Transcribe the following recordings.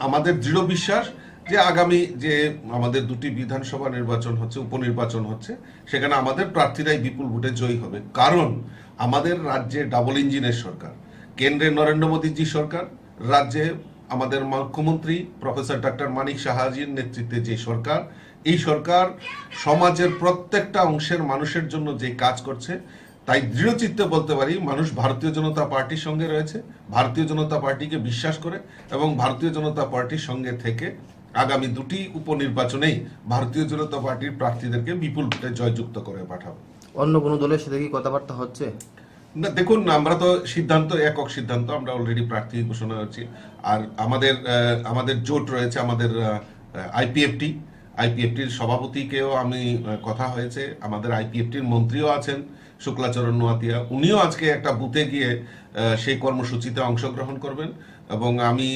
আমাদের দৃঢ় বিশ্বাস যে আগামী যে আমাদের দুটি বিধানসভা নির্বাচন হচ্ছে, উপনির্বাচন হচ্ছে, সেখানে আমাদের প্রার্থীরাই বিপুল ভোটে জয়ী হবে। কারণ আমাদের রাজ্যে ডাবল ইঞ্জিনের সরকার, কেন্দ্রে নরেন্দ্র মোদীজি সরকার, রাজ্যে আমাদের মুখ্যমন্ত্রী প্রফেসর ডক্টর মানিক সাহাজির নেতৃত্বে যে সরকার, এই সরকার সমাজের প্রত্যেকটা অংশের মানুষের জন্য যে কাজ করছে, তাই দৃঢ়চিত্তে বলতে পারি মানুষ ভারতীয় জনতা পার্টির সঙ্গে রয়েছে, ভারতীয় জনতা পার্টিকে বিশ্বাস করে এবং ভারতীয় জনতা পার্টির সঙ্গে থেকে আগামী দুটি উপনির্বাচনেই ভারতীয় জনতা পার্টির প্রার্থীদেরকে বিপুল ভোটে জয়যুক্ত করে পাঠাবো। অন্য কোনো দলের সাথে কি কথাবার্তা হচ্ছে? না, দেখুন, আমরা তো সিদ্ধান্ত, একক সিদ্ধান্ত, আমরা অলরেডি প্রার্থী ঘোষণা হচ্ছি। আর আমাদের জোট রয়েছে, আমাদের আইপিএফটির সভাপতিকেও আমি কথা হয়েছে, আমাদের আইপিএফটির মন্ত্রীও আছেন শুক্লাচরণ নোয়াতিয়া, উনিও আজকে একটা বুথে গিয়ে সেই কর্মসূচিতে অংশগ্রহণ করবেন এবং আমি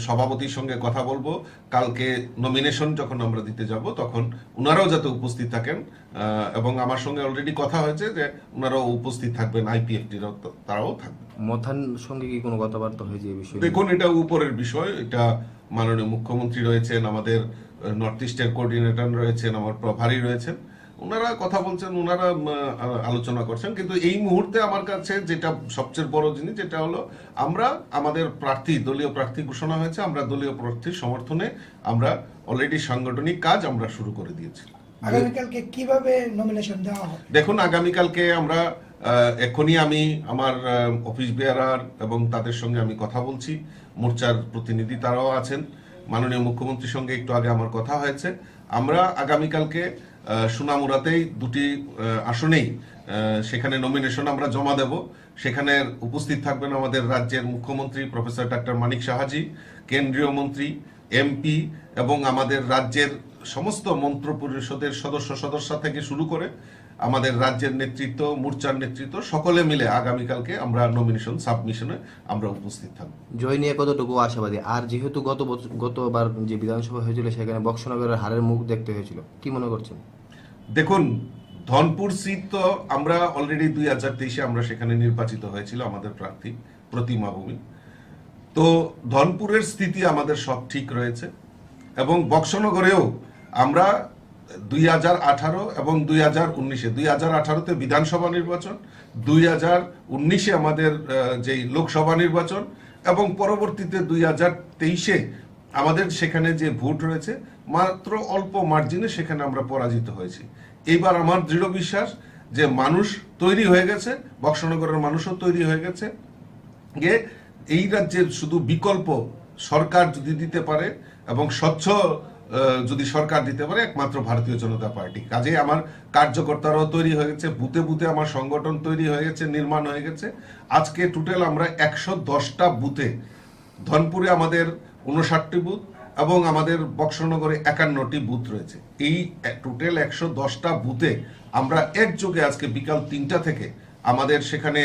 সভাপতির সঙ্গে কথা বলবো। কালকে নমিনেশন যখন আমরা দিতে যাব তখন ওনারাও যাতে উপস্থিত থাকেন এবং আমার সঙ্গে অলরেডি কথা হয়েছে যে ওনারাও উপস্থিত থাকবেন, আইপিএফটিরাও তারাও থাকবেন। মথান সঙ্গে কি কোনো কথাবার্তা হয়েছে এই বিষয়ে? দেখুন, এটা উপরের বিষয়, এটা মাননীয় মুখ্যমন্ত্রী রয়েছেন, আমাদের নর্থ ইস্টের কোঅর্ডিনেটর রয়েছেন, আমার প্রভারী রয়েছেন, ওনারা কথা বলছেন, ওনারা আলোচনা করছেন। কিন্তু এই মুহূর্তে আমার কাছে যেটা সবচেয়ে বড় জিনিস, যেটা হলো আমরা আমাদের প্রার্থী, দলীয় প্রার্থী ঘোষণা হয়েছে, আমরা দলীয় প্রার্থীর সমর্থনে আমরা অলরেডি সাংগঠনিক কাজ আমরা শুরু করে দিয়েছি। আগামীকালকে কিভাবে নমিনেশন দেওয়া হবে? দেখুন, আগামীকালকে আমরা এখনই আমি আমার অফিস বেয়ারার এবং তাদের সঙ্গে আমি কথা বলছি, মোর্চার প্রতিনিধি তারাও আছেন, মাননীয় মুখ্যমন্ত্রীর সঙ্গে একটু আগে আমার কথা হয়েছে। আমরা আগামীকালকে সুনামুরাতেই দুটি আসনেই সেখানে নমিনেশন আমরা জমা দেব। সেখানে উপস্থিত থাকবেন আমাদের রাজ্যের মুখ্যমন্ত্রী প্রফেসর ডক্টর মানিক সাহাজি, কেন্দ্রীয় মন্ত্রী, এমপি এবং আমাদের রাজ্যের সমস্ত মন্ত্র পরিষদের সদস্য থেকে শুরু করে আমাদের রাজ্যের নেতৃত্ব, মোর্চার নেতৃত্ব, সকলে মিলে আগামীকালকে আমরা নমিনেশন সাবমিশনে আমরা উপস্থিত থাকব। জয় নিয়ে কতটুকু আশাবাদী? আর যেহেতু গতবার যে বিধানসভা হয়েছিল সেখানে বক্সনগরের হারের মুখ দেখতে হয়েছিল, কি মনে করছেন? দেখুন, ধনপুর সিট তো আমরা অলরেডি 2023-এ আমরা সেখানে নির্বাচিত হয়েছিল আমাদের প্রার্থী প্রতিমা ভূমি। তো ধনপুরের স্থিতি আমাদের সব ঠিক রয়েছে এবং বক্সনগরেও আমরা 2018 এবং 2019-এ, 2018-তে বিধানসভা নির্বাচন, 2019-এ আমাদের যেই লোকসভা নির্বাচন এবং পরবর্তীতে 2023-এ আমাদের সেখানে যে ভোট রয়েছে মাত্র অল্প মার্জিনে সেখানে আমরা পরাজিত হয়েছি। এইবার আমার দৃঢ় বিশ্বাস যে মানুষ তৈরি হয়ে গেছে, বক্সনগরের মানুষও তৈরি হয়ে গেছে যে এই রাজ্যের শুধু বিকল্প সরকার যদি দিতে পারে এবং স্বচ্ছ যদি সরকার দিতে পারে একমাত্র ভারতীয় জনতা পার্টি। কাজে আমার কার্যকর্তারাও তৈরি হয়ে গেছে, বুথে বুথে আমার সংগঠন তৈরি হয়ে গেছে, নির্মাণ হয়ে গেছে। আজকে টোটাল আমরা 110টা বুথে, ধনপুরে আমাদের 59টি বুথ এবং আমাদের বক্সনগরে 51টি বুথ রয়েছে। এই টোটাল 110টা বুথে আমরা একযোগে আজকে বিকাল 3টা থেকে আমাদের সেখানে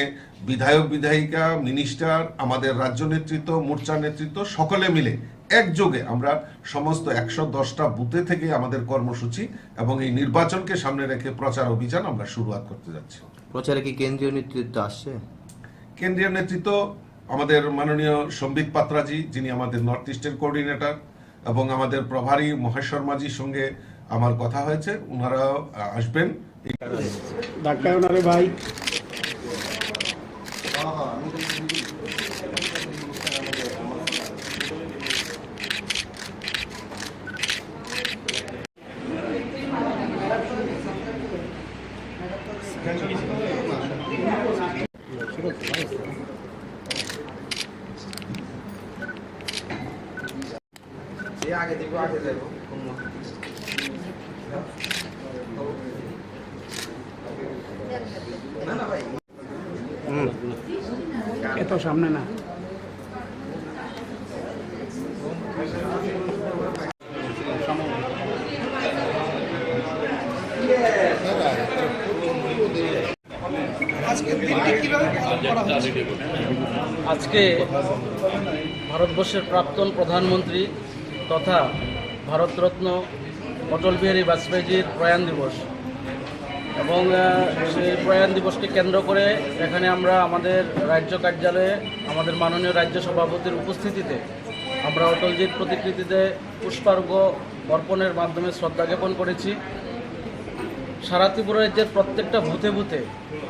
বিধায়ক, বিধায়িকা, মিনিস্টার, আমাদের রাজ্য নেতৃত্ব, মোর্চা নেতৃত্ব সকলে মিলে একযোগে আমরা সমস্ত 110টা বুথে থেকে আমাদের কর্মসূচি এবং এই নির্বাচনকে সামনে রেখে প্রচার অভিযান আমরা শুরুয়াত করতে যাচ্ছি। প্রচারে কি কেন্দ্রীয় নেতৃত্ব আসছে? কেন্দ্রীয় নেতৃত্ব আমাদের মাননীয় সম্বিত পাত্রাজি, যিনি আমাদের নর্থ ইস্টের কোঅর্ডিনেটর, এবং আমাদের প্রভারী মহেশ শর্মাজির সঙ্গে আমার কথা হয়েছে, ওনারা আসবেন। ডাক্তার ওনারে ভাই আগে দিব, আগে যাবো। এত সামনে না। আজকে ভারতবর্ষের প্রাক্তন প্রধানমন্ত্রী তথা ভারতরত্ন অটল বিহারী বাজপেয়ীজির প্রয়াণ দিবস এবং সেই প্রয়াণ দিবসকে কেন্দ্র করে এখানে আমরা আমাদের রাজ্য কার্যালয়ে আমাদের মাননীয় রাজ্য সভাপতির উপস্থিতিতে আমরা অটলজির প্রতিকৃতিতে পুষ্পার্ঘ্য অর্পণের মাধ্যমে শ্রদ্ধা জ্ঞাপন করেছি। সারা ত্রিপুরা রাজ্যের প্রত্যেকটা বুথে বুথে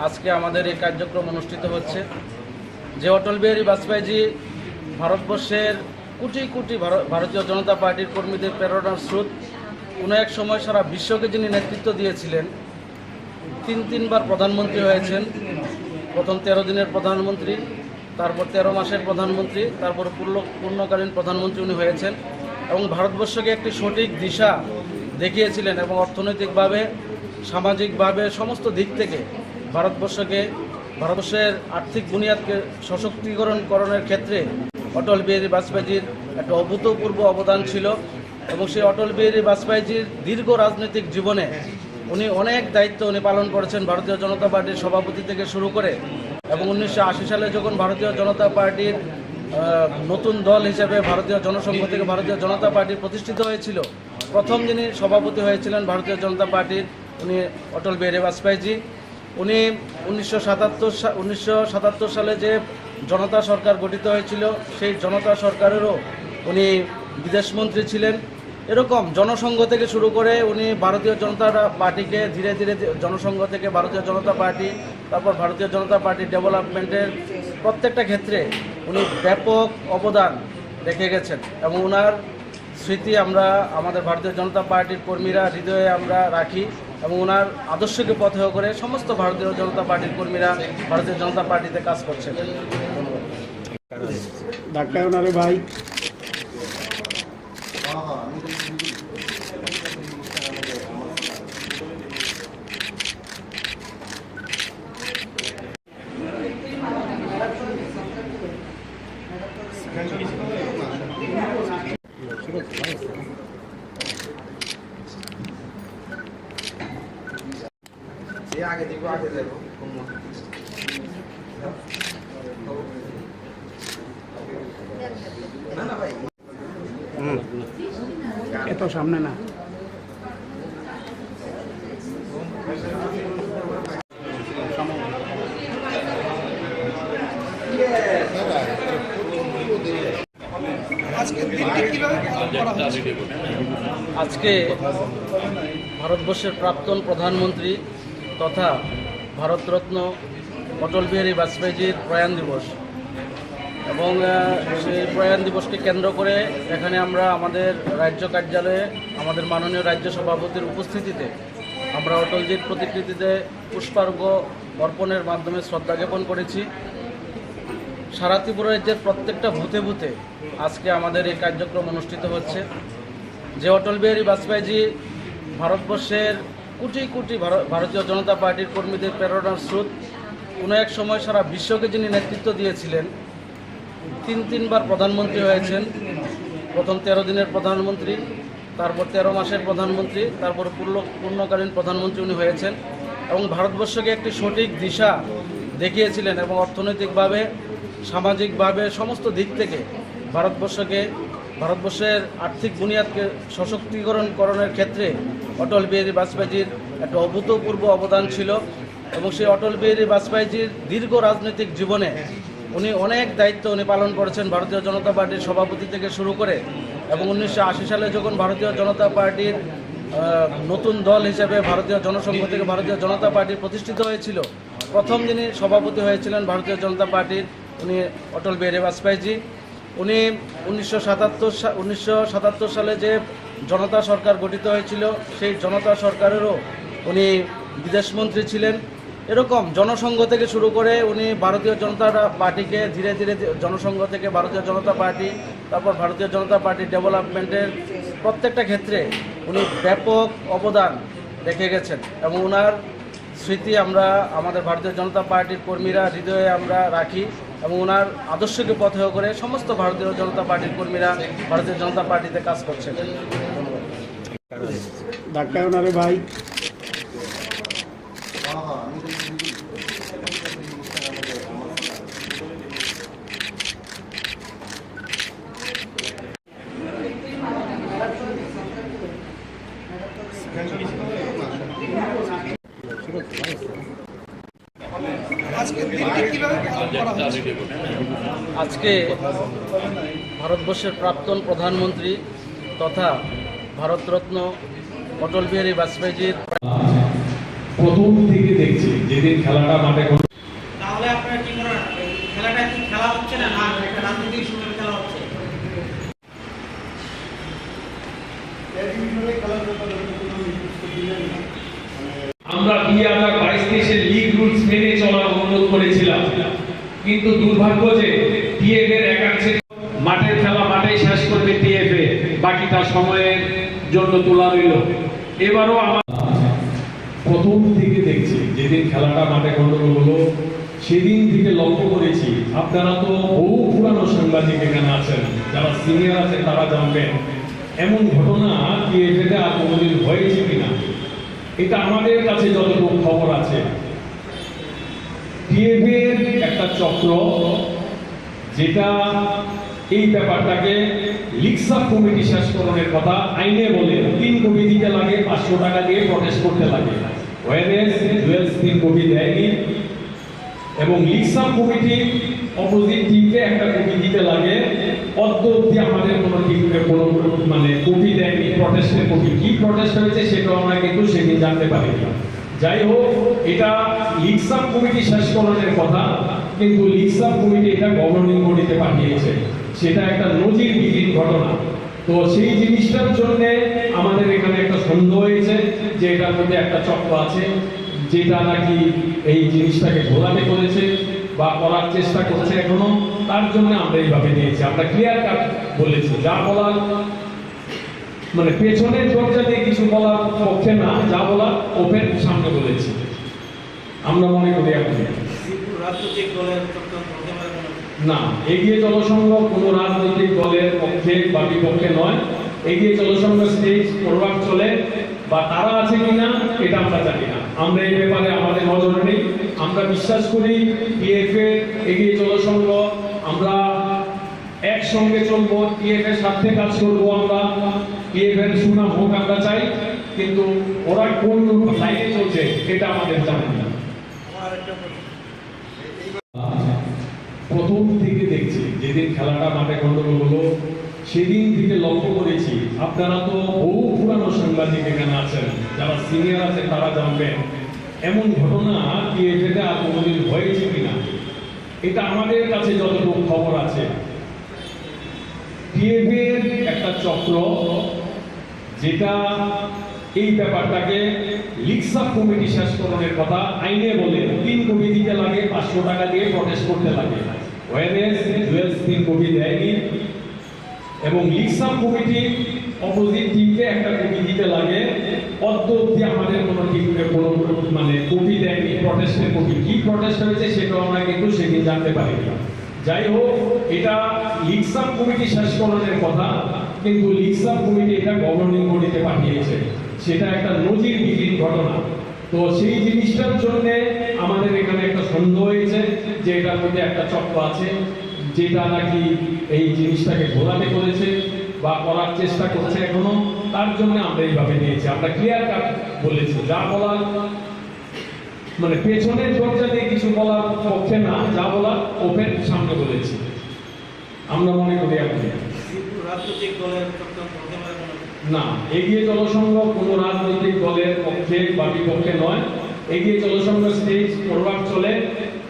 আজকে আমাদের এই কার্যক্রম অনুষ্ঠিত হচ্ছে। যে অটল বিহারী বাজপেয়ীজি ভারতবর্ষের কোটি কোটি ভারতীয় জনতা পার্টির কর্মীদের প্রেরণার স্রোত, কোনো এক সময় সারা বিশ্বকে যিনি নেতৃত্ব দিয়েছিলেন, তিনবার প্রধানমন্ত্রী হয়েছেন। প্রথম 13 দিনের প্রধানমন্ত্রী, তারপর 13 মাসের প্রধানমন্ত্রী, তারপর পূর্ণকালীন প্রধানমন্ত্রী উনি হয়েছেন এবং ভারতবর্ষকে একটি সঠিক দিশা দেখিয়েছিলেন এবং অর্থনৈতিকভাবে, সামাজিকভাবে সমস্ত দিক থেকে ভারতবর্ষের আর্থিক বুনিয়াদকে সশক্তিকরণের ক্ষেত্রে অটল বিহারী বাজপেয়ীজির একটা অভূতপূর্ব অবদান ছিল। এবং সেই অটল বিহারী বাজপেয়ীজির দীর্ঘ রাজনৈতিক জীবনে উনি অনেক দায়িত্ব পালন করেছেন, ভারতীয় জনতা পার্টির সভাপতি থেকে শুরু করে। এবং 1980 সালে যখন ভারতীয় জনতা পার্টির নতুন দল হিসেবে ভারতীয় জনসংঘ থেকে ভারতীয় জনতা পার্টি প্রতিষ্ঠিত হয়েছিল, প্রথম যিনি সভাপতি হয়েছিলেন ভারতীয় জনতা পার্টির, উনি অটল বিহারী বাজপেয়ীজি। উনি 1977 সালে যে জনতা সরকার গঠিত হয়েছিল, সেই জনতা সরকারেরও উনি বিদেশমন্ত্রী ছিলেন। এরকম জনসংঘ থেকে শুরু করে উনি ভারতীয় জনতা পার্টিকে ধীরে ধীরে জনসংঘ থেকে ভারতীয় জনতা পার্টি, তারপর ভারতীয় জনতা পার্টির ডেভেলপমেন্টের প্রত্যেকটা ক্ষেত্রে উনি ব্যাপক অবদান রেখে গেছেন। এবং ওনার স্মৃতি আমরা আমাদের ভারতীয় জনতা পার্টির কর্মীরা হৃদয়ে আমরা রাখি এবং ওনার আদর্শকে পথেয় করে সমস্ত ভারতীয় জনতা পার্টির কর্মীরা ভারতীয় জনতা পার্টিতে কাজ করছেন। ডাক্তার ওনারে ভাই আগে দিব আগে যাবো না না ভাই এত সামনে না। আজকে ভারতবর্ষের প্রাক্তন প্রধানমন্ত্রী তথা ভারতরত্ন অটল বিহারী বাজপেয়ীজির প্রয়াণ দিবস এবং সেই প্রয়াণ দিবসকে কেন্দ্র করে এখানে আমরা আমাদের রাজ্য কার্যালয়ে আমাদের মাননীয় রাজ্য সভাপতির উপস্থিতিতে আমরা অটলজির প্রতিকৃতিতে পুষ্পার্ঘ্য অর্পণের মাধ্যমে শ্রদ্ধা জ্ঞাপন করেছি। সারা ত্রিপুরা রাজ্যের প্রত্যেকটা বুথে বুথে আজকে আমাদের এই কার্যক্রম অনুষ্ঠিত হচ্ছে। যে অটল বিহারী বাজপেয়ীজি ভারতবর্ষের কোটি কোটি ভারতীয় জনতা পার্টির কর্মীদের প্রেরণার স্রোত, কোনো এক সময় সারা বিশ্বকে যিনি নেতৃত্ব দিয়েছিলেন, তিনবার প্রধানমন্ত্রী হয়েছেন। প্রথম 13 দিনের প্রধানমন্ত্রী, তারপর 13 মাসের প্রধানমন্ত্রী, তারপর পূর্ণকালীন প্রধানমন্ত্রী উনি হয়েছেন এবং ভারতবর্ষকে একটি সঠিক দিশা দেখিয়েছিলেন এবং অর্থনৈতিকভাবে, সামাজিকভাবে সমস্ত দিক থেকে ভারতবর্ষের আর্থিক বুনিয়াদকে সশক্তিকরণের ক্ষেত্রে অটল বিহারী বাজপেয়ীজির একটা অভূতপূর্ব অবদান ছিল। এবং সেই অটল বিহারী বাজপেয়ীজির দীর্ঘ রাজনৈতিক জীবনে উনি অনেক দায়িত্ব পালন করেছেন, ভারতীয় জনতা পার্টির সভাপতি থেকে শুরু করে। এবং 1980 সালে যখন ভারতীয় জনতা পার্টির নতুন দল হিসেবে ভারতীয় জনসংঘ থেকে ভারতীয় জনতা পার্টি প্রতিষ্ঠিত হয়েছিল, প্রথম যিনি সভাপতি হয়েছিলেন ভারতীয় জনতা পার্টির, উনি অটল বিহারী বাজপেয়ীজি। উনি 1977 সালে যে জনতা সরকার গঠিত হয়েছিল, সেই জনতা সরকারেরও উনি বিদেশমন্ত্রী ছিলেন। এরকম জনসংঘ থেকে শুরু করে উনি ভারতীয় জনতা পার্টিকে ধীরে ধীরে জনসংঘ থেকে ভারতীয় জনতা পার্টি, তারপর ভারতীয় জনতা পার্টির ডেভেলপমেন্টের প্রত্যেকটা ক্ষেত্রে উনি ব্যাপক অবদান রেখে গেছেন এবং ওনার স্মৃতি আমরা আমাদের ভারতীয় জনতা পার্টির কর্মীরা হৃদয়ে আমরা রাখি এবং ওনার আদর্শকে পথেয় করে সমস্ত ভারতীয় জনতা পার্টির কর্মীরা ভারতীয় জনতা পার্টিতে কাজ করছেন। ডাক্তার ওনারে ভাই আজকে ভারতবর্ষের প্রাক্তন প্রধানমন্ত্রী তথা ভারতরত্ন অটল বিহারী বাজপেয়ীজির প্রথম থেকে দেখছি যেদিন খেলাটা মাঠে তাহলে আপনারা কি করেন, খেলাটা কি খেলা হচ্ছে না না একটা রাজনৈতিক সময় খেলা হচ্ছে? আমরা 2022-23 লিগ রুলস মেনে চলার অনুরোধ করেছিলাম, কিন্তু দুর্ভাগ্য যে টিএফ এর একাংশে মাঠের খেলা মাঠেই শেষ করবে টিএফ এ, বাকিটা সময়ের জন্য তোলা রইল। এবারও আমার প্রথম থেকে দেখছি যেদিন খেলাটা মাঠে গন্ডগোল হলো সেদিন থেকে লক্ষ্য করেছি, আপনারা তো বহু পুরানো সাংবাদিক এখানে আছেন, যারা সিনিয়র আছে তারা জানবেন এমন ঘটনা টিএফ এ আর কোনোদিন হয়েছে কিনা। এটা আমাদের কাছে যতটুকু খবর আছে, টিএফ এর একটা চক্র যেটা এই ব্যাপারটাকে লিগসাব কমিটি শেষকরণের কথা আইনে বলে 3 কোটি দিতে লাগে, 500 টাকা দিয়ে প্রটেস্ট করতে লাগে। ওয়ারেস জুয়েলস 3 কোটি দেয়নি এবং লিগসাব কমিটি অপোজিট টিমকে 1 কোটি দিতে লাগে। অদ্যবধি আমাদের কোনো টিমকে কোনো মানে কোটি দেয়নি, প্রটেস্টের কোটি। কি প্রটেস্ট হয়েছে সেটা আমরা কিন্তু সেদিন জানতে পারিনি। যাই হোক, এটা লিগসাব কমিটি শেষকরণের কথা, কিন্তু লিগসাব কমিটি এটা গভর্নিং বডিতে পাঠিয়েছে। সেটা একটা নজিরবিহীন ঘটনা। তো সেই জিনিসটার জন্য আমাদের এখানে একটা সন্দেহ হয়েছে যে এটার মধ্যে একটা চক্র আছে যেটা নাকি এই জিনিসটাকে ঘোলাটে করেছে বা করার চেষ্টা করছে এখনো। তার জন্য আমরা এইভাবে দিয়েছি, আমরা ক্লিয়ার কাট বলেছি। যা বলার মানে পেছনের দরজা দিয়ে কিছু বলার পক্ষে না, যা বলার ওপেন সামনে বলেছি। আমরা মনে করি এখন রাজনৈতিক দলের না, এগিয়ে জনসংঘ কোনো রাজনৈতিক দলের পক্ষে বা বিপক্ষে নয়। এগিয়ে জনসংঘ স্টেজ ফরওয়ার্ড চলে বা তারা আছে কিনা এটা আমরা জানি না। আমরা এই ব্যাপারে আমাদের নজরে নেই। আমরা বিশ্বাস করি টিএফ এ এগিয়ে জনসংঘ আমরা একসঙ্গে চলবো, টিএফ এর সাথে কাজ করবো। আমরা টিএফ এর সুনাম হোক আমরা চাই, কিন্তু ওরা কোন লাইনে চলছে এটা আমাদের জানা না। প্রথম থেকে দেখছি যেদিন খেলাটা মাঠে গন্ডগোল হলো সেদিন থেকে লক্ষ্য করেছি, আপনারা তো বহু পুরানো সাংবাদিক এখানে আছেন, যারা সিনিয়র আছে তারা জানবেন এমন ঘটনা টিএফ এ আর কোনোদিন হয়েছে কিনা। এটা আমাদের কাছে যতটুকু খবর আছে, টিএফ এর একটা চক্র যেটা এই ব্যাপারটাকে লিগসাব কমিটি শেষকরণের কথা আইনে বলে 3 কোটি দিতে লাগে, 500 টাকা দিয়ে প্রটেস্ট করতে লাগে। ওয়ারেস জুয়েলস 3 কোটি দেয়নি এবং লিগসাব কমিটি অপোজিট টিমকে 1 কোটি দিতে লাগে। অদ্যবধি আমাদের কোনো টিমকে কোনো মানে কোটি দেয়নি, প্রটেস্টের কোটি। কি প্রটেস্ট হয়েছে সেটা আমরা কিন্তু সেদিন জানতে পারিনি। যাই হোক, এটা লিগসাব কমিটি শেষকরণের কথা, কিন্তু লিগসাব কমিটি এটা গভর্নিং বডিতে পাঠিয়েছে। সেটা একটা নজিরবিহীন ঘটনা। তো সেই জিনিসটার জন্য আমাদের এখানে একটা সন্দেহ হয়েছে যে এটার মধ্যে একটা চক্র আছে যেটা নাকি এই জিনিসটাকে ঘোলাটে করেছে বা করার চেষ্টা করছে এখনো। তার জন্য আমরা এইভাবে দিয়েছি, আমরা ক্লিয়ার কাট বলেছি। যা বলার মানে পেছনের দরজা দিয়ে কিছু বলার পক্ষে না, যা বলার ওপেন সামনে বলেছি। আমরা মনে করি এখন রাজনৈতিক দলের না, এগিয়ে জনসংঘ কোনো রাজনৈতিক দলের পক্ষে বা বিপক্ষে নয়। এগিয়ে জনসংঘ স্টেজ ফরওয়ার্ড চলে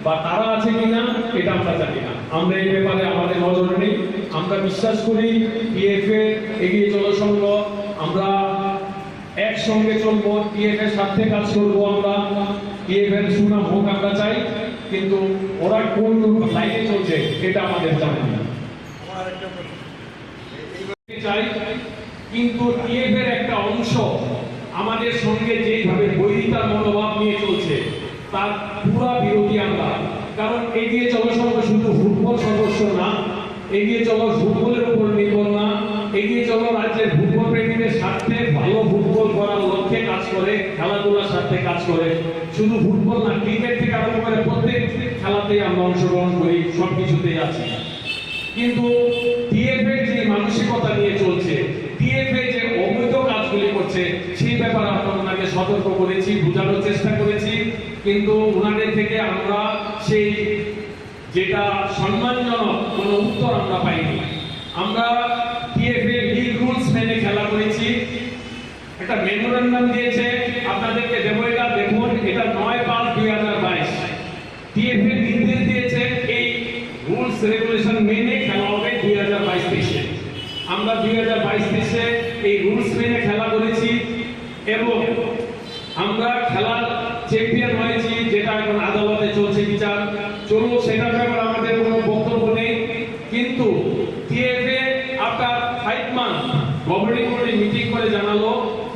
বা তারা আছে কিনা এটা আমরা জানি না। আমরা এই ব্যাপারে আমাদের নজরে নেই। আমরা বিশ্বাস করি টিএফ এ এগিয়ে জনসংঘ আমরা একসঙ্গে চলবো, টিএফ এর সাথে কাজ করবো। আমরা টিএফ এর সুনাম হোক আমরা চাই, কিন্তু ওরা কোন লাইনে চলছে এটা আমাদের জানা না। চাই, কিন্তু টিএফ এর একটা অংশ আমাদের সঙ্গে যেভাবে বৈরিতার মনোভাব নিয়ে চলছে তার পুরা বিরোধী আমরা। কারণ এগিয়ে জনসংঘ শুধু ফুটবল সদস্য না, এগিয়ে চলো ফুটবলের উপর নির্ভর না, এগিয়ে চলো রাজ্যের ফুটবল প্রেমীদের স্বার্থে ভালো ফুটবল করার লক্ষ্যে কাজ করে, খেলাধুলার স্বার্থে কাজ করে। শুধু ফুটবল না, ক্রিকেট থেকে আরম্ভ করে প্রত্যেক খেলাতেই আমরা অংশগ্রহণ করি, সবকিছুতেই আছি। কিন্তু টিএফ এর যে মানসিকতা নিয়ে চলছে, টিএফ এ যে অবৈধ কাজগুলি করছে সেই ব্যাপারে আমরা ওনাকে সতর্ক করেছি, বোঝানোর চেষ্টা করেছি, কিন্তু ওনাদের থেকে আমরা সেই যেটা সম্মানজনক কোনো উত্তর আমরা পাইনি। আমরা টিএফএ লিগ রুলস মেনে খেলা করেছি। একটা মেমোরেন্ডাম দিয়েছে, আপনাদেরকে দেবো, এটা দেখুন, এটা 9/5/2022 টিএফএ নির্দেশ দিয়েছে এই রুলস রেগুলেশন মেনে খেলা হবে 2022-23-এ। আমরা 2022-23-এ এই রুলস মেনে খেলা করেছি এবং আমরা খেলার চ্যাম্পিয়ন হয়েছি, যেটা এখন আদালতে চলছে বিচার। চলুন, সেটার ব্যাপারে আমাদের কোনো বক্তব্য নেই, কিন্তু TFA after 5 month governing body meeting করে জানালো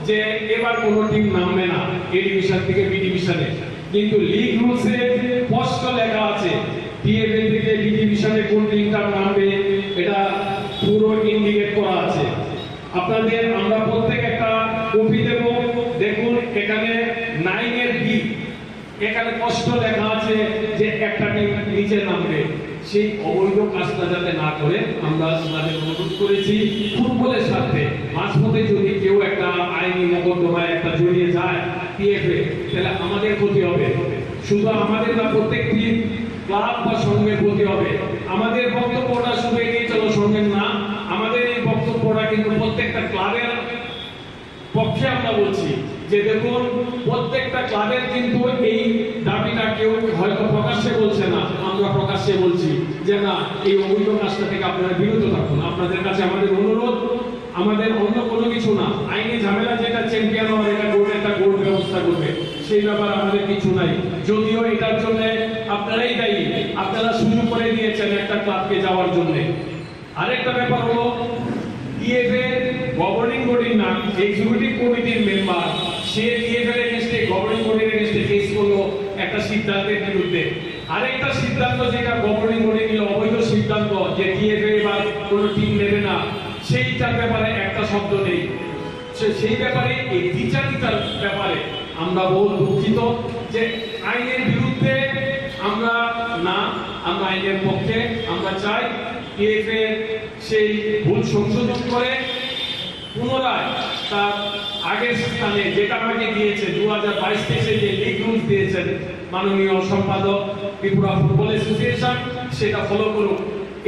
যে এবার কোনো টিম নামবে না এ ডিভিশন থেকে বি ডিভিশনে, কিন্তু লিগ রুলসে স্পষ্ট লেখা আছে টিএফএ থেকে বি ডিভিশনে কোন টিমটা নামবে, এটা পুরো ইন্ডিকেট করা আছে। আপনাদের আমরা প্রত্যেক একটা কপি দেব, দেখুন এখানে 9 বি, এখানে স্পষ্ট লেখা আছে যে একটা টিম নিচে নামবে। সেই অবৈধ কাজটা যাতে না করে আমরা আপনাদের অনুরোধ করেছি। ফুটবলের সাথে মাঝপথে যদি কেউ একটা আইনি মোকদ্দমায় একটা জড়িয়ে যায় টিএফএ, তাহলে আমাদের ক্ষতি হবে, শুধু আমাদের না, প্রত্যেকটি ক্লাব বা সঙ্গের ক্ষতি হবে। আমাদের বক্তব্যটা শুধু এগিয়ে চলো সঙ্গের না, আমাদের এই বক্তব্যটা কিন্তু প্রত্যেকটা ক্লাবের পক্ষে আমরা বলছি যে দেখুন, প্রত্যেকটা ক্লাবের কিন্তু এই দাবিটা কেউ হয়তো প্রকাশ্যে বলছে না, আমরা প্রকাশ্যে বলছি যে না, এই অবৈধ কাজটা থেকে আপনারা বিরত থাকুন। আপনাদের কাছে আমাদের অনুরোধ, আমাদের অন্য কোনো কিছু না, আইনি ঝামেলা যেটা চ্যাম্পিয়ন হওয়ার, এটা কোর্ট একটা কোর্ট ব্যবস্থা করবে, সেই ব্যাপারে আমাদের কিছু নাই। যদিও এটার জন্য আপনারাই দায়ী, আপনারা সুযোগ করে দিয়েছেন একটা ক্লাবকে যাওয়ার জন্য। আরেকটা ব্যাপার হলো টিএফএ গভর্নিং বডির নাম এক্সিকিউটিভ কমিটির মেম্বার, সে টিএফএ এর এগেইনস্টে গভর্নিং বডির এগেইনস্টে কেস করলো একটা সিদ্ধান্তের বিরুদ্ধে। আরেকটা সিদ্ধান্ত যেটা গভর্নিং বডি নিল, অবৈধ সিদ্ধান্ত, যে টিএফএ এবার কোনো টিম নেবে না, সেইটার ব্যাপারে একটা শব্দ নেই। সেই ব্যাপারে এই বিচারিতার ব্যাপারে আমরা বহু দুঃখিত যে আইনের বিরুদ্ধে আমরা না, আমরা আইনের পক্ষে। আমরা চাই টিএফএ সেই ভুল সংশোধন করে পুনরায় তার আগের স্থানে, যেটা আমাকে দিয়েছে 2022-23-এ যে লিগ রুলস দিয়েছেন মাননীয় সম্পাদক ত্রিপুরা ফুটবল অ্যাসোসিয়েশন, সেটা ফলো করুক।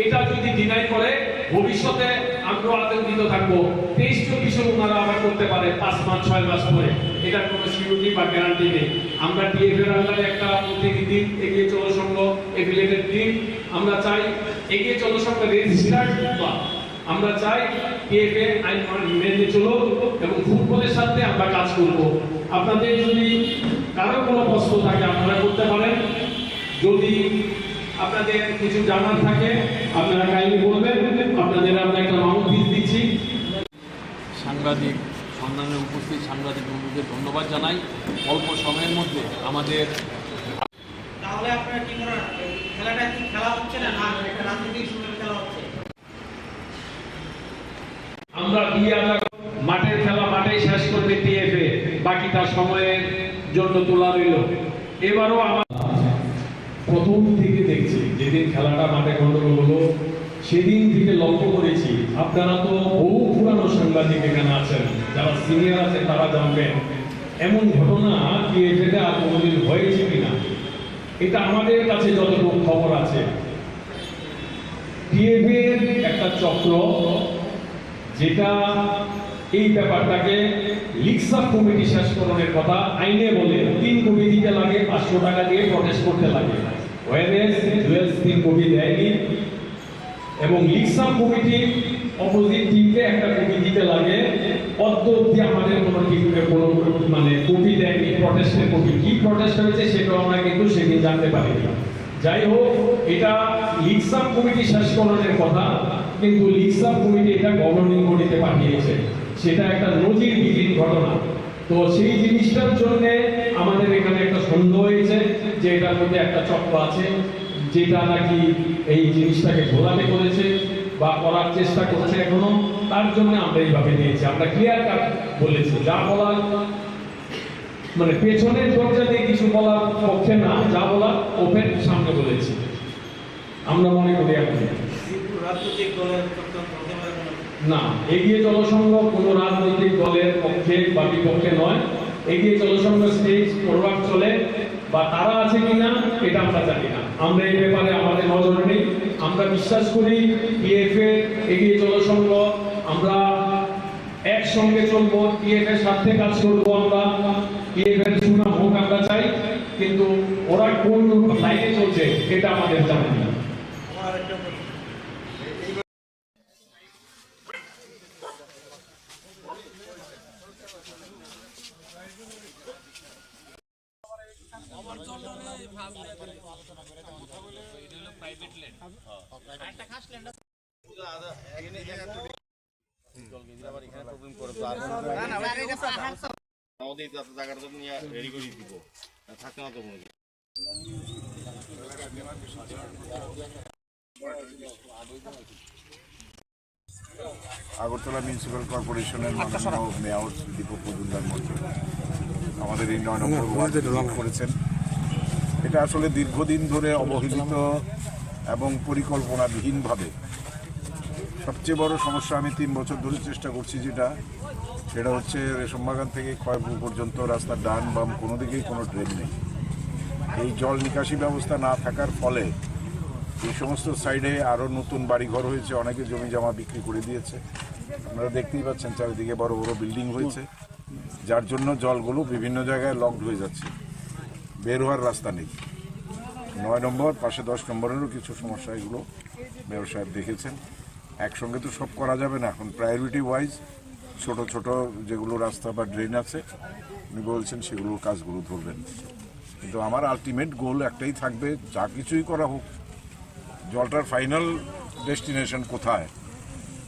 এটা যদি ডিনাই করে ভবিষ্যতে আমরা আতঙ্কিত থাকবো। 23-24 ওনারা আবার করতে পারে 5 মাস 6 মাস পরে, এটার কোনো সিকিউরিটি বা গ্যারান্টি নেই। আমরা টিএফএর আন্ডারে একটা প্রতিনিধি এগিয়ে চলো সংঘ এফিলিয়েটেড টিম, আমরা চাই এগিয়ে চলো সংঘ রেজিস্টার্ড ক্লাব, আমরা চাই টিএফএ আইন মেনে চলো এবং ফুটবলের সাথে আমরা কাজ করব। আপনাদের যদি কারো কোনো প্রশ্ন থাকে আপনারা করতে পারেন, যদি আপনাদের কিছু জানার থাকে আপনারা কাইন্ডলি বলবেন। আপনাদের আমরা একটা মাউথপিস দিচ্ছি। সাংবাদিক সম্মানের উপস্থিত সাংবাদিক বন্ধুদের ধন্যবাদ জানাই। অল্প সময়ের মধ্যে আমাদের তাহলে আপনারা কি করার, খেলাটা কি খেলা হচ্ছে না, না একটা রাজনৈতিক সময় খেলা হচ্ছে? আমরা 2000 মাঠের খেলা মাঠেই শেষ করবে টিএফএ, বাকিটা সময়ের জন্য তোলা রইল। এবারও আমার প্রথম থেকে দেখছি, যেদিন খেলাটা মাঠে গন্ডগোল হলো সেদিন থেকে লক্ষ্য করেছি, আপনারা তো বহু পুরানো সাংবাদিক এখানে আছেন, যারা সিনিয়র আছেন তারা জানবেন এমন ঘটনা টিএফএতে আর কোনোদিন হয়েছে কিনা। এটা আমাদের কাছে যতটুকু খবর আছে, টিএফএর একটা চক্র যেটা এই ব্যাপারটাকে লিক্সাপ কমিটি শেষ করণের কথা আইনে বলে 3 কোটি দিতে লাগে, 500 টাকা দিয়ে প্রটেস্ট করতে লাগে। ওয়েনেস জুয়েলস 3 কোটি দেয়নি এবং লিক্সাপ কমিটি অপোজিট টিমকে একটা কোটি দিতে লাগে। অদ্যবধি আমাদের কোনো টিমকে কোনো কোটি দেয়নি, প্রটেস্টের কোটি। কি প্রটেস্ট হয়েছে সেটাও আমরা কিন্তু সেদিন জানতে পারিনি। যাই হোক, এটা লিক্সাপ কমিটি শেষ করণের কথা, কিন্তু লিক্সাপ কমিটি এটা গভর্নিং বডিতে পাঠিয়েছে, সেটা একটা নজিরবিহীন ঘটনা। তো সেই জিনিসটার জন্য আমাদের এখানে একটা সন্দেহ হয়েছে যে এটার মধ্যে একটা চক্র আছে, যেটা নাকি এই জিনিসটাকে ঘোলাটে করেছে বা করার চেষ্টা করছে এখনো। তার জন্য আমরা এইভাবে নিয়েছি। আমরা ক্লিয়ার কাট বলেছি, যা বলার পেছনের দরজা দিয়ে কিছু বলার পক্ষে না, যা বলার ওপেন সামনে বলেছি। আমরা মনে করি এখন না, এগিয়ে জনসংঘ কোনো রাজনৈতিক দলের পক্ষে বা বিপক্ষে নয়। এগিয়ে জনসংঘ স্টেজ ফরওয়ার্ড চলে বা তারা আছে কিনা এটা আমরা জানি না। আমরা এই ব্যাপারে আমাদের নজরে নেই। আমরা বিশ্বাস করি টিএফএ এগিয়ে চলো সংঘ, আমরা একসঙ্গে চলবো, টিএফ এর সাথে কাজ করবো। আমরা টিএফ এর সুনাম হোক আমরা চাই, কিন্তু ওরা কোন লাইনে চলছে এটা আমাদের জানা নেই। আগরতলা মিউনিসিপ্যাল কর্পোরেশনের মাননীয় মেয়র দীপক মজুমদার মন্ত্রী আমাদের এই 9 নম্বর ওয়ার্ড করেছেন। এটা আসলে দীর্ঘদিন ধরে অবহেলিত এবং পরিকল্পনাবিহীনভাবে সবচেয়ে বড় সমস্যা। আমি 3 বছর ধরে চেষ্টা করছি সেটা হচ্ছে রেশমবাগান থেকে খয়পুর পর্যন্ত রাস্তার ডান বাম কোনো দিকেই কোনো ড্রেন নেই। এই জল নিকাশি ব্যবস্থা না থাকার ফলে এই সমস্ত সাইডে আরও নতুন বাড়িঘর হয়েছে, অনেকে জমি জমা বিক্রি করে দিয়েছে। আপনারা দেখতেই পাচ্ছেন চারিদিকে বড় বড় বিল্ডিং হয়েছে, যার জন্য জলগুলো বিভিন্ন জায়গায় লকড হয়ে যাচ্ছে, বের হওয়ার রাস্তা নেই। 9 নম্বর পাশে 10 নম্বরেরও কিছু সমস্যা, এগুলো মেয়র সাহেব দেখেছেন। একসঙ্গে তো সব করা যাবে না, এখন প্রায়োরিটি ওয়াইজ ছোট ছোট যেগুলো রাস্তা বা ড্রেন আছে উনি বলছেন সেগুলোর কাজগুলো ধরবেন। কিন্তু আমার আলটিমেট গোল একটাই থাকবে, যা কিছুই করা হোক জলটার ফাইনাল ডেস্টিনেশন কোথায়,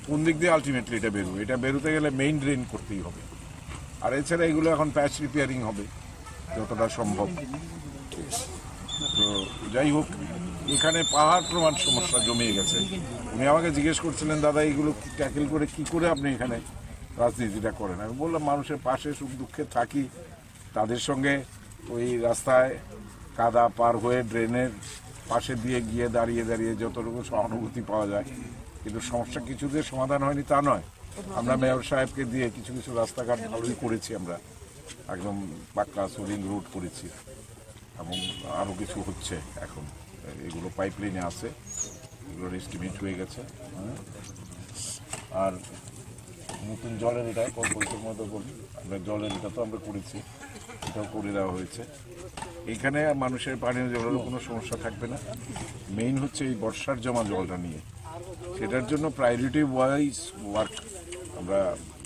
কোন দিক দিয়ে আলটিমেটলি এটা বেরোবে। এটা বেরোতে গেলে মেইন ড্রেন করতেই হবে, আর এছাড়া এগুলো এখন প্যাচ রিপেয়ারিং হবে যতটা সম্ভব। তো যাই হোক, এখানে পাহাড় প্রমাণ সমস্যা জমিয়ে গেছে। উনি আমাকে জিজ্ঞেস করছিলেন, দাদা এগুলো ট্যাকেল করে কি করে আপনি এখানে রাজনীতিটা করেন? আমি বললাম মানুষের পাশে সুখ দুঃখে থাকি, তাদের সঙ্গে ওই রাস্তায় কাদা পার হয়ে ড্রেনের পাশে দিয়ে গিয়ে দাঁড়িয়ে দাঁড়িয়ে যতটুকু সহানুভূতি পাওয়া যায়। কিন্তু সমস্যা কিছুতে সমাধান হয়নি তা নয়, আমরা মেয়র সাহেবকে দিয়ে কিছু কিছু রাস্তাঘাট ভালোই করেছি, আমরা একদম পাক্কা সোলিং রুট করেছি এবং আরও কিছু হচ্ছে এখন, এগুলো পাইপলাইনে আছে, এগুলোর এস্টিমেট হয়ে গেছে। আর নতুন জলের এটা কর্পোরেশনের মধ্যে বলি আমরা জলের এটা তো আমরা করেছি, এটাও করে দেওয়া হয়েছে। এইখানে মানুষের পানীয় জলেরও কোনো সমস্যা থাকবে না। মেইন হচ্ছে এই বর্ষার জমা জলটা নিয়ে, সেটার জন্য প্রায়োরিটি ওয়াইজ ওয়ার্ক আমরা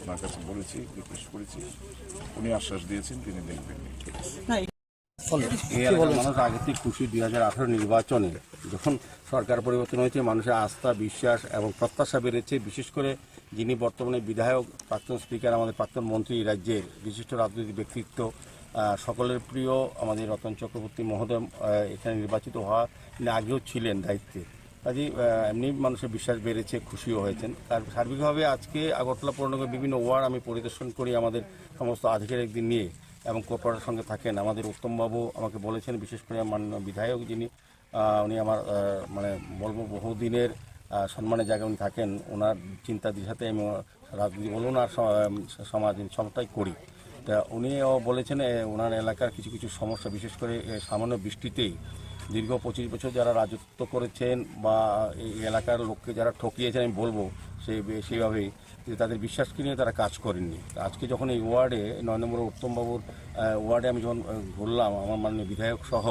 ওনার কাছে বলেছি, রিকোয়েস্ট করেছি, উনি আশ্বাস দিয়েছেন তিনি দেখবেন। এই এলাকার মানুষ আগে থেকে খুশি। 2018 নির্বাচনে যখন সরকার পরিবর্তন হয়েছে, মানুষের আস্থা বিশ্বাস এবং প্রত্যাশা বেড়েছে। বিশেষ করে যিনি বর্তমানে বিধায়ক, প্রাক্তন স্পিকার, আমাদের প্রাক্তন মন্ত্রী, রাজ্যের বিশিষ্ট রাজনৈতিক ব্যক্তিত্ব, সকলের প্রিয় আমাদের রতন চক্রবর্তী মহোদয় এখানে নির্বাচিত হওয়া আগেও ছিলেন দায়িত্বে। কাজেই এমনি মানুষের বিশ্বাস বেড়েছে, খুশিও হয়েছেন। আর সার্বিকভাবে আজকে আগরতলা পৌর নিগমের বিভিন্ন ওয়ার্ড আমি পরিদর্শন করি আমাদের সমস্ত আধিকারিকদের নিয়ে, এবং কর্পোরেটরের সঙ্গে থাকেন আমাদের উত্তমবাবু আমাকে বলেছেন, বিশেষ করে মাননীয় বিধায়ক যিনি, উনি আমার মানে বলবো বহুদিনের সম্মানের জায়গায় উনি থাকেন। ওনার চিন্তা দিশাতে আমি রাজনীতি বলুন আর সমাজ সবটাই করি। তা উনিও বলেছেন ওনার এলাকার কিছু কিছু সমস্যা, বিশেষ করে সামান্য বৃষ্টিতেই দীর্ঘ 25 বছর যারা রাজত্ব করেছেন বা এই এলাকার লোককে যারা ঠকিয়েছেন, আমি বলবো সেইভাবেই যে তাদের বিশ্বাসকে নিয়ে তারা কাজ করেননি। আজকে যখন এই ওয়ার্ডে 9 নম্বর উত্তমবাবুর ওয়ার্ডে আমি যখন ঘুরলাম আমার মাননীয় বিধায়ক সহ,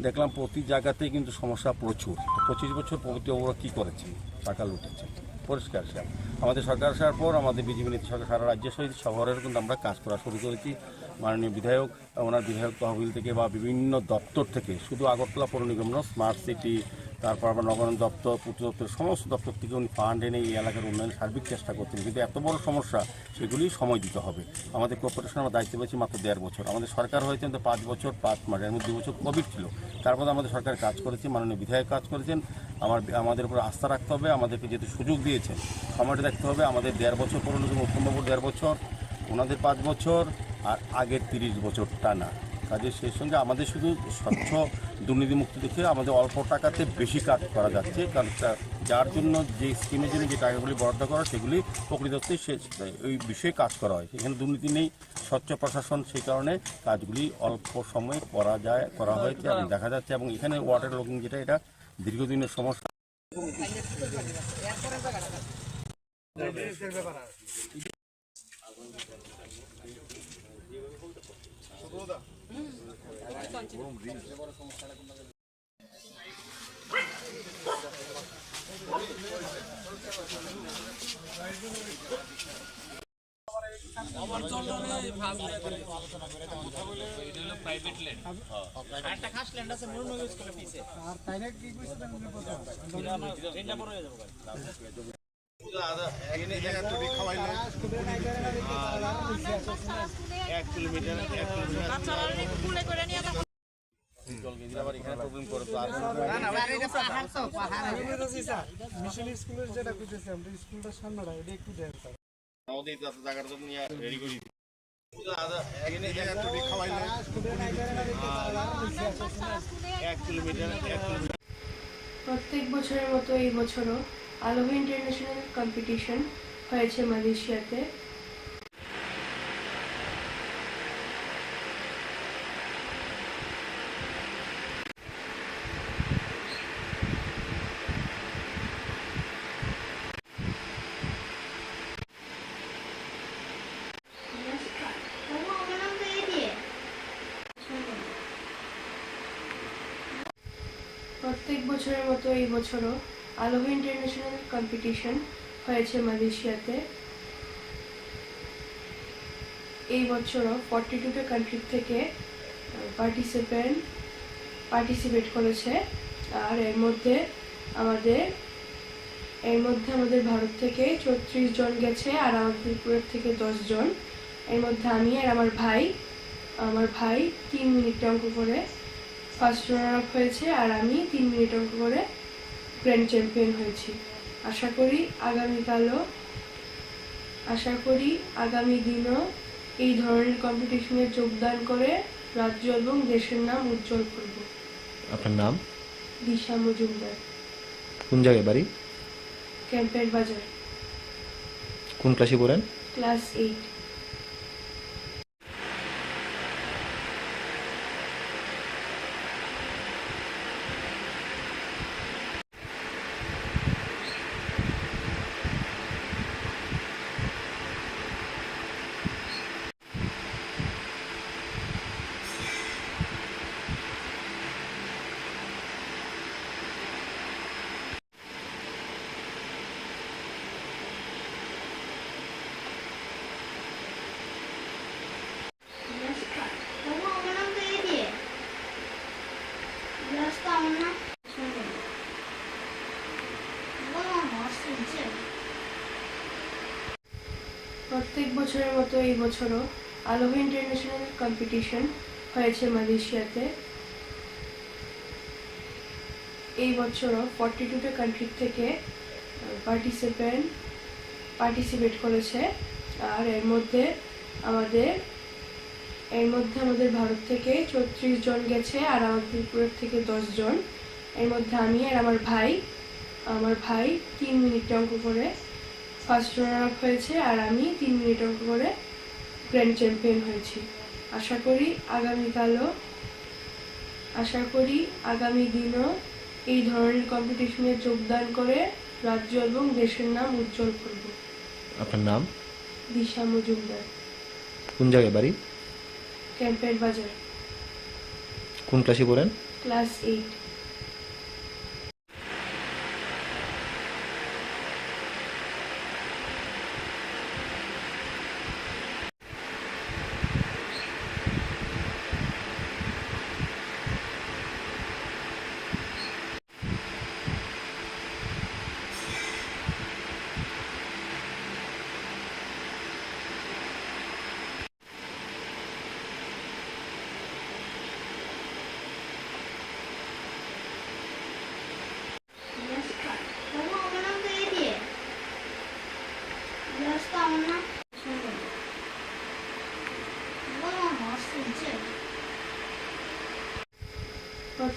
দেখলাম প্রতি জায়গাতেই কিন্তু সমস্যা প্রচুর। 25 বছর প্রভৃতিবাবুরা কী করেছেন? টাকা লুটেছেন। পরিষ্কার সব আমাদের সরকার আসার পর আমাদের বিজেপি নীতি সরকার সারা রাজ্যের সহিত শহরের কিন্তু আমরা কাজ করা শুরু করেছি। মাননীয় বিধায়ক ওনার বিধায়ক তহবিল থেকে বা বিভিন্ন দপ্তর থেকে, শুধু আগরতলা পৌর নিগম নয়, স্মার্ট সিটি, তারপর আবার নগরায়ণ দপ্তর, পূর্ত দপ্তর, সমস্ত দপ্তর থেকে উনি ফান্ড এনে এই এলাকার উন্নয়নের সার্বিক চেষ্টা করছেন। কিন্তু এত বড় সমস্যা, সেগুলি সময় দিতে হবে। আমাদের কর্পোরেশন আমরা দায়িত্ব পেয়েছি মাত্র 1.5 বছর, আমাদের সরকার হয়েছে তো 5 বছর 5 মাস, এর মধ্যে 2 বছর কোভিড ছিল। তারপরে আমাদের সরকার কাজ করেছে, মাননীয় বিধায়ক কাজ করেছেন। আমাদের উপর আস্থা রাখতে হবে, আমাদেরকে যেহেতু সুযোগ দিয়েছেন সময়টা দেখতে হবে। আমাদের 1.5 বছর পুরনো উত্তমবাবুর 1.5 বছর, ওনাদের 5 বছর, আর আগের 30 বছর টানা কাজে সেই সঙ্গে আমাদের শুধু স্বচ্ছ দুর্নীতিমুক্ত দেখে আমাদের অল্প টাকাতে বেশি কাজ করা যাচ্ছে, কারণ যার জন্য যে স্কিমের জন্য যে টাকাগুলি বরাদ্দ করা সেগুলি প্রকৃততে ওই বিষয়ে কাজ করা হয়। এখানে দুর্নীতি নেই, স্বচ্ছ প্রশাসন, সেই কারণে কাজগুলি অল্প সময়ে করা হয়েছে এবং দেখা যাচ্ছে। এবং এখানে ওয়াটার লগিং যেটা, এটা দীর্ঘদিনের সমস্যা। একটা খাস ল্যান্ড আছে মরুন ইউজ করে পিছে আর তাইলে কি কইছে জানেন কথা এটা বড় হয়ে যাবে মিশন স্কুলের যেটা কইতেছি আমরা স্কুলটার সামনেটা এটা একটু দেন স্যার আমাদের এত জায়গাটা তো নিয়ে রেডি করি প্রত্যেক বছরের মতো এই বছরও আলোভা ইন্টারন্যাশনাল কম্পিটিশন হয়েছে মালয়েশিয়াতে। প্রত্যেক বছরের মতো এই বছরও আলোভা ইন্টারন্যাশনাল কম্পিটিশন হয়েছে মালয়েশিয়াতে। এই বছরও 42টা কান্ট্রি থেকে পার্টিসিপেট করেছে। আর এর মধ্যে আমাদের ভারত থেকে 34 জন গেছে, আর আমাদের ত্রিপুরা থেকে 10 জন। এর মধ্যে আমি আর আমার ভাই 3 মিনিট অঙ্ক করে ফার্স্ট রানার আপ হয়েছে, আর আমি 3 মিনিট অঙ্ক করে গ্র্যান্ড চ্যাম্পিয়ন হয়েছি। আশা করি আগামী দিনও এই ধরনের কম্পিটিশনে যোগদান করে রাজ্য এবং দেশের নাম উজ্জ্বল করব। আপনার নাম? দিশা মজুমদার। কোন জায়গায় বাড়ি? ক্যাম্পের বাজার। কোন ক্লাসে পড়েন? ক্লাস 8। প্রত্যেক বছরের মতো এই বছরও আলোভা ইন্টারন্যাশনাল কম্পিটিশন হয়েছে মালয়েশিয়াতে। এই বছরও 42টা কান্ট্রি থেকে পার্টিসিপেট করেছে। আর এর মধ্যে আমাদের ভারত থেকে 34 জন গেছে, আর আমাদের ত্রিপুরা থেকে 10 জন। এর মধ্যে আমি আর আমার ভাই 3 মিনিট অঙ্ক করে ফার্স্ট রানার আপ হয়েছে, আর আমি 3 মিনিট অঙ্ক করে গ্র্যান্ড চ্যাম্পিয়ন হয়েছি। আশা করি আগামী দিনও এই ধরনের কম্পিটিশনে যোগদান করে রাজ্য এবং দেশের নাম উজ্জ্বল করব। আপনার নাম? দিশা মজুমদার। কোন জায়গায় বাড়ি? ক্যাম্পের বাজার। কোন ক্লাসে পড়েন? ক্লাস 8।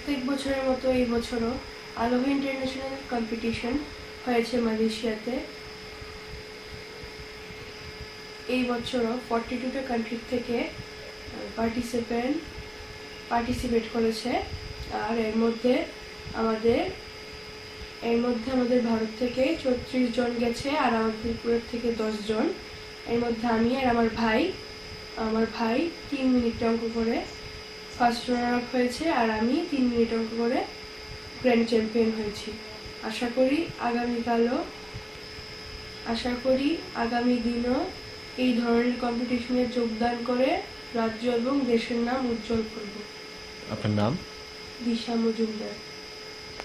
প্রত্যেক বছরের মতো এই বছরও আলোহা ইন্টারন্যাশনাল কম্পিটিশন হয়েছে মালয়েশিয়াতে। এই বছরও 42টা কান্ট্রি থেকে পার্টিসিপেট করেছে। আর এর মধ্যে আমাদের ভারত থেকে 34 জন গেছে, আর আমাদের ত্রিপুরা থেকে 10 জন। এর মধ্যে আমি আর আমার ভাই 3 মিনিটে অঙ্ক করে ফার্স্ট রানার আপ হয়েছে, আর আমি 3 মিনিট অঙ্ক করে গ্র্যান্ড চ্যাম্পিয়ন হয়েছি। আশা করি আগামী দিনও এই ধরনের কম্পিটিশনে যোগদান করে রাজ্য এবং দেশের নাম উজ্জ্বল করব। আপনার নাম? দিশা মজুমদার।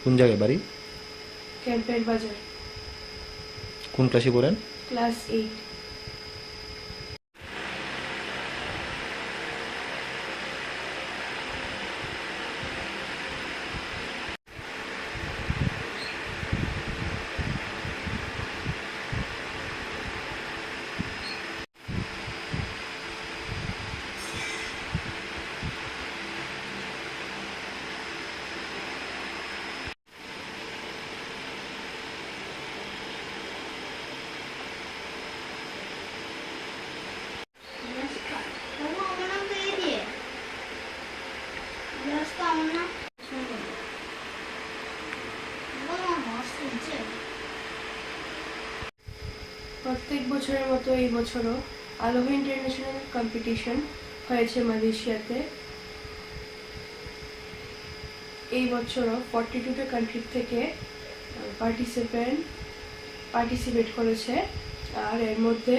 কোন জায়গায় বাড়ি? ক্যাম্পের বাজার। কোন ক্লাসে পড়েন? ক্লাস 8। প্রত্যেক বছরের মতো এই বছরও আলোহা ইন্টারন্যাশনাল কম্পিটিশন হয়েছে মালয়েশিয়াতে। এই বছরও 42টা কান্ট্রি থেকে পার্টিসিপেট করেছে। আর এর মধ্যে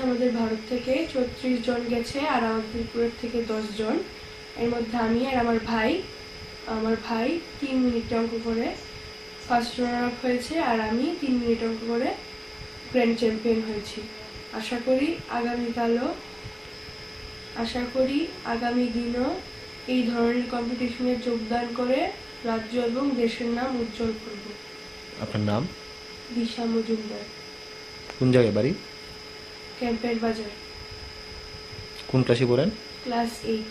আমাদের ভারত থেকে 34 জন গেছে, আর আমাদের ত্রিপুরা থেকে 10 জন। এর মধ্যে আমি আর আমার ভাই 3 মিনিটে অঙ্ক করে ফার্স্ট রানার আপ হয়েছে, আর আমি 3 মিনিট অঙ্ক করে গ্র্যান্ড চ্যাম্পিয়ন হয়েছি। আশা করি আগামী দিনও এই ধরনের কম্পিটিশনে যোগদান করে রাজ্য এবং দেশের নাম উজ্জ্বল করব। আপনার নাম? দিশা মজুমদার। কোন জায়গায় বাড়ি? ক্যাম্পের বাজার। কোন ক্লাসে পড়েন? ক্লাস 8।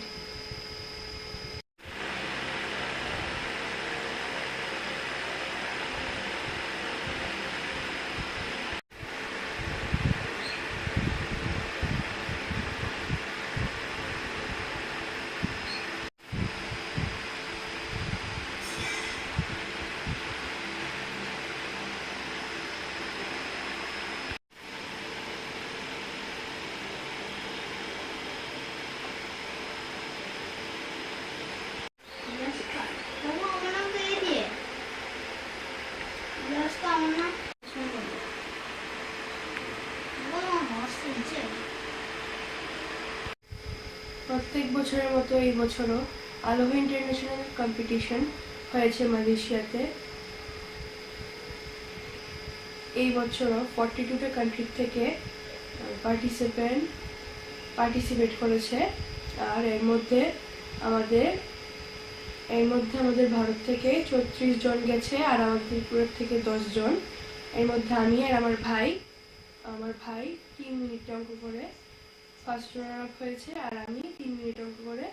প্রত্যেক বছরের মতো এই বছরও আলোহা ইন্টারন্যাশনাল কম্পিটিশন হয়েছে মালয়েশিয়াতে। এই বছরও 42টা কান্ট্রি থেকে পার্টিসিপেট করেছে। আর এর মধ্যে আমাদের ভারত থেকে 34 জন গেছে, আর আমাদের ত্রিপুরা থেকে 10 জন। এর মধ্যে আমি আর আমার ভাই 3 মিনিটে অঙ্ক করে ফার্স্ট রানার আপ হয়েছে, আর আমি 3 মিনিট অঙ্ক করে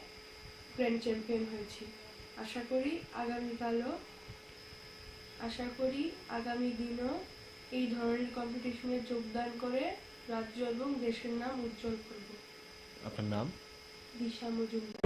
গ্র্যান্ড চ্যাম্পিয়ন হয়েছি। আশা করি আগামী দিনও এই ধরনের কম্পিটিশনে যোগদান করে রাজ্য এবং দেশের নাম উজ্জ্বল করব। আপনার নাম? দিশা মজুমদার।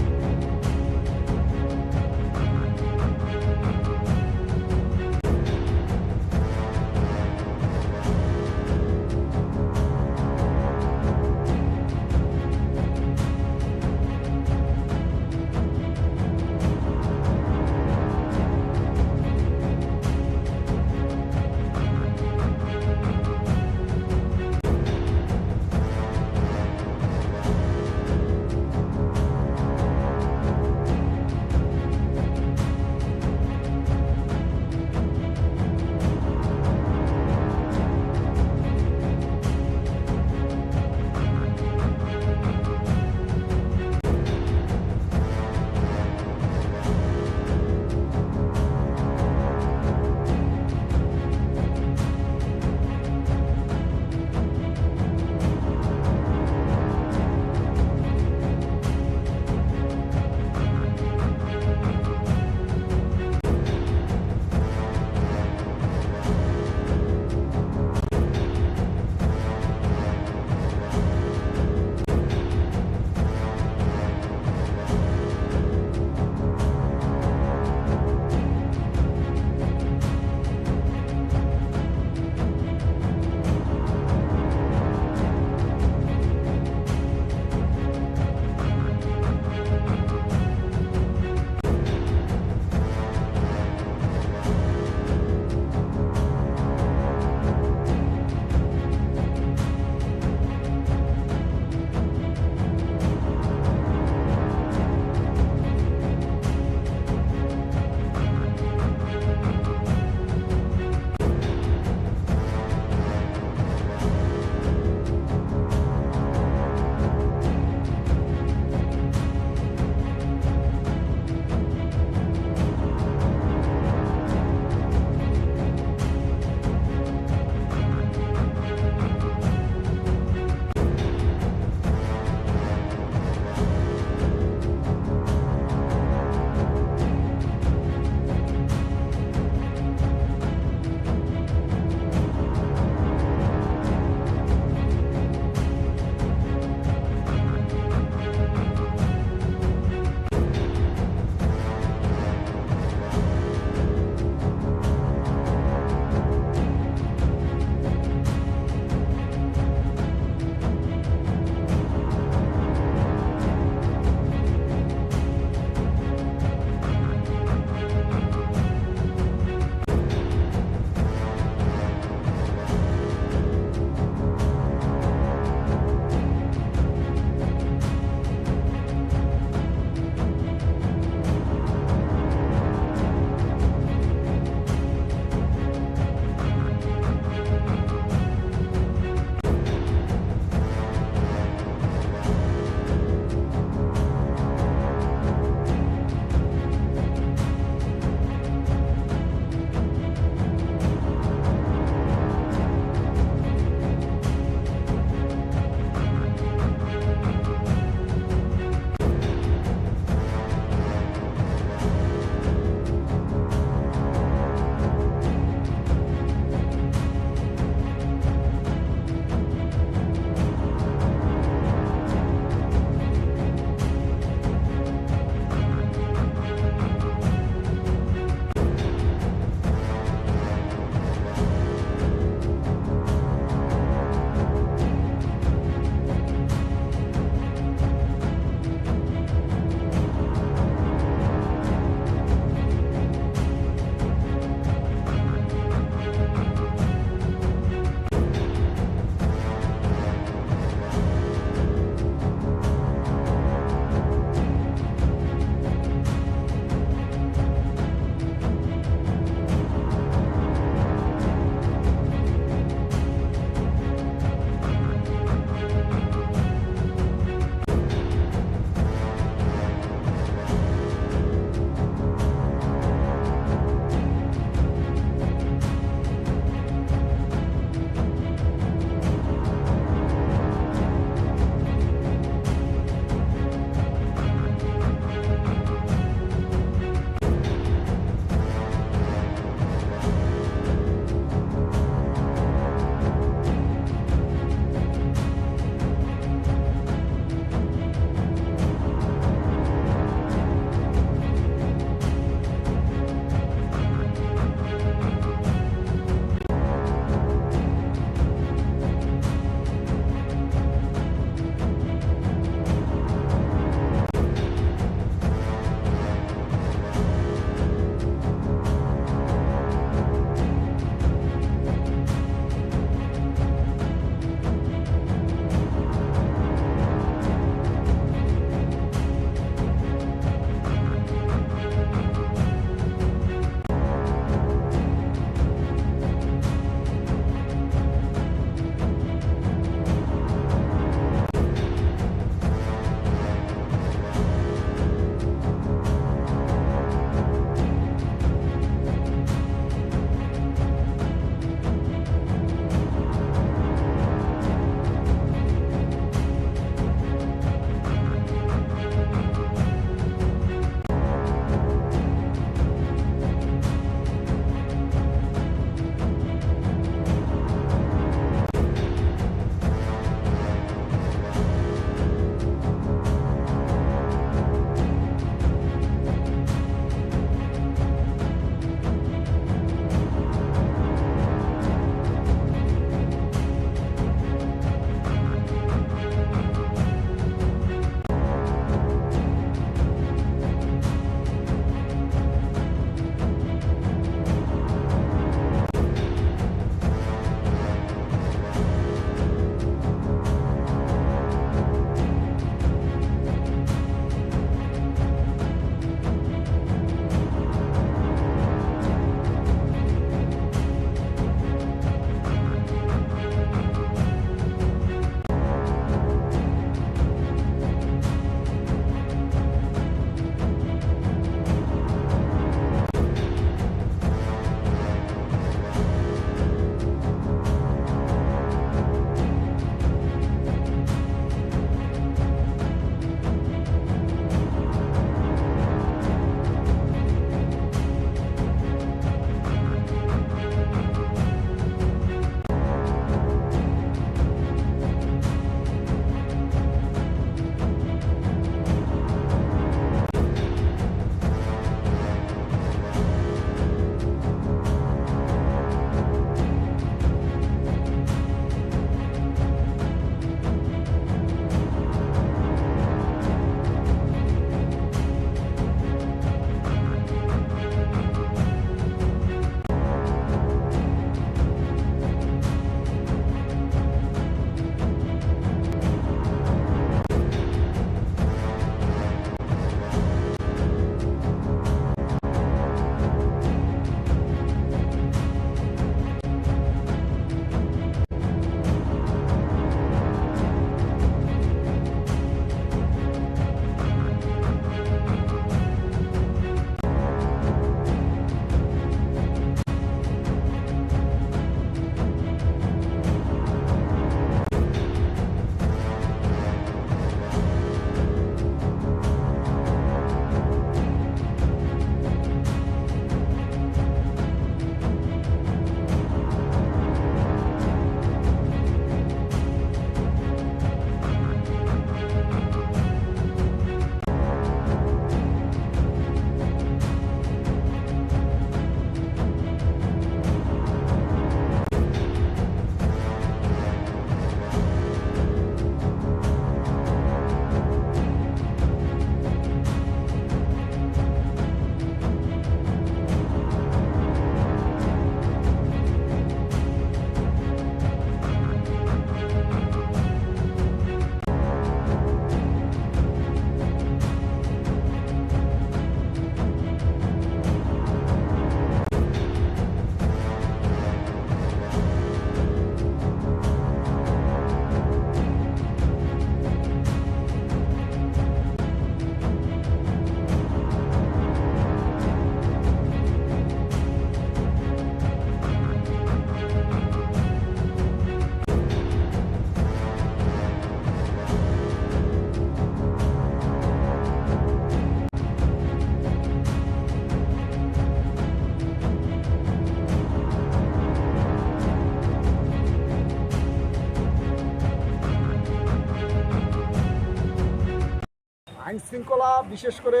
আইন শৃঙ্খলা বিশেষ করে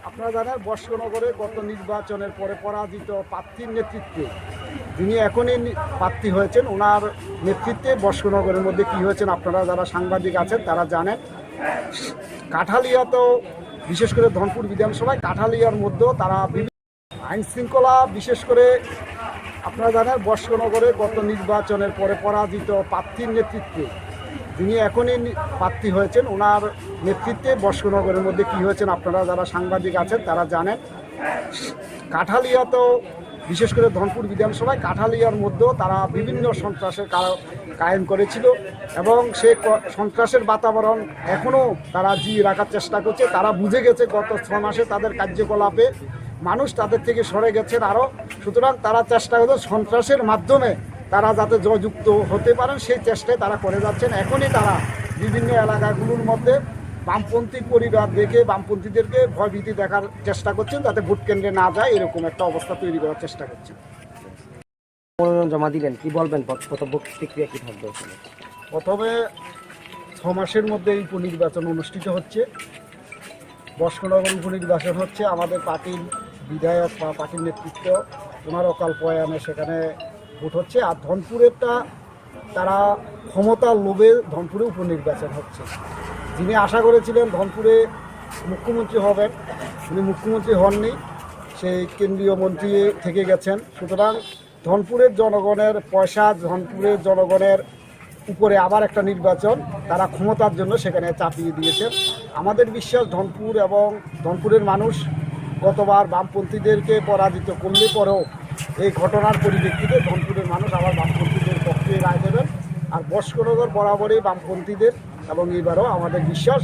আপনারা জানেন বস্কনগরে গত নির্বাচনের পরে পরাজিত প্রার্থীর নেতৃত্বে যিনি এখনই প্রার্থী হয়েছেন ওনার নেতৃত্বে বস্কনগরের মধ্যে কি হয়েছেন আপনারা যারা সাংবাদিক আছেন তারা জানেন। কাঠালিয়া তো বিশেষ করে ধনপুর বিধানসভায় কাঠালিয়ার মধ্যেও তারা আইন শৃঙ্খলা বিশেষ করে আপনারা জানেন বস্কনগরে গত নির্বাচনের পরে পরাজিত প্রার্থীর নেতৃত্বে যিনি এখনই প্রার্থী হয়েছেন ওনার নেতৃত্বে বস্কনগরের মধ্যে কি হয়েছেন আপনারা যারা সাংবাদিক আছেন তারা জানেন। কাঠালিয়া তো বিশেষ করে ধনপুর বিধানসভায় কাঠালিয়ার মধ্যেও তারা বিভিন্ন সন্ত্রাসের কায়েম করেছিল এবং সেই সন্ত্রাসের বাতাবরণ এখনও তারা জিয়ে রাখার চেষ্টা করছে। তারা বুঝে গেছে গত 6 মাসে তাদের কার্যকলাপে মানুষ তাদের থেকে সরে গেছেন আরও, সুতরাং তারা চেষ্টা করছে সন্ত্রাসের মাধ্যমে তারা যাতে জয়যুক্ত হতে পারেন সেই চেষ্টায় তারা করে যাচ্ছেন। এখনই তারা বিভিন্ন এলাকাগুলোর মধ্যে বামপন্থী পরিবার দেখে বামপন্থীদেরকে ভয়ভীতি দেখার চেষ্টা করছেন যাতে ভোট কেন্দ্রে না যায় এরকম একটা অবস্থা তৈরি করার চেষ্টা করছেন। মনোনয়ন জমা দিলেন, কি বলবেন, প্রতিক্রিয়া কি থাকবে? প্রথমে 6 মাসের মধ্যে এই উপনির্বাচন অনুষ্ঠিত হচ্ছে। বস্কনগর উপনির্বাচন হচ্ছে আমাদের পার্টির বিধায়ক বা পার্টির নেতৃত্ব ওনার অকাল প্রয়াণে সেখানে ভোট হচ্ছে। আর ধনপুরেরটা তারা ক্ষমতার লোভে ধনপুরে উপনির্বাচন হচ্ছে। যিনি আশা করেছিলেন ধনপুরে মুখ্যমন্ত্রী হবেন উনি মুখ্যমন্ত্রী হননি, সেই কেন্দ্রীয় মন্ত্রী থেকে গেছেন। সুতরাং ধনপুরের জনগণের পয়সা, ধনপুরের জনগণের উপরে আবার একটা নির্বাচন তারা ক্ষমতার জন্য সেখানে চাপিয়ে দিয়েছেন। আমাদের বিশ্বাস ধনপুর এবং ধনপুরের মানুষ গতবার বামপন্থীদেরকে পরাজিত করলে পরেও এই ঘটনার পরিপ্রেক্ষিতে ধনপুরের মানুষ আবার বামপন্থীদের পক্ষে রায় দেবেন। আর বস্কনগর বরাবরই বামপন্থীদের এবং এবারও আমাদের বিশ্বাস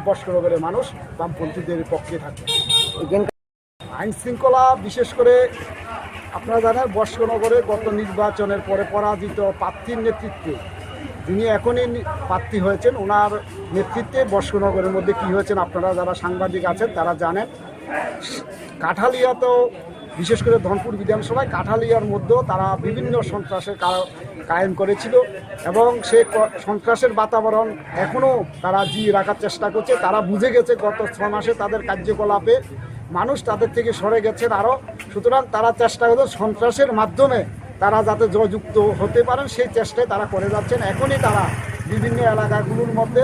বস্কনগরের মানুষ বামপন্থীদের পক্ষে থাকবে। আইন শৃঙ্খলা বিশেষ করে আপনারা জানেন বস্কনগরে গত নির্বাচনের পরে পরাজিত প্রার্থীর নেতৃত্বে যিনি এখনই প্রার্থী হয়েছেন ওনার নেতৃত্বে বস্কনগরের মধ্যে কি হয়েছেন আপনারা যারা সাংবাদিক আছেন তারা জানেন। কাঠালিয়া তো বিশেষ করে ধনপুর বিধানসভায় কাঠালিয়ার মধ্যেও তারা বিভিন্ন সন্ত্রাসের কায়েম করেছিল এবং সেই সন্ত্রাসের বাতাবরণ এখনও তারা জিয়ে রাখার চেষ্টা করছে। তারা বুঝে গেছে গত 6 মাসে তাদের কার্যকলাপে মানুষ তাদের থেকে সরে গেছেন আরও, সুতরাং তারা চেষ্টা করছে সন্ত্রাসের মাধ্যমে তারা যাতে জয়যুক্ত হতে পারেন সেই চেষ্টায় তারা করে যাচ্ছেন। এখনই তারা বিভিন্ন এলাকাগুলোর মধ্যে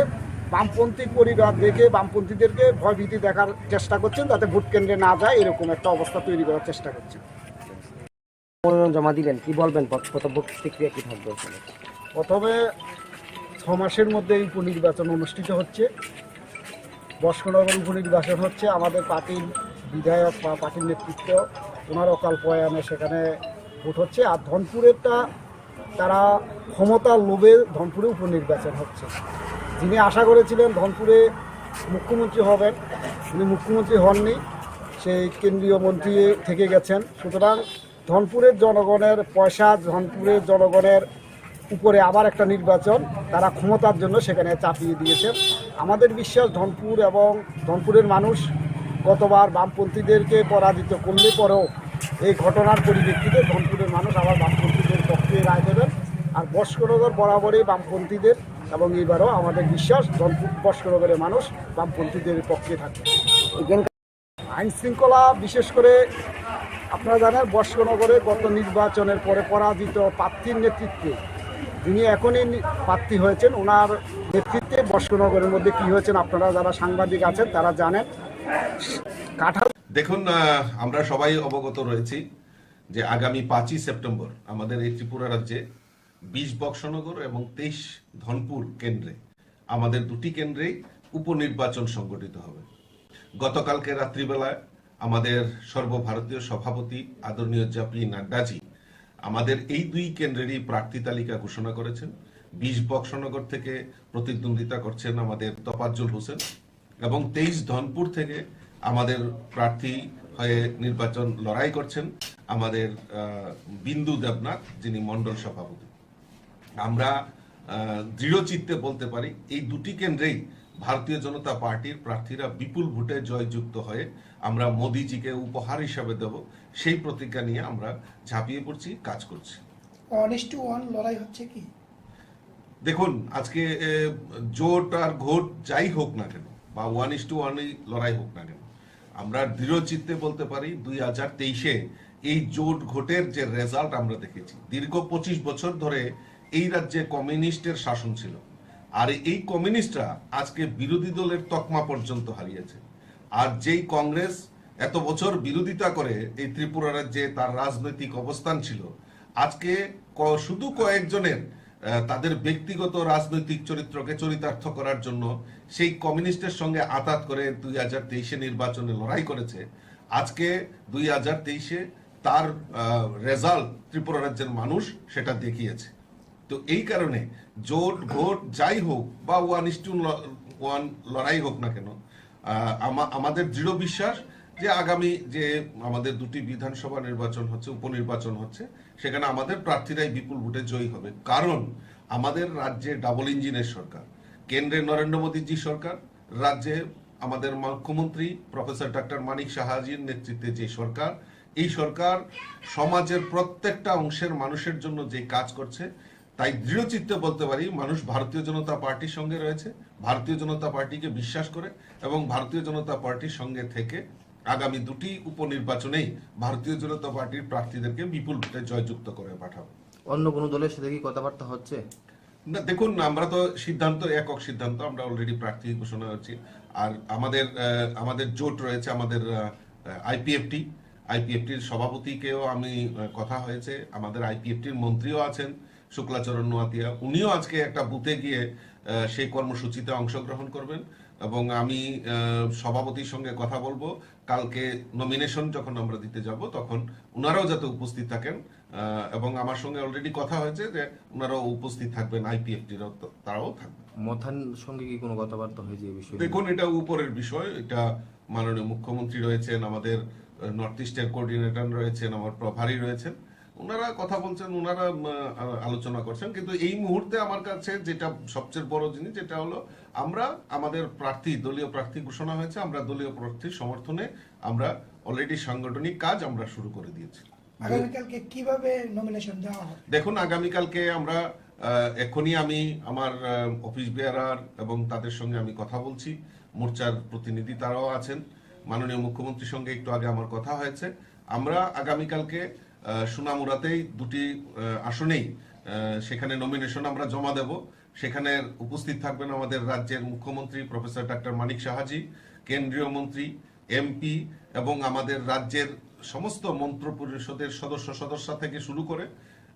বামপন্থী পরিবার দেখে বামপন্থীদেরকে ভয়ভীতি দেখার চেষ্টা করছেন যাতে ভোট কেন্দ্রে না যায় এরকম একটা অবস্থা তৈরি করার চেষ্টা করছেন। মনোনয়ন জমা দিলেন, কি বলবেন, প্রতিক্রিয়া কি থাকবে? প্রথমে 6 মাসের মধ্যে এই উপনির্বাচন অনুষ্ঠিত হচ্ছে। বস্কনগর উপনির্বাচন হচ্ছে আমাদের পার্টির বিধায়ক বা পার্টির নেতৃত্ব ওনার অকাল প্রয়াণে সেখানে ভোট হচ্ছে। আর ধনপুরেরটা তারা ক্ষমতার লোভে ধনপুরে উপনির্বাচন হচ্ছে। যিনি আশা করেছিলেন ধনপুরে মুখ্যমন্ত্রী হবেন উনি মুখ্যমন্ত্রী হননি, সেই কেন্দ্রীয় মন্ত্রী থেকে গেছেন। সুতরাং ধনপুরের জনগণের পয়সা, ধনপুরের জনগণের উপরে আবার একটা নির্বাচন তারা ক্ষমতার জন্য সেখানে চাপিয়ে দিয়েছেন। আমাদের বিশ্বাস ধনপুর এবং ধনপুরের মানুষ গতবার বামপন্থীদেরকে পরাজিত করলে পরেও এই ঘটনার পরিপ্রেক্ষিতে ধনপুরের মানুষ আবার বামপন্থীদের পক্ষে রায় দেবেন। আর বস্কনগর বরাবরই বামপন্থীদের এবং এবারও আমাদের বিশ্বাস বস্কনগরের মানুষ বামপন্থীদের পক্ষে থাকবে। আইন শৃঙ্খলা বিশেষ করে আপনারা জানেন বস্কনগরে গত নির্বাচনের পরে পরাজিত প্রার্থীর নেতৃত্বে যিনি এখনই প্রার্থী হয়েছেন ওনার নেতৃত্বে বস্কনগরের মধ্যে কি হয়েছেন আপনারা যারা সাংবাদিক আছেন তারা জানেন। দেখুন, আমরা সবাই অবগত রয়েছি যে আগামী 5ই সেপ্টেম্বর আমাদের এই ত্রিপুরা রাজ্যে 20 বক্সনগর এবং 23 ধনপুর কেন্দ্রে আমাদের 2টি কেন্দ্রেই উপনির্বাচন সংগঠিত হবে। গতকালকে রাত্রিবেলায় আমাদের সর্বভারতীয় সভাপতি আদরণীয় জেপি নাড্ডাজি আমাদের এই 2 কেন্দ্রেরই প্রার্থী তালিকা ঘোষণা করেছেন। 20 বক্সনগর থেকে প্রতিদ্বন্দ্বিতা করছেন আমাদের তোফাজ্জল হোসেন এবং 23 ধনপুর থেকে আমাদের প্রার্থী হয়ে নির্বাচন লড়াই করছেন আমাদের বিন্দু দেবনাথ যিনি মণ্ডল সভাপতি। আমরা দৃঢ়চিত্তে বলতে পারি এই 2টি কেন্দ্রেই ভারতীয় জনতা পার্টির প্রার্থীরা বিপুল ভোটে জয়যুক্ত হয়ে আমরা মোদিজিকে উপহার হিসাবে দেব সেই প্রতিজ্ঞা নিয়ে আমরা ঝাঁপিয়ে পড়ছি, কাজ করছি। 1:1 লড়াই হচ্ছে কি? দেখুন, আজকে জোট আর ঘোট যাই হোক না কেন বা 1:1 লড়াই হোক না কেন, আমরা দৃঢ় চিত্তে বলতে পারি 2023-এ এই জোট ঘোটের যে রেজাল্ট আমরা দেখেছি, দীর্ঘ 25 বছর ধরে এই রাজ্যে কমিউনিস্টের শাসন ছিল, আর এই কমিউনিস্টরা আজকে বিরোধী দলের তকমা পর্যন্ত হারিয়েছে। আর যেই কংগ্রেস এত বছর বিরোধিতা করে এই ত্রিপুরা রাজ্যে তার রাজনৈতিক অবস্থান ছিল, আজকে শুধু কয়েকজনের তাদের ব্যক্তিগত রাজনৈতিক চরিত্রকে চরিতার্থ করার জন্য সেই কমিউনিস্টের সঙ্গে আতাত করে 2023-এ নির্বাচনে লড়াই করেছে। আজকে 2023-এ তার রেজাল্ট ত্রিপুরা রাজ্যের মানুষ সেটা দেখিয়েছে। তো এই কারণে জোট ভোট যাই হোক বা 1:1 লড়াই হোক না কেন, আমাদের দৃঢ় বিশ্বাস যে আগামী যে আমাদের দুটি বিধানসভা নির্বাচন হচ্ছে, উপনির্বাচন হচ্ছে, সেখানে আমাদের প্রার্থীরাই বিপুল ভোটে জয়ী হবে। কারণ আমাদের রাজ্যে ডাবল ইঞ্জিনের সরকার, কেন্দ্রে নরেন্দ্র মোদীজি সরকার, রাজ্যে আমাদের মুখ্যমন্ত্রী প্রফেসর ডক্টর মানিক সাহাজির নেতৃত্বে যে সরকার, এই সরকার সমাজের প্রত্যেকটা অংশের মানুষের জন্য যে কাজ করছে, তাই দৃঢ়চিত্তে বলতে পারি মানুষ ভারতীয় জনতা পার্টির সঙ্গে রয়েছে, ভারতীয় জনতা পার্টিকে বিশ্বাস করে এবং ভারতীয় জনতা পার্টির সঙ্গে থেকে আগামী দুটি উপনির্বাচনেই ভারতীয় জনতা পার্টির প্রার্থীদেরকে বিপুল ভোটে জয়যুক্ত করে পাঠাবো। অন্য কোনো দলের সাথে কি কথাবার্তা হচ্ছে? না, দেখুন, আমরা তো সিদ্ধান্ত একক সিদ্ধান্ত, আমরা অলরেডি প্রার্থী ঘোষণা হচ্ছি। আর আমাদের জোট রয়েছে, আমাদের আইপিএফটির সভাপতিকেও আমি কথা হয়েছে, আমাদের আইপিএফটির মন্ত্রীও আছেন শুক্লাচরণ নোয়াতিয়া, উনিও আজকে একটা বুথে গিয়ে সেই কর্মসূচিতে অংশগ্রহণ করবেন এবং আমি সভাপতির সঙ্গে কথা বলবো। কালকে নমিনেশন যখন আমরা দিতে যাব তখন ওনারাও যাতে উপস্থিত থাকেন, এবং আমার সঙ্গে অলরেডি কথা হয়েছে যে ওনারাও উপস্থিত থাকবেন, আইপিএফটিরাও তারাও থাকবে। মথান সঙ্গে কি কোনো কথাবার্তা হয়েছে এই বিষয়ে? দেখুন, এটা উপরের বিষয়, এটা মাননীয় মুখ্যমন্ত্রী রয়েছেন, আমাদের নর্থ ইস্টের কোঅর্ডিনেটর রয়েছেন, আমার প্রভারী রয়েছেন, ওনারা কথা বলছেন, ওনারা আলোচনা করছেন। কিন্তু এই মুহূর্তে আমার কাছে যেটা সবচেয়ে বড় জিনিস, যেটা হলো আমরা আমাদের প্রার্থী, দলীয় প্রার্থী ঘোষণা হয়েছে, আমরা দলীয় প্রার্থীর সমর্থনে আমরা অলরেডি সাংগঠনিক কাজ আমরা শুরু করে দিয়েছি। আগামীকালকে কিভাবে নমিনেশন দেওয়া হবে? দেখুন, আগামীকালকে আমরা এখনই আমি আমার অফিস বেয়ারার এবং তাদের সঙ্গে আমি কথা বলছি, মোর্চার প্রতিনিধি তারাও আছেন, মাননীয় মুখ্যমন্ত্রীর সঙ্গে একটু আগে আমার কথা হয়েছে। আমরা আগামীকালকে সুনামুরাতেই দুটি আসনেই সেখানে নমিনেশন আমরা জমা দেব। সেখানে উপস্থিত থাকবেন আমাদের রাজ্যের মুখ্যমন্ত্রী প্রফেসর ডক্টর মানিক সাহাজি, কেন্দ্রীয় মন্ত্রী, এমপি এবং আমাদের রাজ্যের সমস্ত মন্ত্র পরিষদের সদস্য থেকে শুরু করে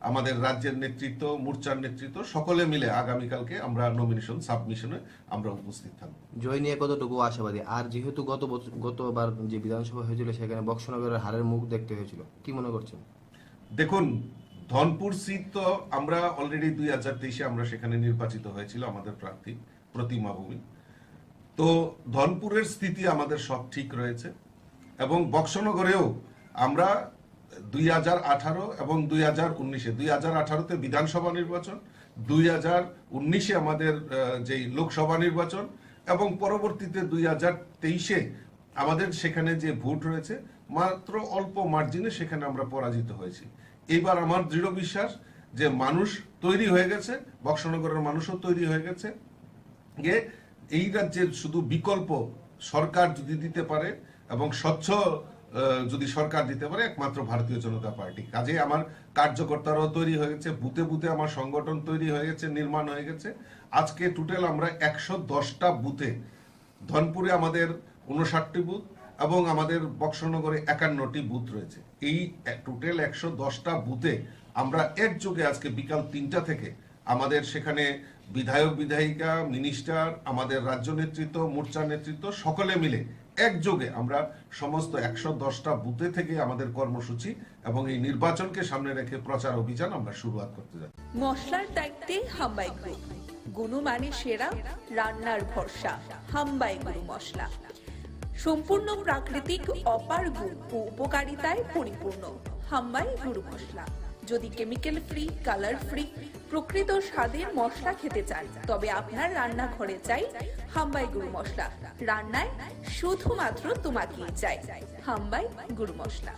আমাদের রাজ্যের নেতৃত্ব, মোর্চার নেতৃত্ব, সকলে মিলে আগামীকালকে আমরা নমিনেশন সাবমিশনে আমরা উপস্থিত থাকবো। জয় নিয়ে কতটুকু আশাবাদী? আর যেহেতু গতবার যে বিধানসভা হয়েছিল সেখানে বক্সনগরের হারের মুখ দেখতে হয়েছিল, কি মনে করছেন? দেখুন, ধনপুর সিট তো আমরা অলরেডি 2023-এ আমরা সেখানে নির্বাচিত হয়েছিল আমাদের প্রার্থী প্রতিমা ভূমি। তো ধনপুরের স্থিতি আমাদের সব ঠিক রয়েছে এবং বক্সনগরেও আমরা 2018 এবং 2019-এ 2018-তে বিধানসভা নির্বাচন, 2019-এ আমাদের যে লোকসভা নির্বাচন এবং পরবর্তীতে 2023-এ আমাদের সেখানে যে ভোট রয়েছে মাত্র অল্প মার্জিনে সেখানে আমরা পরাজিত হয়েছি। এবার আমার দৃঢ় বিশ্বাস যে মানুষ তৈরি হয়ে গেছে, বক্সনগরের মানুষও তৈরি হয়ে গেছে যে এই রাজ্যের শুধু বিকল্প সরকার যদি দিতে পারে এবং স্বচ্ছ যদি সরকার দিতে পারে একমাত্র ভারতীয় জনতা পার্টি। কাজে আমার কার্যকর্তারাও তৈরি হয়ে গেছে, বুথে বুথে আমার সংগঠন তৈরি হয়ে গেছে, নির্মাণ হয়ে গেছে। আজকে টোটাল আমরা 110টা বুথে, ধনপুরে আমাদের 59টি বুথ এবং আমাদের বক্সনগরে 51টি বুথ রয়েছে। এই টোটাল 110টা বুথে আমরা একযোগে আজকে বিকাল 3টা থেকে আমাদের সেখানে বিধায়ক, বিধায়িকা, মিনিস্টার, আমাদের রাজ্য নেতৃত্ব, মোর্চা নেতৃত্ব সকলে মিলে একযোগে আমরা সমস্ত 110টা বুথে থেকে আমাদের কর্মসূচি এবং এই নির্বাচনকে সামনে রেখে প্রচার অভিযান আমরা শুরুয়াত করতে যাচ্ছি। মশলার দায়িত্বে হাম্বাই গ্রুপ, গুণমানে সেরা, রান্নার ভরসা, হাম্বাই গুরু মশলা। সম্পূর্ণ প্রাকৃতিক, অপার গুণ ও উপকারিতায় পরিপূর্ণ হাম্বাই গুরু মশলা। যদি কেমিক্যাল ফ্রি, কালার ফ্রি, প্রকৃত স্বাদের মশলা খেতে চান তবে আপনার রান্নাঘরে চাই হাম্বাই গুরু মশলা। রান্নায় শুধুমাত্র তোমাকেই চাই হাম্বাই গুরু মশলা।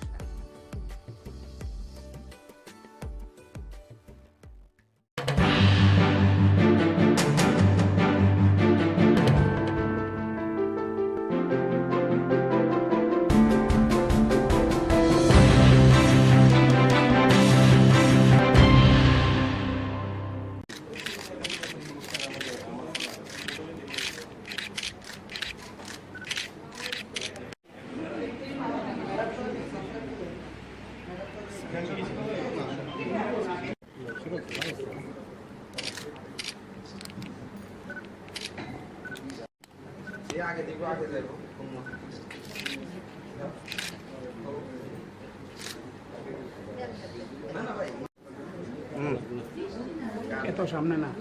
এত সামনে না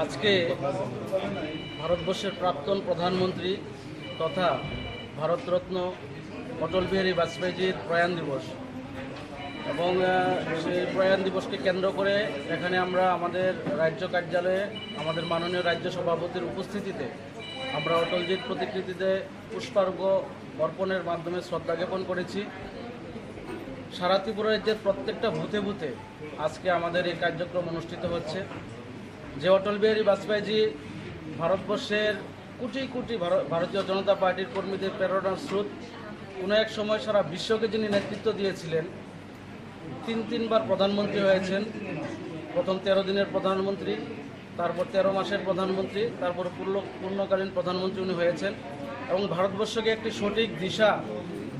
আজকে ভারতবর্ষের প্রাক্তন প্রধানমন্ত্রী তথা ভারতরত্ন অটল বিহারী বাজপেয়ীজির প্রয়াণ দিবস এবং সেই প্রয়াণ দিবসকে কেন্দ্র করে এখানে আমরা আমাদের রাজ্য কার্যালয়ে আমাদের মাননীয় রাজ্য সভাপতির উপস্থিতিতে আমরা অটলজির প্রতিকৃতিতে পুষ্পার্ঘ্য অর্পণের মাধ্যমে শ্রদ্ধা জ্ঞাপন করেছি। সারা ত্রিপুরা রাজ্যের প্রত্যেকটা বুথে বুথে আজকে আমাদের এই কার্যক্রম অনুষ্ঠিত হচ্ছে। যে অটল বিহারী বাজপেয়ীজি ভারতবর্ষের কোটি কোটি ভারতীয় জনতা পার্টির কর্মীদের প্রেরণার স্রোত, কোনো এক সময় সারা বিশ্বকে যিনি নেতৃত্ব দিয়েছিলেন, তিনবার প্রধানমন্ত্রী হয়েছেন। প্রথম 13 দিনের প্রধানমন্ত্রী, তারপর 13 মাসের প্রধানমন্ত্রী, তারপর পূর্ণকালীন প্রধানমন্ত্রী উনি হয়েছেন এবং ভারতবর্ষকে একটি সঠিক দিশা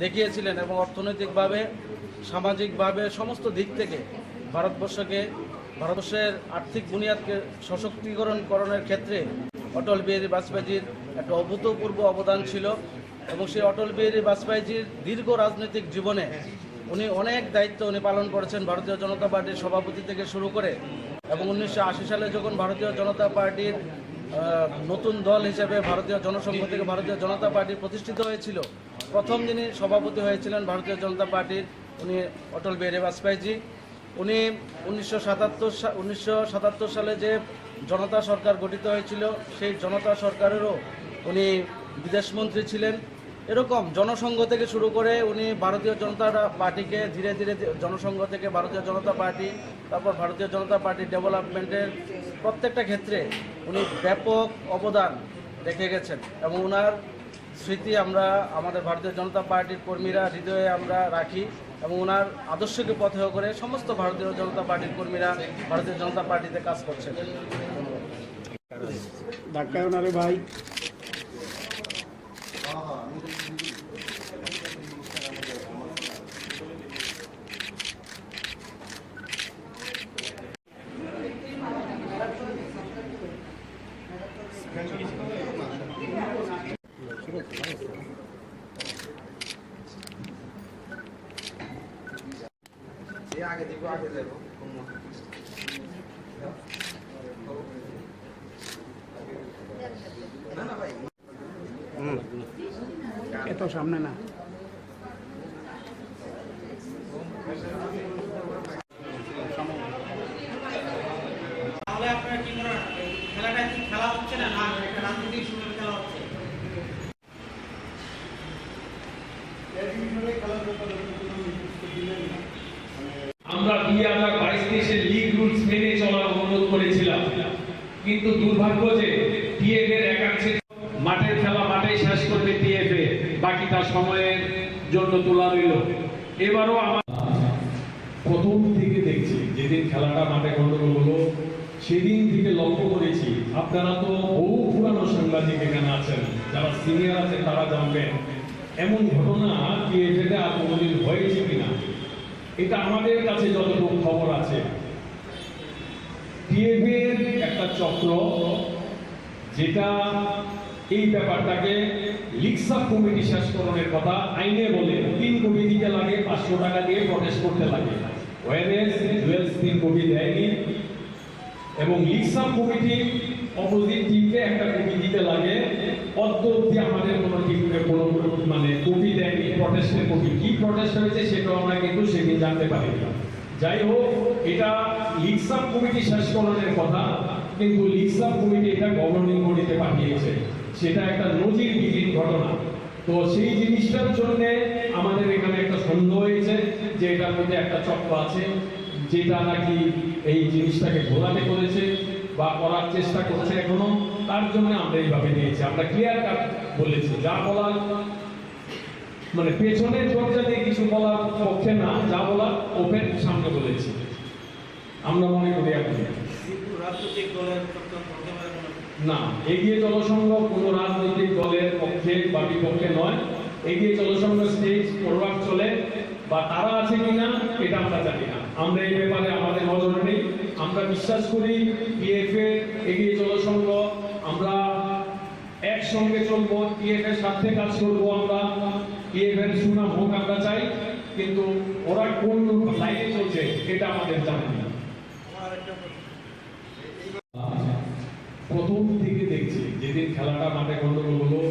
দেখিয়েছিলেন এবং অর্থনৈতিকভাবে, সামাজিকভাবে সমস্ত দিক থেকে ভারতবর্ষের আর্থিক বুনিয়াদকে সশক্তিকরণের ক্ষেত্রে অটল বিহারী বাজপেয়ীজির একটা অভূতপূর্ব অবদান ছিল এবং সেই অটল বিহারী বাজপেয়ীজির দীর্ঘ রাজনৈতিক জীবনে উনি অনেক দায়িত্ব পালন করেছেন, ভারতীয় জনতা পার্টির সভাপতি থেকে শুরু করে এবং 1980 সালে যখন ভারতীয় জনতা পার্টির নতুন দল হিসেবে ভারতীয় জনসংঘ থেকে ভারতীয় জনতা পার্টি প্রতিষ্ঠিত হয়েছিল, প্রথম যিনি সভাপতি হয়েছিলেন ভারতীয় জনতা পার্টির উনি অটল বিহারী বাজপেয়ীজি। উনি 1977 সালে যে জনতা সরকার গঠিত হয়েছিল সেই জনতা সরকারেরও উনি বিদেশমন্ত্রী ছিলেন। এরকম জনসংঘ থেকে শুরু করে উনি ভারতীয় জনতা পার্টিকে ধীরে ধীরে জনসংঘ থেকে ভারতীয় জনতা পার্টি, তারপর ভারতীয় জনতা পার্টির ডেভেলপমেন্টের প্রত্যেকটা ক্ষেত্রে উনি ব্যাপক অবদান রেখে গেছেন এবং ওনার স্মৃতি আমরা আমাদের ভারতীয় জনতা পার্টির কর্মীরা হৃদয়ে আমরা রাখি এবং ওনার আদর্শকে পথেয় করে সমস্ত ভারতীয় জনতা পার্টির কর্মীরা ভারতীয় জনতা পার্টিতে কাজ করছেন। ধাক্কায় ওনারে ভাই এত সামনে না তাহলে আপনারা কি করেন, খেলাটা কি খেলা হচ্ছে না না একটা রাজনৈতিক সময় খেলা হচ্ছে? আমরা 2022-23 লিগ রুলস মেনে চলার অনুরোধ করেছিলাম, কিন্তু দুর্ভাগ্য যে টিএফ এর একাংশে মাঠের খেলা মাঠেই শেষ করবে টিএফ এ, বাকিটা সময়ের জন্য তোলা রইল। এবারও আমার প্রথম থেকে দেখছি, যেদিন খেলাটা মাঠে গন্ডগোল হলো সেদিন থেকে লক্ষ্য করেছি, আপনারা তো বহু পুরানো সাংবাদিক এখানে আছেন, যারা সিনিয়র আছেন তারা জানবেন এমন ঘটনা টিএফ এ আর কোনোদিন হয়েছে কিনা। এটা আমাদের কাছে যতটুকু খবর আছে, টিএফ এর একটা চক্র যেটা এই ব্যাপারটাকে লিক্সাপ কমিটি শেষকরণের কথা আইনে বলে 3 কোটি দিতে লাগে, 500 টাকা দিয়ে প্রটেস্ট করতে লাগে। ওয়ারেস জুয়েলস 3 কোটি দেয়নি এবং লিক্সাপ কমিটি অপোজিট টিমকে 1 কোটি দিতে লাগে। অদ্যবধি আমাদের কোনো টিমকে কোনো মানে কোটি দেয়নি, প্রটেস্টের কোটি। কি প্রটেস্ট হয়েছে সেটাও আমরা কিন্তু সেদিন জানতে পারি না। যাই হোক, এটা লিক্সাপ কমিটি শেষকরণের কথা, কিন্তু লিক্সাপ কমিটি এটা গভর্নিং বডিতে পাঠিয়েছে, সেটা একটা নজিরবিহীন ঘটনা। তো সেই জিনিসটার জন্য আমাদের এখানে একটা সন্দেহ হয়েছে যে এটার মধ্যে একটা চক্র আছে যেটা নাকি এই জিনিসটাকে ঘোরাতে করেছে বা করার চেষ্টা করছে এখনো। তার জন্য আমরা এইভাবে নিয়েছি, আমরা ক্লিয়ার কাট বলেছি, যা বলার মানে পেছনের দরজা দিয়ে কিছু বলার পক্ষে না, যা বলার ওপেন সামনে বলেছি। আমরা মনে করি এখন রাজনৈতিক দলের না, এগিয়ে জনসংঘ কোনো রাজনৈতিক দলের পক্ষে বা বিপক্ষে নয়। এগিয়ে জনসংঘ স্টেজ ফরওয়ার্ড চলে বা তারা আছে কিনা এটা আমরা জানি না, আমরা এই ব্যাপারে আমাদের নজরে নেই। আমরা বিশ্বাস করি টিএফএ এগিয়ে জনসংঘ আমরা একসঙ্গে চলবো, টিএফএ এর সাথে কাজ করবো। আমরা টিএফএ এর সুনাম হোক আমরা চাই, কিন্তু ওরা কোন লাইনে চলছে এটা আমাদের জানা নেই। প্রথম থেকে দেখছি, যেদিন খেলাটা মাঠে গন্ডগোল হলো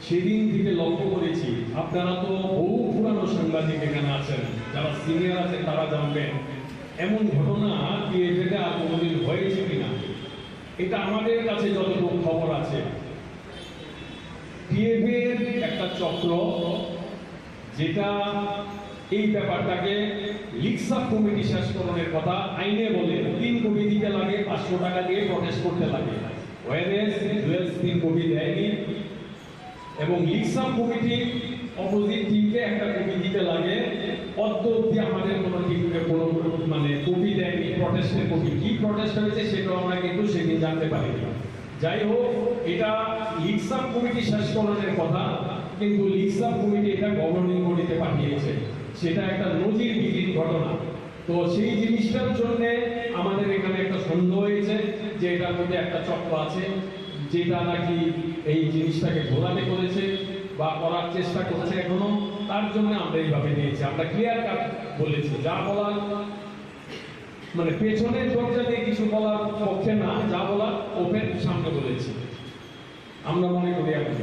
সেদিন থেকে লক্ষ্য করেছি, আপনারা তো বহু পুরানো সাংবাদিক এখানে আছেন, যারা সিনিয়র আছেন তারা জানবেন এমন ঘটনা টিএফএতে আর কোনোদিন হয়েছে কিনা। এটা আমাদের কাছে যতটুকু খবর আছে, টিএফএ এর একটা চক্র যেটা এই ব্যাপারটাকে লিক্সাপ কমিটি শেষ করণের কথা আইনে বলে 3 কোটি দিতে লাগে, 500 টাকা দিয়ে প্রটেস্ট করতে লাগে। ওয়ারেস জুয়েলস 3 কোটি দেয়নি এবং লিক্সাপ কমিটি অপোজিট টিমকে একটা কপি দিতে লাগে। অদ্যবধি আমাদের কোনো টিমকে কোনো মানে কপি দেয়নি, প্রটেস্টের কপি। কি প্রটেস্ট হয়েছে সেটাও আমরা কিন্তু সেদিন জানতে পারিনি। যাই হোক, এটা লিক্সাপ কমিটি শেষ করণের কথা, কিন্তু লিক্সাপ কমিটি এটা গভর্নিং বডিতে পাঠিয়েছে। সেটা একটা নজিরবিহীন ঘটনা। তো সেই জিনিসটার জন্য আমাদের এখানে একটা সন্দেহ হয়েছে যে এটার মধ্যে একটা চক্র আছে যেটা নাকি এই জিনিসটাকে ঘোরাতে করেছে বা করার চেষ্টা করছে এখনো। তার জন্য আমরা এইভাবে নিয়েছি। আমরা ক্লিয়ার কাট বলেছি, যা বলার মানে পেছনের দরজা দিয়ে কিছু বলার পক্ষে না, যা বলার ওপেন সামনে বলেছি। আমরা মনে করি এখন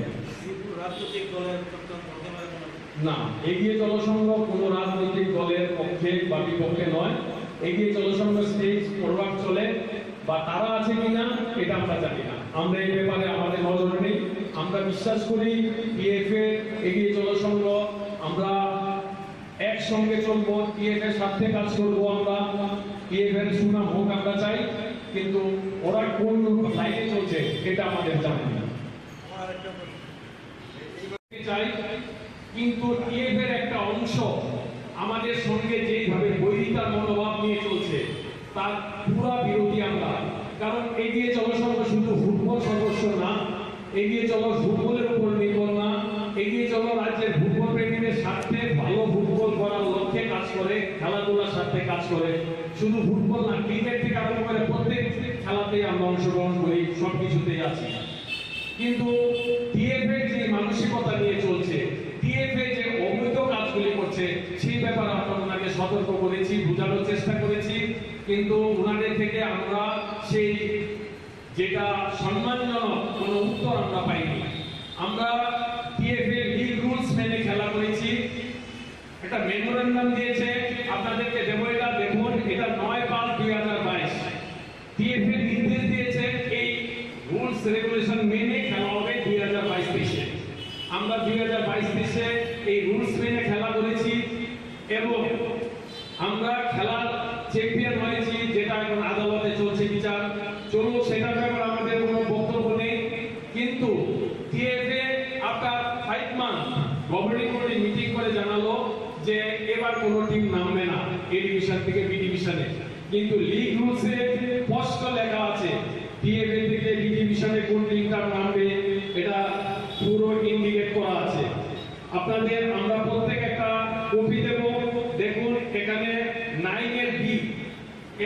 রাজনৈতিক দলের না, এগিয়ে জনসংঘ কোনো রাজনৈতিক দলের পক্ষে বা বিপক্ষে নয়। এগিয়ে জনসংঘ স্টেজ ফরওয়ার্ড চলে বা তারা আছে কিনা এটা আমরা জানি না, আমরা এই ব্যাপারে আমাদের নজরে নেই। আমরা বিশ্বাস করি টিএফএ এগিয়ে জনসংঘ আমরা একসঙ্গে চলবো, টিএফএ এর সাথে কাজ করবো। আমরা টিএফএ এর সুনাম হোক আমরা চাই, কিন্তু ওরা কোন লাইনে চলছে এটা আমাদের জানা নেই। চাই কিন্তু টিএফএ এর একটা অংশ আমাদের সঙ্গে যেভাবে বৈরিতার মনোভাব নিয়ে চলছে তার পুরা বিরোধী আমরা। কারণ এগিয়ে জনসংঘ শুধু ফুটবল সদস্য না, এগিয়ে চলো ফুটবলের উপর নির্ভর না, এগিয়ে চলো রাজ্যের ফুটবল প্রেমীদের স্বার্থে ভালো ফুটবল করার লক্ষ্যে কাজ করে, খেলাধুলার স্বার্থে কাজ করে। শুধু ফুটবল না, ক্রিকেট থেকে আরম্ভ করে প্রত্যেক খেলাতেই আমরা অংশগ্রহণ করি, সবকিছুতেই আছি। কিন্তু টিএফএ যে মানসিকতা নিয়ে চলছে, টিএফএ যে অবৈধ কাজগুলি করছে সেই ব্যাপারে আমরা ওনাকে সতর্ক করেছি, বোঝানোর চেষ্টা করেছি, কিন্তু ওনাদের থেকে আমরা সেই যেটা সম্মানজনক কোনো উত্তর আমরা পাইনি। আমরা টিএফএ লিগ রুলস মেনে খেলা করেছি। একটা মেমোরেন্ডাম দিয়েছে, আপনাদেরকে দেবো, এটা দেখুন, এটা 9/5/2022 টিএফএ নির্দেশ দিয়েছে এই রুলস রেগুলেশন মেনে খেলা হবে 2022-23-এ। আমরা 2022-23-এ এই রুলস মেনে খেলা করেছি এবং আমরা খেলার চ্যাম্পিয়ন হয়েছি, যেটা এখন আদালতে চলছে বিচার। চলুন, সেটার ব্যাপারে আমাদের কোনো বক্তব্য নেই। কিন্তু TFA after 5 month governing body meeting করে জানালো যে এবার কোনো টিম নামবে না এ ডিভিশন থেকে বি ডিভিশনে। কিন্তু লিগ রুলসে স্পষ্ট লেখা আছে টিএফএ থেকে বি ডিভিশনে কোন টিমটা নামবে, এটা পুরো ইন্ডিকেট করা আছে। আপনাদের আমরা প্রত্যেক একটা কপি দেব, দেখুন এখানে 9-এর বি,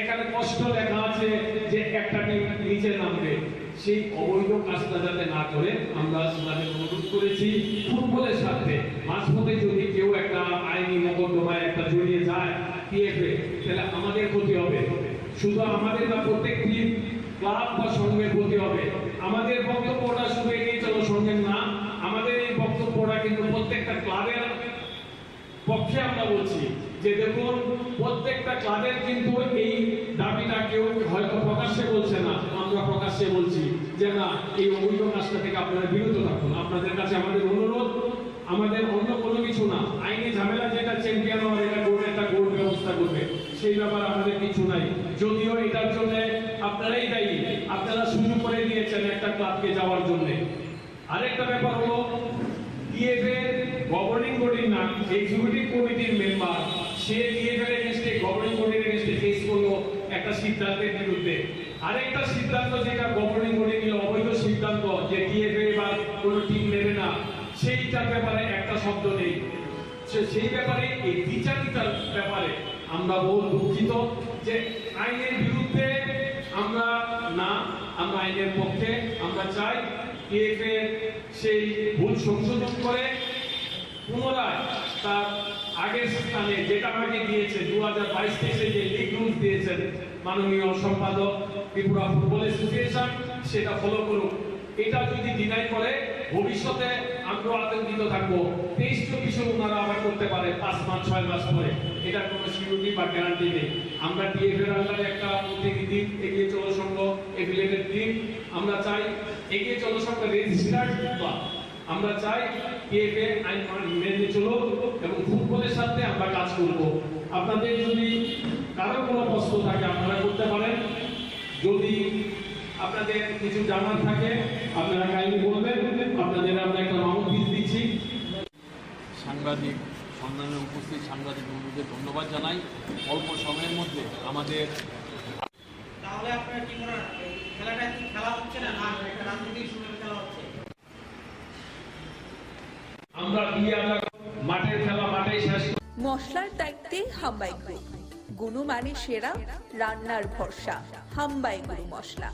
এখানে স্পষ্ট লেখা আছে যে একটা টিম নিচে নামবে। সেই অবৈধ কাজটা যাতে না করে আমরা তাদের অনুরোধ করেছি ফুটবলের সাথে মাঝপথে যদি কেউ একটা আইনি মোকদ্দমায় একটা জড়িয়ে যায় টিএফএ, তাহলে আমাদের ক্ষতি হবে। শুধু আমাদের না, প্রত্যেক টিম ক্লাব বা সংঘের ক্ষতি হবে। আমাদের বক্তব্যটা শুধু এগিয়ে চলো সংঘের না, আমাদের এই বক্তব্যটা কিন্তু প্রত্যেকটা ক্লাবের পক্ষে আমরা বলছি যে দেখুন, প্রত্যেকটা ক্লাবের কিন্তু এই দাবিটা কেউ হয়তো প্রকাশ্যে বলছে না, আমরা প্রকাশ্যে বলছি যে না, এই অবৈধ কাজটা থেকে আপনারা বিরত থাকুন। আপনাদের কাছে আমাদের অনুরোধ, আমাদের অন্য কোনো কিছু না, আইনি ঝামেলা যেটা চ্যাম্পিয়ন হওয়ার এটা কোর্ট একটা কোর্ট ব্যবস্থা করবে, সেই ব্যাপারে আমাদের কিছু নাই। যদিও এটার জন্য আপনারাই দায়ী, আপনারা সুযোগ করে দিয়েছেন একটা ক্লাবকে যাওয়ার জন্য। আরেকটা ব্যাপার হলো টিএফএ গভর্নিং বডির না, এক্সিকিউটিভ কমিটির মেম্বার, সে টিএফএ এর এগেইনস্টে গভর্নিং বডির এগেইনস্টে কেস করলো, একটা সিদ্ধান্তের বিরুদ্ধে। আরেকটা সিদ্ধান্ত যেটা গভর্নিং বডি নিল, অবৈধ সিদ্ধান্ত, যে টিএফএ বা কোনো টিম নেবে না, সেইটার ব্যাপারে একটা শব্দ নেই। সেই ব্যাপারে, এই বিচারিতার ব্যাপারে আমরা বহু দুঃখিত যে আইনের বিরুদ্ধে আমরা না, আমরা আইনের পক্ষে। আমরা চাই টিএফএ সেই ভুল সংশোধন করে পুনরায় তার আগের স্থানে, যেটা আমাকে দিয়েছে 2022-23 যে লিগ রুলস দিয়েছেন মাননীয় সম্পাদক ত্রিপুরা ফুটবল অ্যাসোসিয়েশন, সেটা ফলো করুক। এটা যদি ডিনাই করে ভবিষ্যতে আমরা আতঙ্কিত থাকবো। 23-24 ওনারা আবার করতে পারে 5 মাস 6 মাস পরে, এটার কোনো সিকিউরিটি বা গ্যারান্টি নেই। আমরা টিএফএর আন্ডারে একটা প্রতিনিধি এগিয়ে চলো সংঘ এফিলিয়েটেড টিম, আমরা চাই এগিয়ে চলো সংঘ রেজিস্টার্ড ক্লাব, আমরা চাই টিএফএ আইন মেনে চলো এবং ফুটবলের সাথে আমরা কাজ করব। আপনাদের যদি কারো কোনো প্রশ্ন থাকে আপনারা করতে পারেন। যদি আপনাদের কিছু জানার থাকে আপনারা কাইন্ডলি বলবেন। আপনাদের আমরা একটা মাউন্ট পিস দিচ্ছি। সাংবাদিক সম্মেলনে উপস্থিত সাংবাদিক বন্ধুদের ধন্যবাদ জানাই। অল্প সময়ের মধ্যে আমাদের তাহলে আপনারা কি করার, খেলাটা কি খেলা হচ্ছে না, না একটা রাজনৈতিক সুযোগে খেলা হচ্ছে? আমরা মাঠের খেলা মাঠেই শেষ। মশলার দায়িত্বে হাম্বাই গ্রুপ, গুণমানে সেরা, রান্নার ভরসা। হাম্বাই গুরু মশলা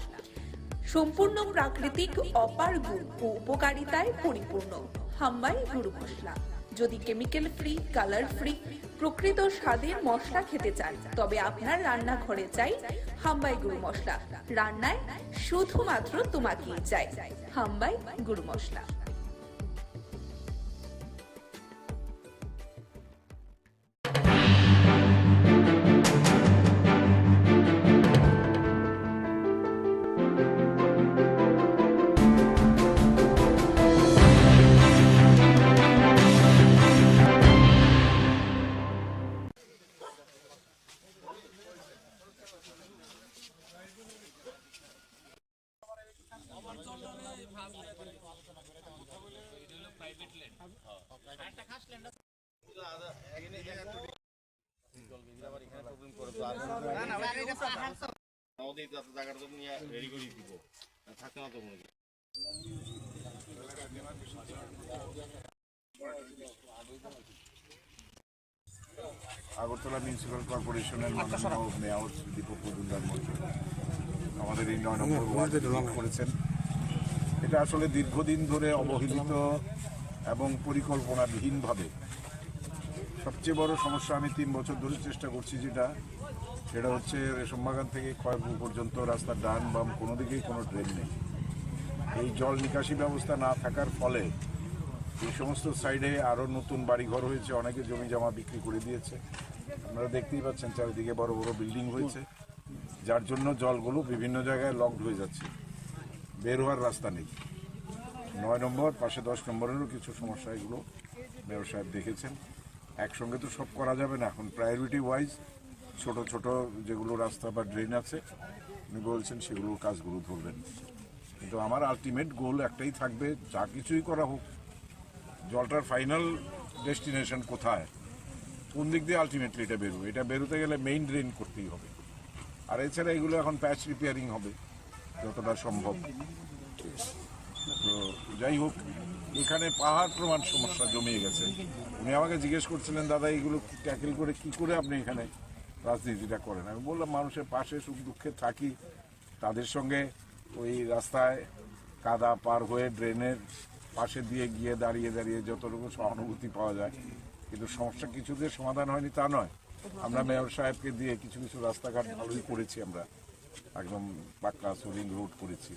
সম্পূর্ণ প্রাকৃতিক, অপার গুণ ও উপকারিতায় পরিপূর্ণ। হাম্বাই গুরু মশলা। যদি কেমিক্যাল ফ্রি, কালার ফ্রি, প্রকৃত স্বাদের মশলা খেতে চান, তবে আপনার রান্নাঘরে চাই হাম্বাই গুরু মশলা। রান্নায় শুধুমাত্র তোমাকেই চাই হাম্বাই গুরু মশলা। জায়গাটা নিয়ে রেডি করে দিব, থাকে না তো মনে। আগরতলা মিউনিসিপ্যাল কর্পোরেশনের মাননীয় মেয়র শ্রী পদুল্লার মধ্যে আমাদের এই 9 নম্বর ওয়ার্ড করেছেন। এটা আসলে দীর্ঘদিন ধরে অবহেলিত এবং পরিকল্পনাবিহীনভাবে সবচেয়ে বড় সমস্যা। আমি 3 বছর ধরে চেষ্টা করছি, সেটা হচ্ছে রেশমবাগান থেকে খয়রপুর পর্যন্ত রাস্তার ডান বাম কোনো দিকেই কোনো ড্রেন নেই। এই জল নিকাশি ব্যবস্থা না থাকার ফলে এই সমস্ত সাইডে আরও নতুন বাড়িঘর হয়েছে, অনেকে জমি জমা বিক্রি করে দিয়েছে। আপনারা দেখতেই পাচ্ছেন চারিদিকে বড় বড় বিল্ডিং হয়েছে, যার জন্য জলগুলো বিভিন্ন জায়গায় লকড হয়ে যাচ্ছে, বের হওয়ার রাস্তা নেই। 9 নম্বর পাশে 10 নম্বরেরও কিছু সমস্যা, এগুলো মেয়র সাহেব দেখেছেন। একসঙ্গে তো সব করা যাবে না, এখন প্রায়োরিটি ওয়াইজ ছোট ছোট যেগুলো রাস্তা বা ড্রেন আছে উনি বলছেন সেগুলোর কাজগুলো ধরবেন। কিন্তু আমার আলটিমেট গোল একটাই থাকবে, যা কিছুই করা হোক জলটার ফাইনাল ডেস্টিনেশন কোথায়, কোন দিক দিয়ে আলটিমেটলি এটা বেরোবে। এটা বেরোতে গেলে মেইন ড্রেন করতেই হবে, আর এছাড়া এগুলো এখন প্যাচ রিপেয়ারিং হবে যতটা সম্ভব। তো যাই হোক, এখানে পাহাড় প্রমাণ সমস্যা জমিয়ে গেছে। উনি আমাকে জিজ্ঞেস করছিলেন, দাদা এইগুলো ট্যাকেল করে কি করে আপনি এখানে রাজনীতিটা করেন? আমি বললাম, মানুষের পাশে সুখ দুঃখে থাকি, তাদের সঙ্গে ওই রাস্তায় কাদা পার হয়ে ড্রেনের পাশে দিয়ে গিয়ে দাঁড়িয়ে দাঁড়িয়ে যতটুকু সহানুভূতি পাওয়া যায়। কিন্তু সমস্যা কিছুতে সমাধান হয়নি তা নয়। আমরা মেয়র সাহেবকে দিয়ে কিছু কিছু রাস্তাঘাট ভালোই করেছি, আমরা একদম পাক্কা সোলিং রোড করেছি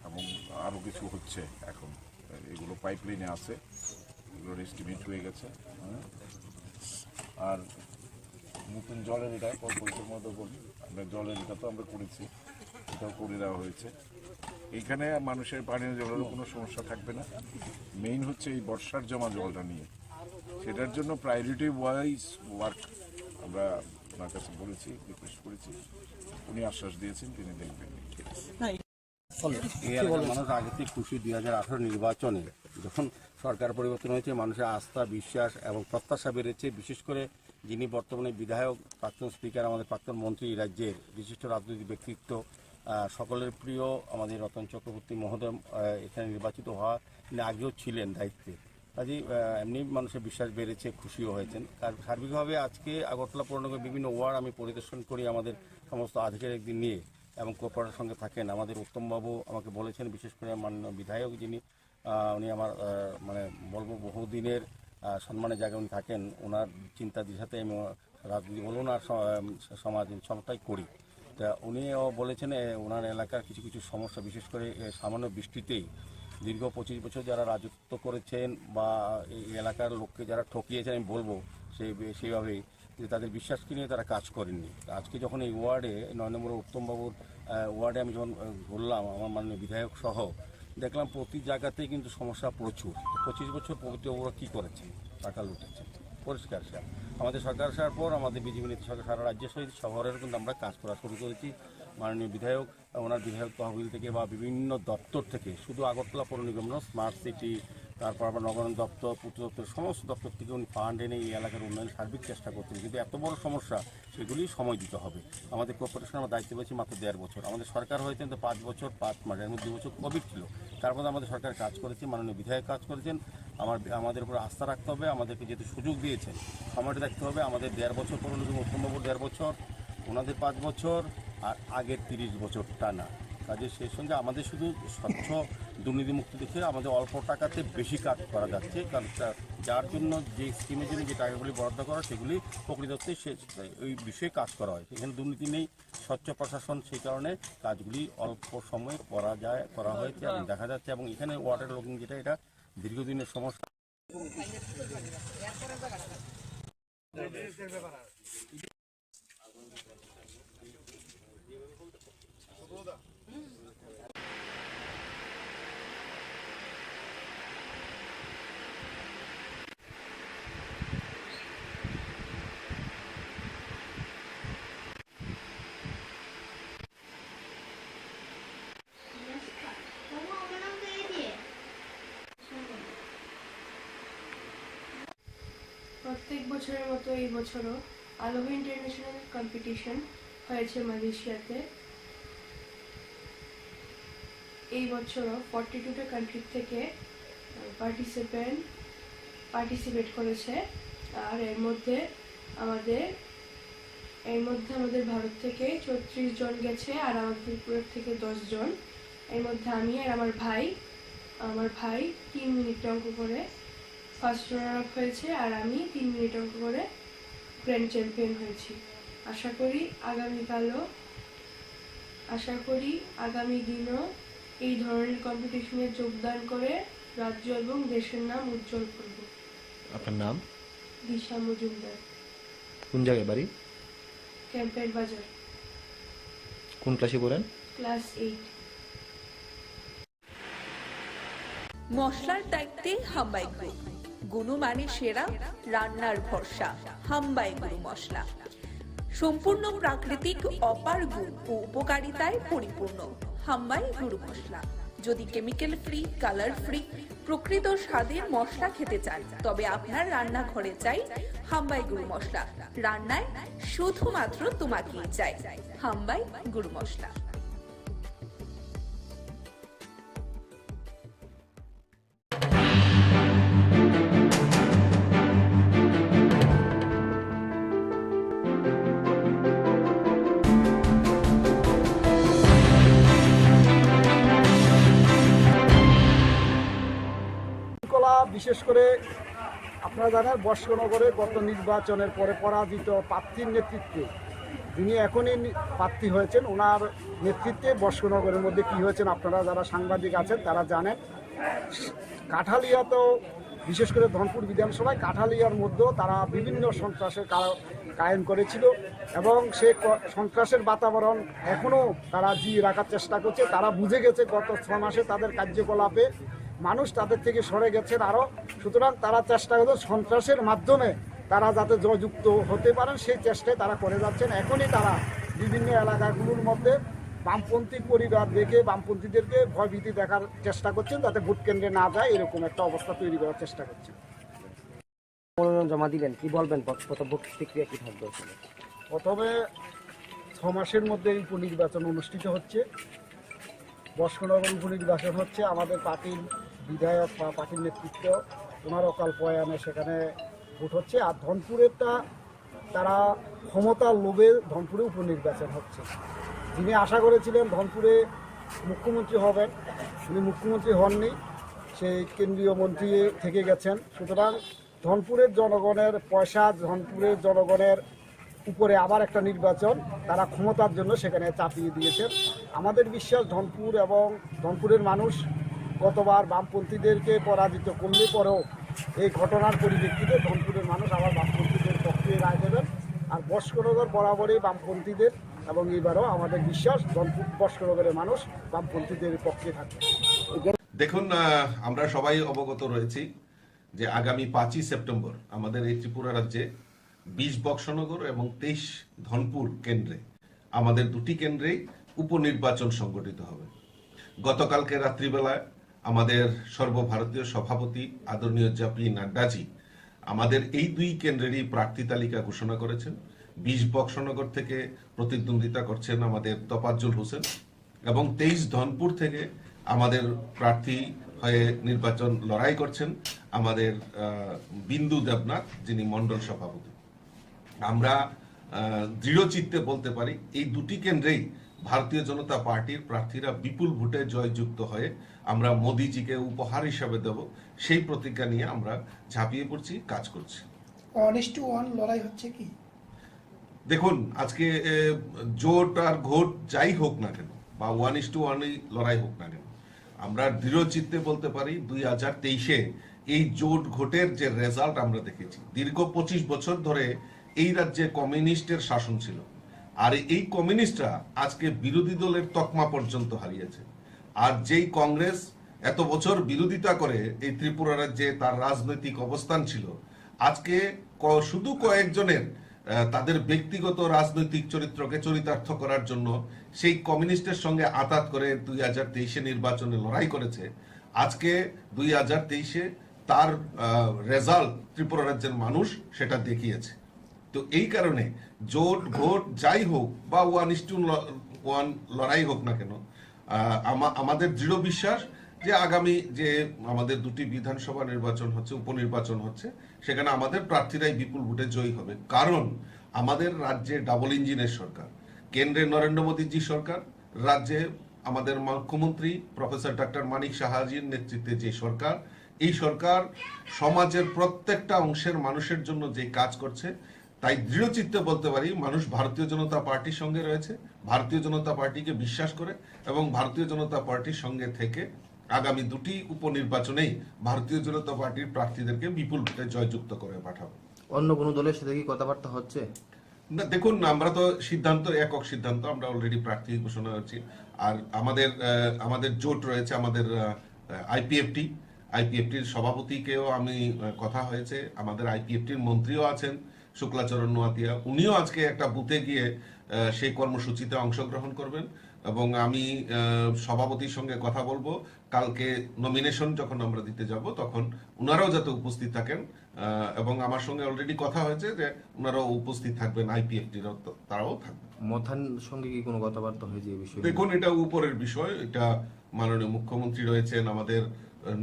এবং আরও কিছু হচ্ছে এখন, এগুলো পাইপলাইনে আছে, এগুলোর এস্টিমেট হয়ে গেছে। আর নতুন জলের এটা কর্পোরেশন মতো করি, আমরা জলের এটা তো আমরা করেছি, এটাও করে দেওয়া হয়েছে। এইখানে মানুষের পানীয় জলেরও কোনো সমস্যা থাকবে না। মেইন হচ্ছে এই বর্ষার জমা জলটা নিয়ে, সেটার জন্য প্রায়োরিটি ওয়াইজ ওয়ার্ক আমরা ওনার কাছে বলেছি, রিকোয়েস্ট করেছি, উনি আশ্বাস দিয়েছেন তিনি দেখবেন। এই এলাকার মানুষ আগে থেকে খুশি। 2018 নির্বাচনে যখন সরকার পরিবর্তন হয়েছে, মানুষের আস্থা, বিশ্বাস এবং প্রত্যাশা বেড়েছে। বিশেষ করে যিনি বর্তমানে বিধায়ক, প্রাক্তন স্পিকার, আমাদের প্রাক্তন মন্ত্রী, রাজ্যের বিশিষ্ট রাজনৈতিক ব্যক্তিত্ব, সকলের প্রিয় আমাদের রতন চক্রবর্তী মহোদয় এখানে নির্বাচিত হওয়া আগেও ছিলেন দায়িত্বে। কাজেই এমনি মানুষের বিশ্বাস বেড়েছে, খুশিও হয়েছেন। আর সার্বিকভাবে আজকে আগরতলা পৌরনগরের বিভিন্ন ওয়ার্ড আমি পরিদর্শন করি আমাদের সমস্ত আধিকারিকদের নিয়ে, এবং কোপারের সঙ্গে থাকেন আমাদের উত্তমবাবু। আমাকে বলেছেন, বিশেষ করে মাননীয় বিধায়ক যিনি, উনি আমার মানে বলবো বহুদিনের সম্মানের জায়গায় উনি থাকেন। ওনার চিন্তা দিশাতে আমি রাজনীতি বলুন আর সমাজ সবটাই করি। তা উনিও বলেছেন ওনার এলাকার কিছু কিছু সমস্যা, বিশেষ করে সামান্য বৃষ্টিতেই দীর্ঘ 25 বছর যারা রাজত্ব করেছেন বা এই এলাকার লোককে যারা ঠকিয়েছেন, আমি বলবো সেইভাবেই যে তাদের বিশ্বাসকে নিয়ে তারা কাজ করেননি। আজকে যখন এই ওয়ার্ডে 9 নম্বর উত্তমবাবুর ওয়ার্ডে আমি যখন ঘুরলাম আমার মাননীয় বিধায়ক সহ, দেখলাম প্রতি জায়গাতেই কিন্তু সমস্যা প্রচুর। 25 বছর ওরা কী করেছে? টাকা লুটেছে। পরিষ্কার স্যার, আমাদের সরকার আসার পর আমাদের বিজেপি নেতৃত্ব সরকার সারা রাজ্যের সহিত শহরের কিন্তু আমরা কাজ করা শুরু করেছি। মাননীয় বিধায়ক ওনার বিধায়ক তহবিল থেকে বা বিভিন্ন দপ্তর থেকে, শুধু আগরতলা পৌর নিগম নয়, স্মার্ট সিটি, তারপর আবার নগরায়ণ দপ্তর, পূর্ত দপ্তর, সমস্ত দপ্তর থেকে উনি ফান্ড এনে এই এলাকার উন্নয়ন সার্বিক চেষ্টা করতেন। কিন্তু এত বড় সমস্যা, সেগুলি সময় দিতে হবে। আমাদের কর্পোরেশন আমরা দায়িত্ব পেয়েছি মাত্র 1.5 বছর। আমাদের সরকার হয়েছেন তো 5 বছর 5 মাস, এর মধ্যে 2 বছর কোভিড ছিল। তারপরে আমাদের সরকার কাজ করেছে, মাননীয় বিধায়ক কাজ করেছেন। আমাদের উপর আস্থা রাখতে হবে, আমাদেরকে যেহেতু সুযোগ দিয়েছেন সময়টা দেখতে হবে। আমাদের 1.5 বছর পর্যন্ত উত্তমবাবুর 1.5 বছর, ওনাদের 5 বছর, আর আগের 30 বছর টানা কাজে। সেই সঙ্গে আমাদের শুধু স্বচ্ছ দুর্নীতিমুক্ত দেখে আমাদের অল্প টাকাতে বেশি কাজ করা যাচ্ছে, কারণ যার জন্য যে স্কিমের জন্য যে টাকাগুলি বরাদ্দ করা সেগুলি প্রকৃততে ওই বিষয়ে কাজ করা হয়। এখানে দুর্নীতি নেই, স্বচ্ছ প্রশাসন, সেই কারণে কাজগুলি অল্প সময়ে করা হয়েছে এবং দেখা যাচ্ছে। এবং এখানে ওয়াটার লগিং যেটা, এটা দীর্ঘদিনের সমস্যা। প্রত্যেক বছরের মতো এই বছরও আলোভা ইন্টারন্যাশনাল কম্পিটিশন হয়েছে মালয়েশিয়াতে। এই বছরও 42টা কান্ট্রি থেকে পার্টিসিপেট করেছে। আর এর মধ্যে আমাদের ভারত থেকে 34 জন গেছে, আর আমাদের ত্রিপুরা থেকে 10 জন। এর মধ্যে আমি আর আমার ভাই 3 মিনিট অঙ্ক করে ফার্স্ট রানার আপ হয়েছে, আর আমি 3 মিনিট অঙ্ক করে গ্র্যান্ড চ্যাম্পিয়ন হয়েছি। আশা করি আগামী দিনও এই ধরনের কম্পিটিশনে যোগদান করে রাজ্য এবং দেশের নাম উজ্জ্বল করব। আপনার নাম? দিশা মজুমদার। কোন জায়গায় বাড়ি? ক্যাম্পের বাজার। কোন ক্লাসে পড়েন? ক্লাস 8। মশলার দায়িত্বে হাম্বাই গ্রুপ, গুণমানে সেরা, রান্নার ভরসা। হাম্বাই গুরু মশলা সম্পূর্ণ প্রাকৃতিক, অপার গুণ ও উপকারিতায় পরিপূর্ণ। হাম্বাই গুরু মশলা। যদি কেমিক্যাল ফ্রি, কালার ফ্রি, প্রকৃত স্বাদের মশলা খেতে চান, তবে আপনার রান্নাঘরে চাই হাম্বাই গুরু মশলা। রান্নায় শুধুমাত্র তোমাকেই চাই হাম্বাই গুরু মশলা। বিশেষ করে আপনারা জানেন বর্ষনগরে গত নির্বাচনের পরে পরাজিত প্রার্থীর নেতৃত্বে, যিনি এখনই প্রার্থী হয়েছেন, ওনার নেতৃত্বে বর্ষনগরের মধ্যে কী হয়েছেন আপনারা যারা সাংবাদিক আছেন তারা জানেন। কাঠালিয়াতেও, বিশেষ করে ধনপুর বিধানসভায় কাঠালিয়ার মধ্যেও তারা বিভিন্ন সন্ত্রাসের কায়েম করেছিল, এবং সে সন্ত্রাসের বাতাবরণ এখনও তারা জিয়ে রাখার চেষ্টা করছে। তারা বুঝে গেছে গত 6 মাসে তাদের কার্যকলাপে মানুষ তাদের থেকে সরে গেছেন আরও। সুতরাং তারা চেষ্টা করছে সন্ত্রাসের মাধ্যমে তারা যাতে জয়যুক্ত হতে পারেন, সেই চেষ্টায় তারা করে যাচ্ছেন। এখনই তারা বিভিন্ন এলাকাগুলোর মধ্যে বামপন্থী পরিবার দেখে বামপন্থীদেরকে ভয়ভীতি দেখার চেষ্টা করছেন, যাতে ভোট কেন্দ্রে না যায় এরকম একটা অবস্থা তৈরি করার চেষ্টা করছেন। মনোনয়ন জমা দিলেন, কি বলবেন? প্রতিক্রিয়া কি থাকবে? প্রথমে 6 মাসের মধ্যে উপনির্বাচন অনুষ্ঠিত হচ্ছে। বস্কনগর উপনির্বাচন হচ্ছে, আমাদের পার্টির বিধায়ক বা পার্টির নেতৃত্ব ওনার অকাল প্রয়াণে সেখানে ভোট হচ্ছে। আর ধনপুরেরটা তারা ক্ষমতার লোভে ধনপুরে উপনির্বাচন হচ্ছে। যিনি আশা করেছিলেন ধনপুরে মুখ্যমন্ত্রী হবেন, উনি মুখ্যমন্ত্রী হননি, সেই কেন্দ্রীয় মন্ত্রী থেকে গেছেন। সুতরাং ধনপুরের জনগণের পয়সা, ধনপুরের জনগণের উপরে আবার একটা নির্বাচন তারা ক্ষমতার জন্য সেখানে চাপিয়ে দিয়েছেন। আমাদের বিশ্বাস ধনপুর এবং ধনপুরের মানুষ গতবার বামপন্থীদেরকে পরাজিত করলে পরেও এই ঘটনার পরিপ্রেক্ষিতে ধনপুরের মানুষ আবার বামপন্থীদের পক্ষে রায় দেবেন। আর বস্কনগর বরাবরই বামপন্থীদের, এবং এবারও আমাদের বিশ্বাস ধনপুর বস্কনগরের মানুষ বামপন্থীদের পক্ষে থাকবে। দেখুন, আমরা সবাই অবগত রয়েছি যে আগামী 5ই সেপ্টেম্বর আমাদের এই ত্রিপুরা রাজ্যে 20 বক্সনগর এবং 23 ধনপুর কেন্দ্রে আমাদের দুটি কেন্দ্রেই উপনির্বাচন সংগঠিত হবে। গতকালকে রাত্রিবেলায় আমাদের সর্বভারতীয় সভাপতি আদরণীয় জেপি নাড্ডাজি আমাদের এই 2 কেন্দ্রেরই প্রার্থী তালিকা ঘোষণা করেছেন। 20 বক্সনগর থেকে প্রতিদ্বন্দ্বিতা করছেন আমাদের তোফাজ্জল হোসেন, এবং 23 ধনপুর থেকে আমাদের প্রার্থী হয়ে নির্বাচন লড়াই করছেন আমাদের বিন্দু দেবনাথ, যিনি মণ্ডল সভাপতি। আমরা দৃঢ় চিত্তে বলতে পারি এই দুটি কেন্দ্রেই ভারতীয় জনতা পার্টির প্রার্থীরা বিপুল ভোটে জয়যুক্ত হয়ে আমরা মোদিজিকে উপহার হিসাবে দেব, সেই প্রতিজ্ঞা নিয়ে আমরা ঝাঁপিয়ে পড়ছি, কাজ করছি। 1:1 লড়াই হচ্ছে কি? দেখুন, আজকে জোট আর ঘোট যাই হোক না কেন, বা 1:1 লড়াই হোক না কেন, আমরা দৃঢ় চিত্তে বলতে পারি 2023-এ এই জোট ঘোটের যে রেজাল্ট আমরা দেখেছি। দীর্ঘ 25 বছর ধরে এই রাজ্যে কমিউনিস্টের শাসন ছিল, আর এই কমিউনিস্টরা আজকে বিরোধী দলের তকমা পর্যন্ত হারিয়েছে। আর যেই কংগ্রেস এত বছর বিরোধিতা করে এই ত্রিপুরা রাজ্যে তার রাজনৈতিক অবস্থান ছিল, আজকে শুধু কয়েকজনের তাদের ব্যক্তিগত রাজনৈতিক চরিত্রকে চরিতার্থ করার জন্য সেই কমিউনিস্টের সঙ্গে আতাত করে 2023-এ নির্বাচনে লড়াই করেছে। আজকে 2023-এ তার রেজাল্ট ত্রিপুরা রাজ্যের মানুষ সেটা দেখিয়েছে। তো এই কারণে জোট ভোট যাই হোক বা 1:1 লড়াই হোক না কেন, আমাদের দৃঢ় বিশ্বাস যে আগামী যে আমাদের দুটি বিধানসভা নির্বাচন হচ্ছে, উপনির্বাচন হচ্ছে, সেখানে আমাদের প্রার্থীরাই বিপুল ভোটে জয়ী হবে। কারণ আমাদের রাজ্যে ডাবল ইঞ্জিনের সরকার, কেন্দ্রে নরেন্দ্র মোদীজি সরকার, রাজ্যে আমাদের মুখ্যমন্ত্রী প্রফেসর ডক্টর মানিক সাহাজির নেতৃত্বে যে সরকার, এই সরকার সমাজের প্রত্যেকটা অংশের মানুষের জন্য যে কাজ করছে, তাই দৃঢ় চিত্তে বলতে পারি মানুষ ভারতীয় জনতা পার্টির সঙ্গে রয়েছে, ভারতীয় জনতা পার্টিকে বিশ্বাস করে, এবং ভারতীয় জনতা পার্টির সঙ্গে থেকে আগামী দুটি উপনির্বাচনেই ভারতীয় জনতা পার্টির প্রার্থীদেরকে বিপুল ভোটে জয়যুক্ত করে পাঠাবে। অন্য কোনো দলের সাথে কি কথাবার্তা হচ্ছে? না, দেখুন, আমরা তো সিদ্ধান্ত, একক সিদ্ধান্ত, আমরা অলরেডি প্রার্থী ঘোষণা করছি। আর আমাদের জোট রয়েছে, আমাদের আইপিএফটির সভাপতিকেও আমি কথা হয়েছে, আমাদের আইপিএফটির মন্ত্রীও আছেন শুক্লাচরণ নোয়াতিয়া, উনিও আজকে একটা বুথে গিয়ে সেই কর্মসূচিতে অংশগ্রহণ করবেন, এবং আমি সভাপতির সঙ্গে কথা বলবো কালকে নমিনেশন যখন আমরা দিতে যাব তখন ওনারাও যাতে উপস্থিত থাকেন, এবং আমার সঙ্গে অলরেডি কথা হয়েছে যে ওনারাও উপস্থিত থাকবেন, আইপিএফটিরাও তারাও থাকবেন। মথান সঙ্গে কি কোনো কথাবার্তা হয়েছে এই বিষয়ে? দেখুন, এটা উপরের বিষয়, এটা মাননীয় মুখ্যমন্ত্রী রয়েছেন, আমাদের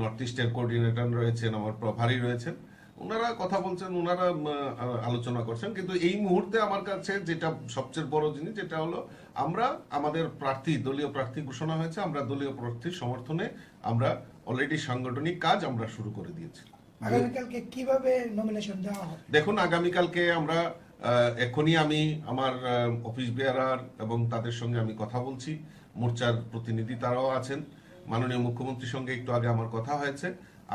নর্থ ইস্টের কোঅর্ডিনেটর রয়েছেন, আমার প্রভারী রয়েছেন, ওনারা কথা বলছেন, ওনারা আলোচনা করছেন। কিন্তু এই মুহূর্তে আমার কাছে যেটা সবচেয়ে বড় জিনিস, যেটা হলো আমরা আমাদের প্রার্থী, দলীয় প্রার্থী ঘোষণা হয়েছে, আমরা দলীয় প্রার্থীর সমর্থনে আমরা অলরেডি সাংগঠনিক কাজ আমরা শুরু করে দিয়েছি। আগামীকালকে কিভাবে নমিনেশন দেওয়া হবে? দেখুন, আগামীকালকে আমরা এখনই আমি আমার অফিস বেয়ারার এবং তাদের সঙ্গে আমি কথা বলছি, মোর্চার প্রতিনিধি তারাও আছেন, মাননীয় মুখ্যমন্ত্রীর সঙ্গে একটু আগে আমার কথা হয়েছে।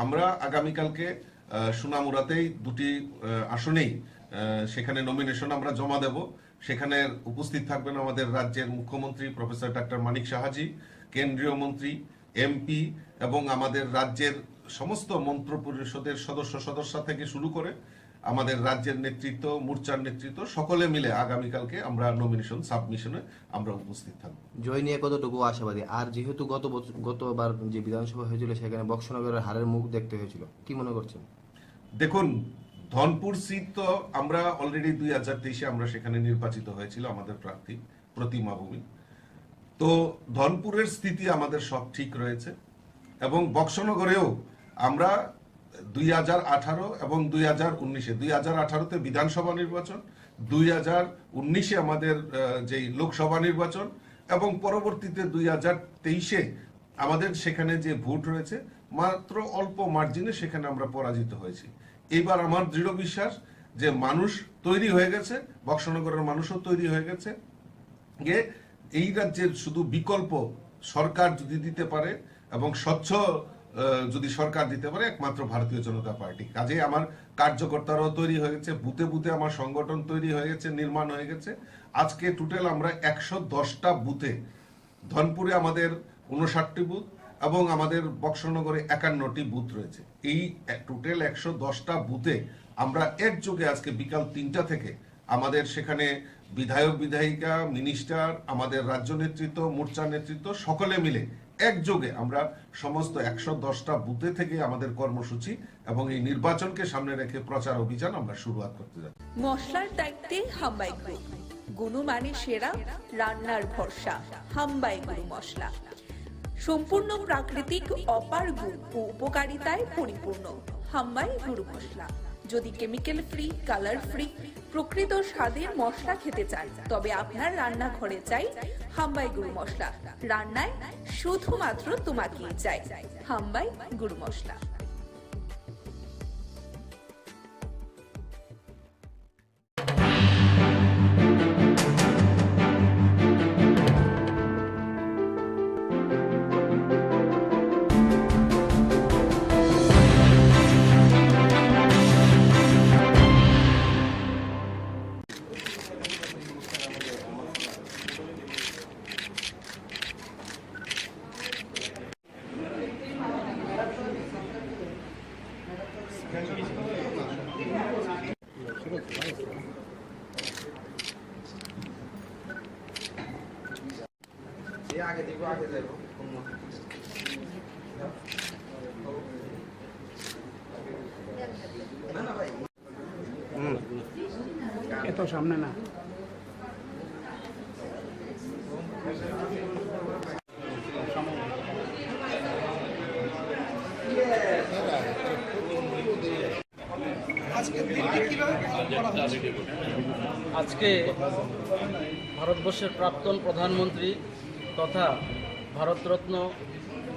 আমরা আগামীকালকে সুনামুরাতেই দুটি আসনেই সেখানে নমিনেশন আমরা জমা দেব। সেখানে উপস্থিত থাকবেন আমাদের রাজ্যের মুখ্যমন্ত্রী প্রফেসর ডক্টর মানিক সাহাজি, কেন্দ্রীয় মন্ত্রী, এমপি, এবং আমাদের রাজ্যের সমস্ত মন্ত্রিপরিষদের সদস্য থেকে শুরু করে আমাদের রাজ্যের নেতৃত্ব, মোর্চার নেতৃত্ব সকলে মিলে আগামীকালকে আমরা নমিনেশন সাবমিশনে আমরা উপস্থিত থাকব। জয় নিয়ে কতটুকু আশাবাদী? আর যেহেতু গতবার যে বিধানসভা হয়েছিল সেখানে বক্সনগরের হারের মুখ দেখতে হয়েছিল, কি মনে করছেন? দেখুন, ধনপুর সিট তো আমরা অলরেডি 2023-এ আমরা সেখানে নির্বাচিত হয়েছিল আমাদের প্রার্থী প্রতিমা ভূমি। তো ধনপুরের স্থিতি আমাদের সব ঠিক রয়েছে এবং বক্সনগরেও আমরা 2018 এবং 2019-এ 2018-তে বিধানসভা নির্বাচন, 2019-এ আমাদের যেই লোকসভা নির্বাচন এবং পরবর্তীতে 2023-এ আমাদের সেখানে যে ভোট রয়েছে মাত্র অল্প মার্জিনে সেখানে আমরা পরাজিত হয়েছি। এইবার আমার দৃঢ় বিশ্বাস যে মানুষ তৈরি হয়ে গেছে, বক্সনগরের মানুষও তৈরি হয়ে গেছে যে এই রাজ্যের শুধু বিকল্প সরকার যদি দিতে পারে এবং স্বচ্ছ যদি সরকার দিতে পারে একমাত্র ভারতীয় জনতা পার্টি। কাজে আমার কার্যকর্তারাও তৈরি হয়ে গেছে, বুথে বুথে আমার সংগঠন তৈরি হয়ে গেছে, নির্মাণ হয়ে গেছে। আজকে টোটাল আমরা 110টা বুথে, ধনপুরে আমাদের 59টি বুথ এবং আমাদের বক্সনগরে 51টি বুথ রয়েছে। এই টোটাল 110টা বুথে আমরা একযোগে আজকে বিকাল 3টা থেকে আমাদের সেখানে বিধায়ক, বিধায়িকা, মিনিস্টার, আমাদের রাজ্য নেতৃত্ব, মোর্চা নেতৃত্ব সকলে মিলে একযোগে আমরা সমস্ত 110টা বুথে থেকে আমাদের কর্মসূচি এবং এই নির্বাচনকে সামনে রেখে প্রচার অভিযান আমরা শুরুয়াত করতে যাচ্ছি। মশলার দায়িত্বে হাম্বাই গ্রুপ, গুণমানে সেরা, রান্নার ভরসা। হাম্বাই গুরু মশলা সম্পূর্ণ প্রাকৃতিক, অপার গুণ ও উপকারিতায় পরিপূর্ণ। হাম্বাই গুরু মশলা। যদি কেমিক্যাল ফ্রি, কালার ফ্রি, প্রকৃত স্বাদের মশলা খেতে চান তবে আপনার রান্নাঘরে চাই হাম্বাই গুরু মশলা। রান্নায় শুধুমাত্র তোমাকেই চাই হাম্বাই গুরু মশলা। আগে দিব, আগে যাব। না না ভাই, এত সামনে না। আজকে ভারতবর্ষের প্রাক্তন প্রধানমন্ত্রী তথা ভারতরত্ন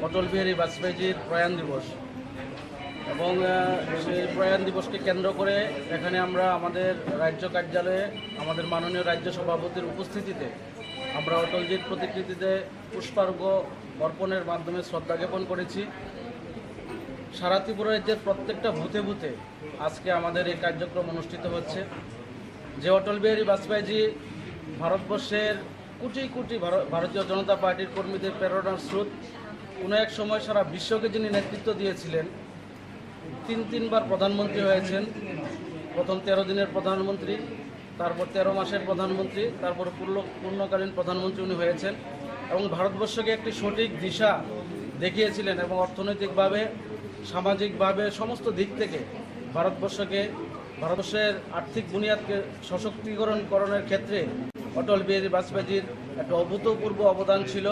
অটল বিহারী বাজপেয়ীজির প্রয়াণ দিবস এবং সেই প্রয়াণ দিবসকে কেন্দ্র করে এখানে আমরা আমাদের রাজ্য কার্যালয়ে আমাদের মাননীয় রাজ্য সভাপতির উপস্থিতিতে আমরা অটলজির প্রতিকৃতিতে পুষ্পার্ঘ্য অর্পণের মাধ্যমে শ্রদ্ধা জ্ঞাপন করেছি। সারা ত্রিপুরা রাজ্যের প্রত্যেকটা বুথে বুথে আজকে আমাদের এই কার্যক্রম অনুষ্ঠিত হচ্ছে। যে অটল বিহারী বাজপেয়ীজি ভারতবর্ষের কোটি কোটি ভারতীয় জনতা পার্টির কর্মীদের প্রেরণার স্রোত, কোনো এক সময় সারা বিশ্বকে যিনি নেতৃত্ব দিয়েছিলেন, তিনবার প্রধানমন্ত্রী হয়েছেন। প্রথম 13 দিনের প্রধানমন্ত্রী, তারপর 13 মাসের প্রধানমন্ত্রী, তারপর পূর্ণকালীন প্রধানমন্ত্রী উনি হয়েছেন এবং ভারতবর্ষকে একটি সঠিক দিশা দেখিয়েছিলেন এবং অর্থনৈতিকভাবে, সামাজিকভাবে সমস্ত দিক থেকে ভারতবর্ষের আর্থিক বুনিয়াদকে সশক্তিকরণের ক্ষেত্রে অটল বিহারী বাজপেয়ীজির একটা অভূতপূর্ব অবদান ছিল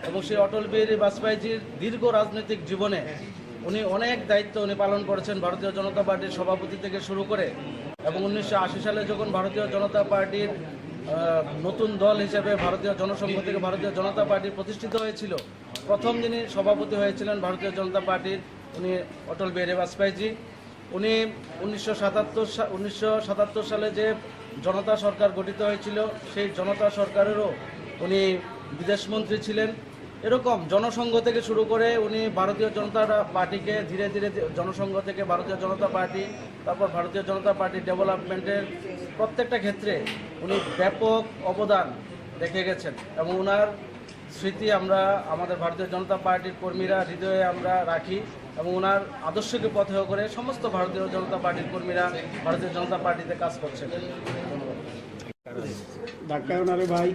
এবং সেই অটল বিহারী বাজপেয়ীজির দীর্ঘ রাজনৈতিক জীবনে উনি অনেক দায়িত্ব উনি পালন করেছেন, ভারতীয় জনতা পার্টির সভাপতি থেকে শুরু করে এবং 1980 সালে যখন ভারতীয় জনতা পার্টির নতুন দল হিসেবে ভারতীয় জনসংঘ থেকে ভারতীয় জনতা পার্টি প্রতিষ্ঠিত হয়েছিল, প্রথম যিনি সভাপতি হয়েছিলেন ভারতীয় জনতা পার্টির উনি অটল বিহারী বাজপেয়ীজি। উনি 1977 সালে যে জনতা সরকার গঠিত হয়েছিল সেই জনতা সরকারেরও উনি বিদেশমন্ত্রী ছিলেন। এরকম জনসংঘ থেকে শুরু করে উনি ভারতীয় জনতা পার্টিকে ধীরে ধীরে জনসংঘ থেকে ভারতীয় জনতা পার্টি, তারপর ভারতীয় জনতা পার্টি ডেভেলপমেন্টের প্রত্যেকটা ক্ষেত্রে উনি ব্যাপক অবদান রেখে গেছেন এবং ওনার স্মৃতি আমরা আমাদের ভারতীয় জনতা পার্টির কর্মীরা হৃদয়ে আমরা রাখি এবং ওনার আদর্শকে পথেয় করে সমস্ত ভারতীয় জনতা পার্টির কর্মীরা ভারতীয় জনতা পার্টিতে কাজ করছেন। ডাক্তার ওনারে ভাই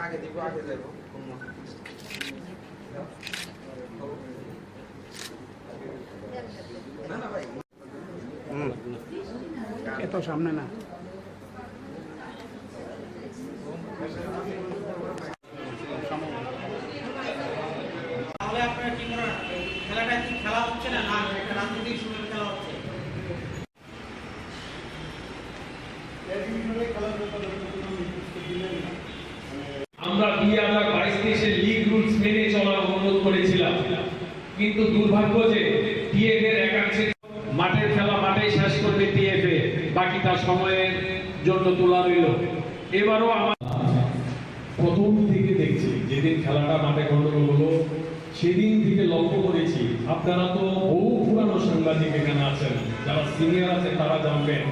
আগে দিব আগে যাব না না ভাই এত সামনে না তাহলে আপনারা কি মনে হয় খেলাটা কি খেলা হচ্ছে না না একটা রাজনৈতিক সুযোগ খেলা হচ্ছে? আমরা 2022-23 লিগ রুলস মেনে চলার অনুরোধ করেছিলাম, কিন্তু দুর্ভাগ্য যে টিএফ এর একাংশে মাঠের খেলা মাঠেই শেষ করবে টিএফএ, বাকিটা সময়ের জন্য তোলা রইল। এবারও আমার প্রথম থেকে দেখছি, যেদিন খেলাটা মাঠে গন্ডগোল হলো সেদিন থেকে লক্ষ্য করেছি, আপনারা তো বহু পুরানো সাংবাদিক এখানে আছেন, যারা সিনিয়র আছেন তারা জানবেন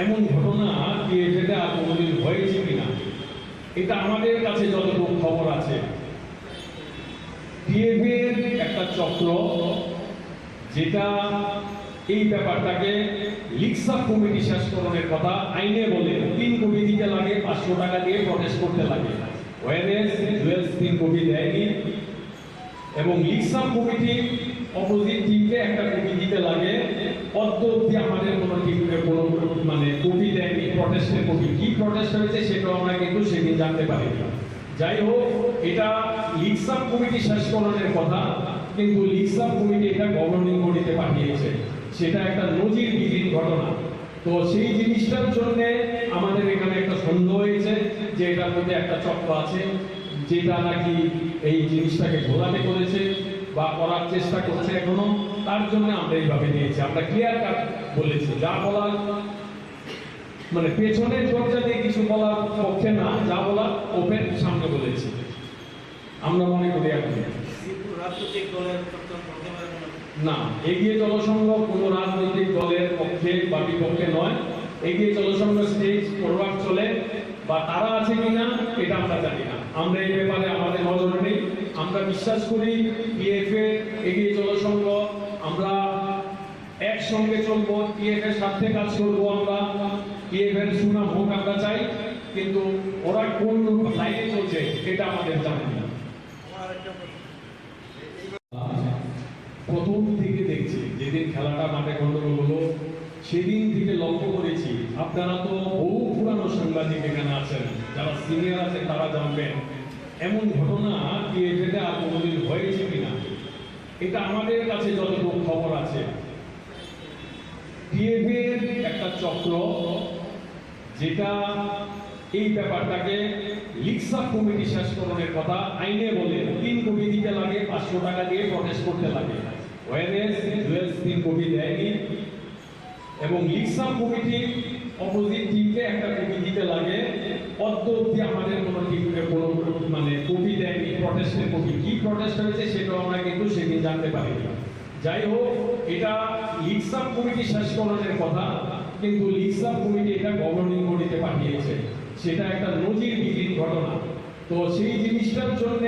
এমন ঘটনা টিএফএতে আর কোনোদিন হয়েছে কিনা। এটা আমাদের কাছে যতটুকু খবর আছে, টিএফএর একটা চক্র যেটা এই ব্যাপারটাকে লিক্সাপ কমিটি শেষকরণের কথা আইনে বলে 3 কোটি দিতে লাগে, 500 টাকা দিয়ে প্রটেস্ট করতে লাগে। ওয়ারেস জুয়েলস 3 কোটি দেয়নি এবং লিক্সাপ কমিটি অপোজিট টিমকে একটা কোটি দিতে লাগে। অদ্যবধি আমাদের কোনো টিমকে কোনো কোটি দেয়নি, প্রটেস্টের কোটি। কি প্রটেস্ট হয়েছে সেটাও আমরা কিন্তু সেদিন জানতে পারিনি। যাই হোক, এটা লিক্সাপ কমিটি শেষকরণের কথা, কিন্তু লিক্সাপ কমিটি এটা গভর্নিং বডিতে পাঠিয়েছে, সেটা একটা নজিরবিহীন ঘটনা। তো সেই জিনিসটার জন্য আমাদের এখানে একটা সন্দেহ হয়েছে যে এটার মধ্যে একটা চক্র আছে যেটা নাকি এই জিনিসটাকে ঘোলাটে করেছে বা করার চেষ্টা করছে এখনো। তার জন্য আমরা এইভাবে নিয়েছি, আমরা ক্লিয়ার কাট বলেছি, যা বলার পেছনের দরজা দিয়ে কিছু বলার পক্ষে না, যা বলার ওপেন সামনে বলেছি। আমরা মনে করি এখন না, এগিয়ে জনসংঘ কোনো রাজনৈতিক দলের পক্ষে বা বিপক্ষে নয়। এগিয়ে জনসংঘ স্টেজ ফরওয়ার্ড চলে বা তারা আছে কিনা এটা আমরা জানি না, আমরা এই ব্যাপারে আমাদের নজর নেই। আমরা বিশ্বাস করি টিএফএ এগিয়ে জনসংঘ আমরা একসঙ্গে চলবো, টিএফ এর সাথে কাজ করবো, আমরা টিএফ এর সুনাম হোক আমরা চাই, কিন্তু ওরা কোন লাইনে চলছে এটা আমাদের জানি না। প্রথম থেকে দেখছি, যেদিন খেলাটা মাঠে গন্ডগোল হলো সেদিন থেকে লক্ষ্য করেছি, আপনারা তো বহু পুরানো সাংবাদিক এখানে আছেন, যারা সিনিয়র আছেন তারা জানবেন এমন ঘটনা টিএফএতে আর কোনোদিন হয়েছে কিনা। এটা আমাদের কাছে যতটুকু খবর আছে, টিএফএর একটা চক্র যেটা এই ব্যাপারটাকে লিক্সাপ কমিটি শেষকরণের কথা আইনে বলে 3 কোটি দিতে লাগে, 500 টাকা দিয়ে প্রটেস্ট করতে লাগে। ওয়ারেস জুয়েলস 3 কোটি দেয়নি এবং লিক্সাপ কমিটি অপোজিট টিমকে একটা কোটি দিতে লাগে। অদ্যবধি আমাদের কোনো টিমকে কোনো কোটি দেয়নি, প্রটেস্টের কোটি। কি প্রটেস্ট হয়েছে সেটাও আমরা কিন্তু সেদিন জানতে পারিনি। যাই হোক, এটা লিক্সাপ কমিটি শেষকরণের কথা, কিন্তু লিক্সাপ কমিটি এটা গভর্নিং বডিতে পাঠিয়েছে, সেটা একটা নজিরবিহীন ঘটনা। তো সেই জিনিসটার জন্য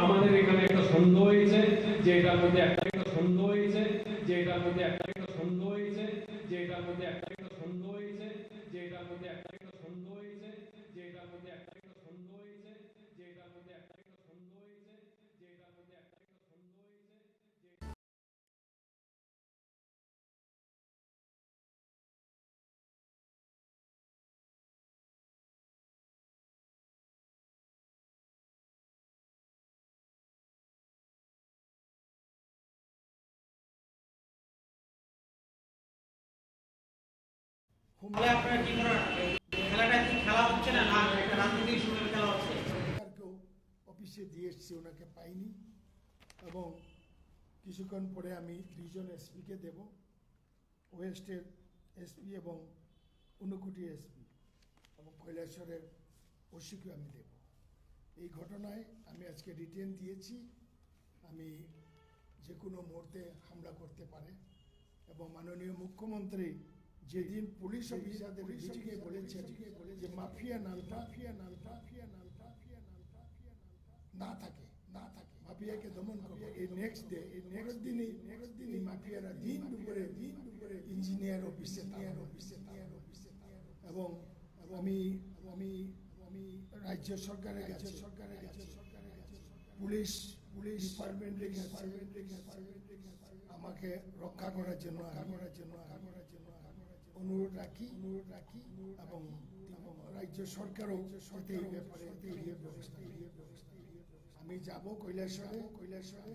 আমাদের এখানে একটা সন্দেহ হয়েছে যে এটার মধ্যে একটা সন্দেহ হয়েছে যে এটার মধ্যে একটা সন্দেহ হয়েছে যে এটার মধ্যে একটা সন্দেহ হয়েছে যে এটার মধ্যে একটা সন্দেহ হয়েছে যে এটার মধ্যে একটা সন্দেহ হয়েছে যে এটার মধ্যে একটা সন্দেহ হয়েছে যে এটার মধ্যে একটা সন্দেহ হয়েছে। তাহলে আপনারা কি মনে হয় খেলাটা কি খেলা হচ্ছে না না একটা রাজনৈতিক সুযোগ খেলা হচ্ছে? অফিসে দিয়ে এসেছি, ওনাকে পাইনি এবং কিছুক্ষণ পরে আমি 2জন এসপিকে দেব। ওয়েস্টের এসপি এবং ঊনকোটি এসপি এবং কৈলাসহরের ওসিকে আমি দেব। এই ঘটনায় আমি আজকে রিটেন দিয়েছি, আমি যে কোনো মুহূর্তে হামলা করতে পারে এবং মাননীয় মুখ্যমন্ত্রী যেদিন পুলিশ অফিসারদের মিটিংয়ে বলেছেন যে মাফিয়া নামটা না থাকে মাফিয়াকে দমন করবে, এই নেক্সট দিনই মাফিয়ারা দিন দুপুরে ইঞ্জিনিয়ার অফিসে এবং আমি রাজ্য সরকারের কাছে পুলিশ ডিপার্টমেন্টের কাছে আমাকে রক্ষা করার জন্য অনুরোধ রাখি এবং রাজ্য সরকারও এই ব্যাপারে ব্যবস্থা। আমি যাব কৈলাসহরে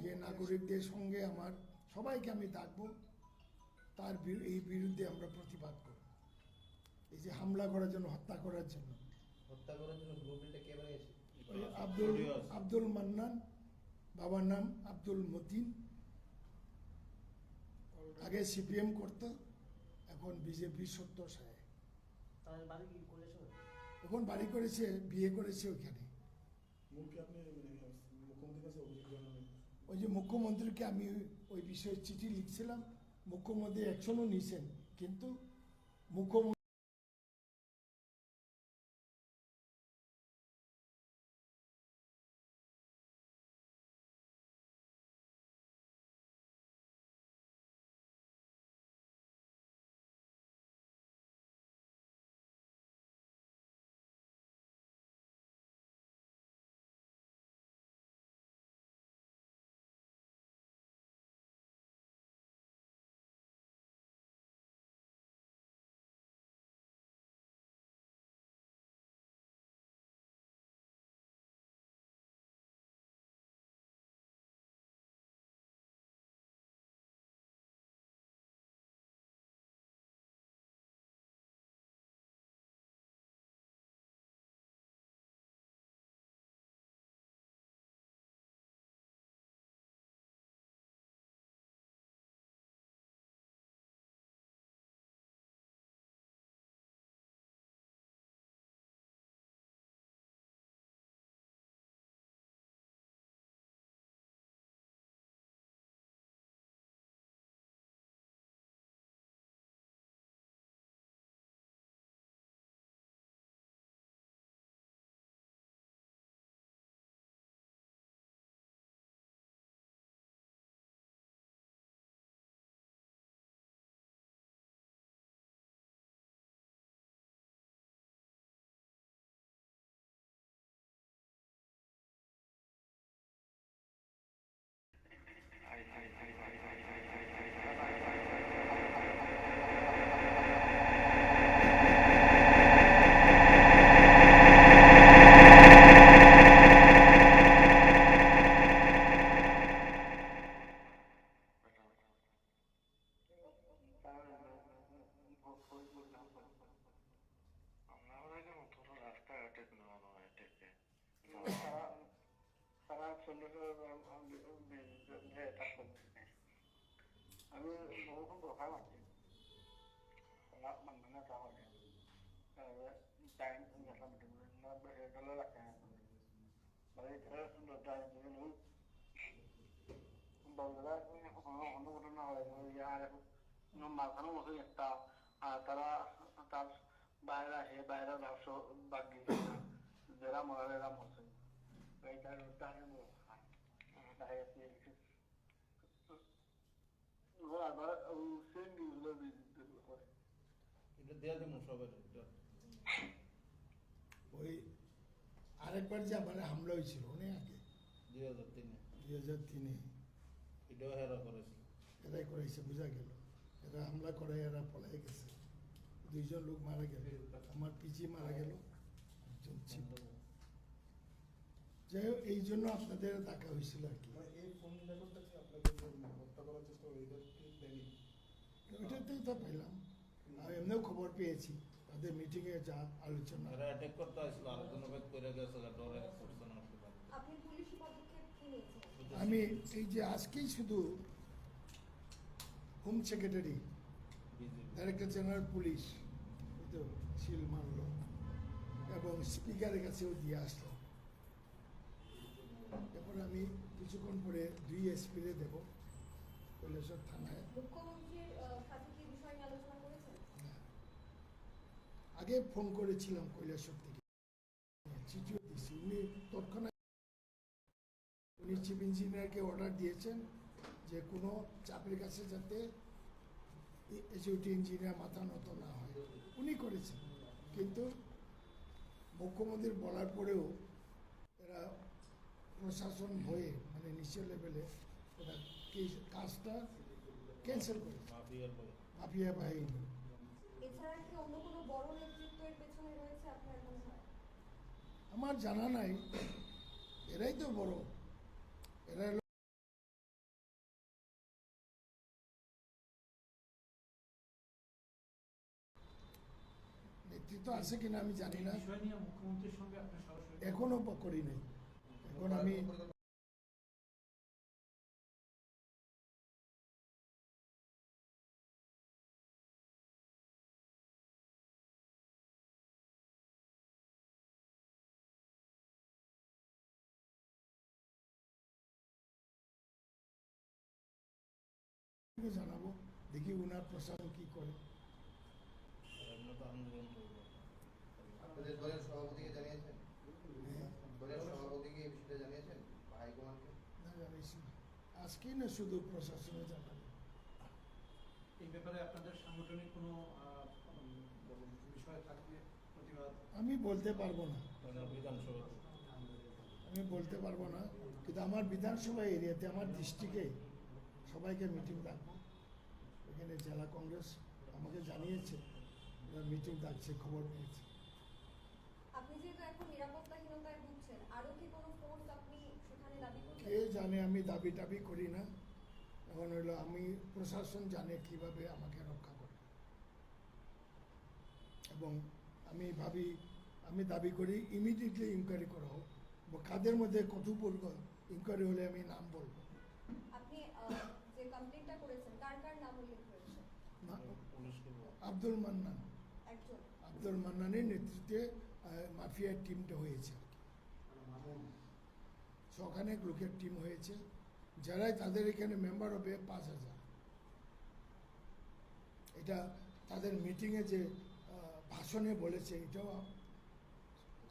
গিয়ে নাগরিকদের সঙ্গে আমার সবাইকে আমি ডাকবো, তার এই বিরুদ্ধে আমরা প্রতিবাদ করব। এই যে হামলা করার জন্য, হত্যা করার জন্য আব্দুল মান্নান, বাবার নাম আব্দুল মতিন, আগে সিপিএম করত, এখন বিজেপি সত্য সাহেব, এখন বাড়ি করেছে, বিয়ে করেছে ওইখানে। ওই যে মুখ্যমন্ত্রীকে আমি ওই বিষয়ে চিঠি লিখছিলাম, মুখ্যমন্ত্রী অ্যাকশনও নিয়েছেন, কিন্তু মুখ্যমন্ত্রী মাঝখানে মতো একটা তারা তার বাইরে আসে, বাইরে ভাবছ বাকি যারা মরে এরা মরছে ওই আরেকবার যে আমার হামলা হয়েছিল অনেক আগে 2003-এ এরাই করেছে, বোঝা গেল এরা হামলা করে, এরা পলাই গেছে, 2 জন লোক মারা গেল, আমার পিজি মারা গেল, একজন ছিল। যাই হোক, এই জন্য আপনাদের ডাকা হয়েছিল আর কি। ওইটাতেই তো পেলাম, আর এমনিও খবর পেয়েছি তাদের মিটিংয়ে যা আলোচনা। আমি এই যে আজকেই শুধু home secretary director general police তো সিল মারল এবং স্পিকারের কাছেও দিয়ে আসলো। এরপর আমি কিছুক্ষণ পরে 2 এসপিরে দেব কৈলাসহর থানায়। আগে ফোন করেছিলাম কৈলাসহর থেকে, চিঠিও দিয়েছি। উনি তৎক্ষণাৎ উনি চিফ ইঞ্জিনিয়ারকে অর্ডার দিয়েছেন যে কোনো চাপের কাছে যাতে এসিউটি ইঞ্জিনিয়ার মাথা নত না হয়, উনি করেছেন। কিন্তু মুখ্যমন্ত্রীর বলার পরেও এরা প্রশাসন হয়ে মানে নিচের লেভেলে এরা কাজটা ক্যান্সেল করে মাফিয়া বাহিনী। আমার জানা নাই, এরাই তো বড়। এরা নেতৃত্ব আছে কিনা আমি জানি না, এখনো করি নাই। এখন আমি জানাবো, দেখি উনার প্রশাসন কি করে। আজকে না শুধু প্রশাসনে জানাবো। এই ব্যাপারে আপনাদের সাংগঠনিক কোনো বিষয় থাকলে প্রতিবাদ আমি বলতে পারবো না, আমি বলতে পারবো না, কিন্তু আমার বিধানসভা এরিয়াতে আমার ডিস্ট্রিক্টে সবাইকে মিটিং ডাকবো। এখানে জেলা কংগ্রেস আমাকে জানিয়েছে ওরা মিটিং ডাকছে, খবর পেয়েছে। আপনি যেহেতু এখন নিরাপত্তাহীনতায় ভুগছেন, আরো কি কোনো ফোর্স আপনি সেখানে দাবি করছেন? কে জানে, আমি দাবি টাবি করি না। এখন হলো আমি প্রশাসন জানে কিভাবে আমাকে রক্ষা করে, এবং আমি দাবি করি ইমিডিয়েটলি ইনকোয়ারি করা হোক। কাদের মধ্যে কতপূর্ব ইনকোয়ারি হলে আমি নাম বলবো। আপনি যে কমপ্লেইনটা করেছেন কার নাম উল্লেখ করেছেন? আব্দুল মান্নান, একজন আব্দুল মান্নানের নেতৃত্বে মাফিয়ার টিমটা হয়েছে। সখানেক লোকের টিম হয়েছে, যারাই তাদের এখানে মেম্বার হবে 5000। এটা তাদের মিটিংয়ে যে ভাষণে বলেছে, এটাও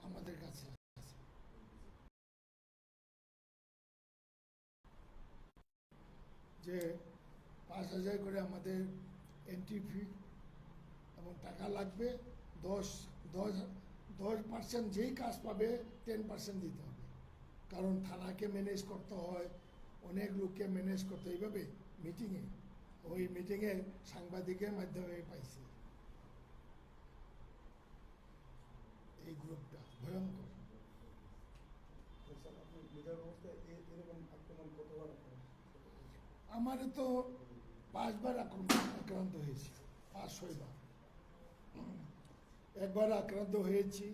আমাদের কাছে আছে। যে 5000 করে আমাদের এন্ট্রি ফি এবং টাকা লাগবে। 10% যেই কাজ পাবে 10% দিতে হবে, কারণ থানাকে ম্যানেজ করতে হয়, অনেক লোককে ম্যানেজ করতে। এইভাবে মিটিংয়ে, ওই মিটিংয়ে সাংবাদিকের মাধ্যমে পাইছি এই গ্রুপটা ভয়ঙ্কর। আমার তো 5 বার আক্রান্ত হয়েছি, 5-6 বার। একবার আক্রান্ত হয়েছি,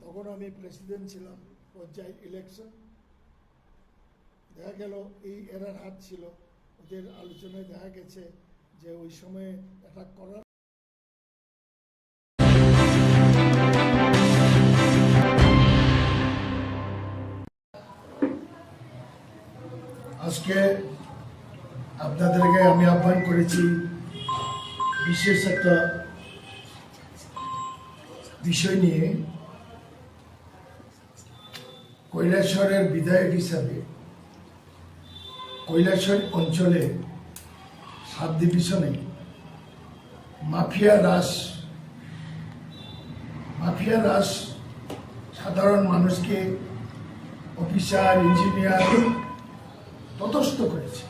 তখন আমি প্রেসিডেন্ট ছিলাম, পঞ্চায়েত ইলেকশন। দেখা গেল এই এরার হাত ছিল, ওদের আলোচনায় দেখা গেছে যে ওই সময়ে অ্যাটাক করার আজকে আপনাদেরকে আমি আহ্বান করেছি বিশেষ একটা বিষয় নিয়ে। কৈলাসহরের বিধায়ক হিসাবে কৈলাসহর অঞ্চলে 7 ডিভিশনে মাফিয়া রাস সাধারণ মানুষকে, অফিসার, ইঞ্জিনিয়ার ততস্থ করেছে।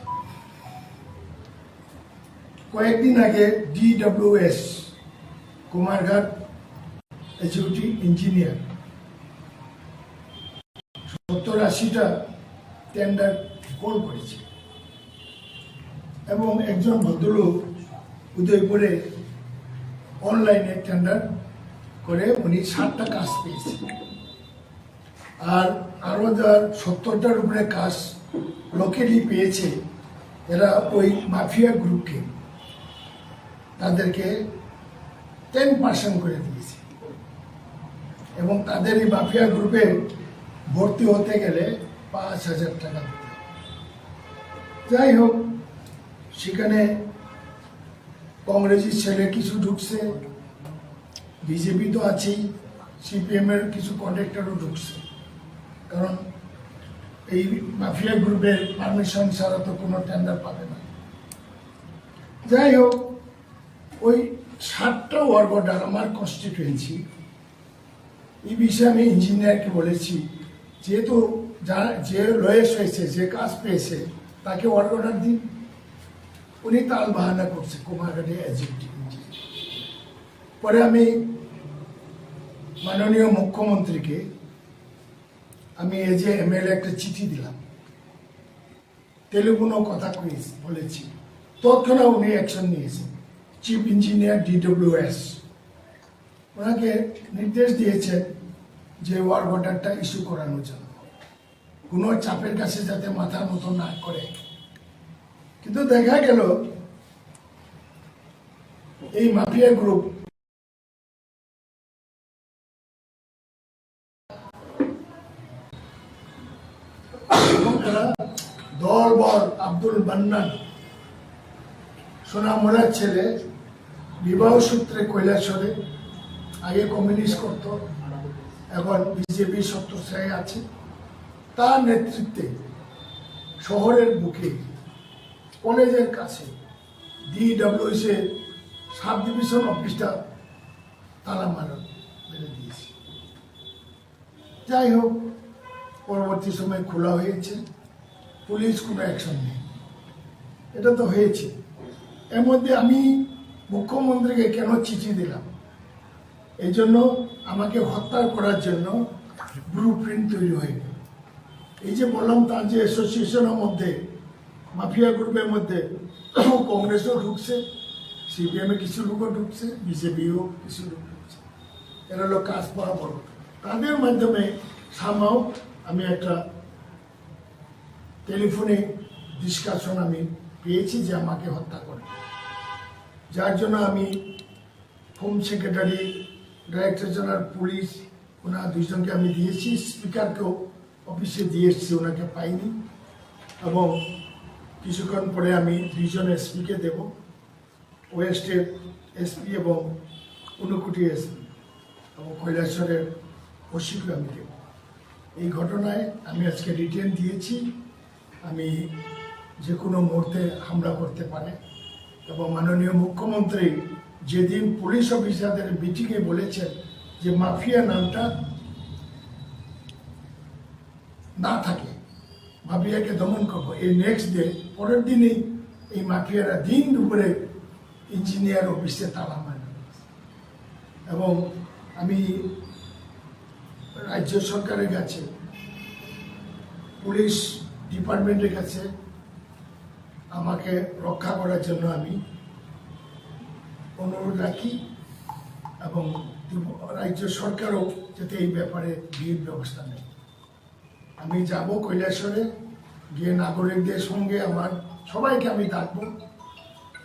কয়েকদিন আগে DWS কুমারঘাট এক্সিকিউটিভ ইঞ্জিনিয়ার 70-80টা টেন্ডার কল করেছে, এবং একজন ভদ্রলোক উদয়পুরে অনলাইনে টেন্ডার করে উনি 7টা কাজ পেয়েছে। আর আরো 70টার উপরে কাজ লোকেরই পেয়েছে, এরা ওই মাফিয়া গ্রুপকে। তাদেরকে 10% করে দিয়েছে এবং তাদের এই মাফিয়া গ্রুপে ভর্তি হতে গেলে 5,000 টাকা দিতে হবে। যাই হোক, সেখানে কংগ্রেসের ছেলে কিছু ঢুকছে, বিজেপি তো আছেই, সিপিএম এর কিছু কন্ট্রাক্টরও ঢুকছে, কারণ এই মাফিয়া গ্রুপের পারমিশন ছাড়া তো কোনো টেন্ডার পাবে না। যাই হোক, ওই 7টা ওয়ার্ড অর্ডার আমার কনস্টিটুয়েন্সি, এই বিষয়ে আমি ইঞ্জিনিয়ারকে বলেছি, যেহেতু যে লয়েস্ট হয়েছে, যে কাজ পেয়েছে, তাকে ওয়ার্ড অর্ডার দিন। উনি তাল বাহানা করছে কুমারঘাটে এজিপি। পরে আমি মাননীয় মুখ্যমন্ত্রীকে আমি এজ এ এমএলএ একটা চিঠি দিলাম, তেলেগুনো কথা বলেছি, তৎক্ষণাৎ উনি অ্যাকশন নিয়েছেন। চিফ ইঞ্জিনিয়ার DWS ওনাকে নির্দেশ দিয়েছেন যে ওয়ার্ক অর্ডারটা ইস্যু করানোর জন্য, কোনো চাপের কাছে যাতে মাথার মতো না করে। কিন্তু দেখা গেল এই মাফিয়া গ্রুপ দলবল আব্দুল মান্নান সোনামুড়ার ছেলে, বিবাহ সূত্রে কৈলাসরে, আগে কমিউনিস্ট করত, এখন বিজেপি সত্যসায় আছে, তার নেতৃত্বে শহরের বুকে কলেজের কাছে DWS এর সাব ডিভিশন অফিসটা তালা মেরে দিয়েছে। যাই হোক, পরবর্তী সময় খোলা হয়েছে, পুলিশ কোনো অ্যাকশন নেই। এটা তো হয়েছে। এর মধ্যে আমি মুখ্যমন্ত্রীকে কেন চিঠি দিলাম, এই জন্য আমাকে হত্যা করার জন্য ব্লু প্রিন্ট তৈরি হয়ে গেল। এই যে বললাম, তার যে অ্যাসোসিয়েশনের মধ্যে, মাফিয়া গ্রুপের মধ্যে কংগ্রেসও ঢুকছে, সিপিএম এ কিছু লোকও ঢুকছে, বিজেপিও কিছু লোক ঢুকছে। এরা হলো কাজ বরাবর। তাদের মাধ্যমে সামাও আমি একটা টেলিফোনে ডিসকাশন আমি পেয়েছি যে আমাকে হত্যা করে, যার জন্য আমি home secretary, director general police, ওনার দুইজনকে আমি দিয়েছি, স্পিকারকেও অফিসে দিয়ে এসেছি, ওনাকে পাইনি। এবং কিছুক্ষণ পরে আমি 2জন এসপিকে দেব, ওয়েস্টের এসপি এবং ঊনকোটি এসপি এবং কৈলাসরের ওসিকে আমি দেব। এই ঘটনায় আমি আজকে রিটেন দিয়েছি, আমি যে কোনো মুহূর্তে হামলা করতে পারে। এবং মাননীয় মুখ্যমন্ত্রী যেদিন পুলিশ অফিসারদের মিটিংয়ে বলেছেন যে মাফিয়া নামটা না থাকে, মাফিয়াকে দমন করবো, এই নেক্সট ডে, পরের দিনেই এই মাফিয়ারা দিন দুপুরে ইঞ্জিনিয়ার অফিসে তালা মারে। এবং আমি রাজ্য সরকারের কাছে, পুলিশ ডিপার্টমেন্টের কাছে আমাকে রক্ষা করার জন্য আমি অনুরোধ রাখি এবং রাজ্য সরকারও যাতে এই ব্যাপারে বিহিত ব্যবস্থা নেয়। আমি যাব কৈলাসরে, গিয়ে নাগরিকদের সঙ্গে আমার সবাইকে আমি ডাকবো,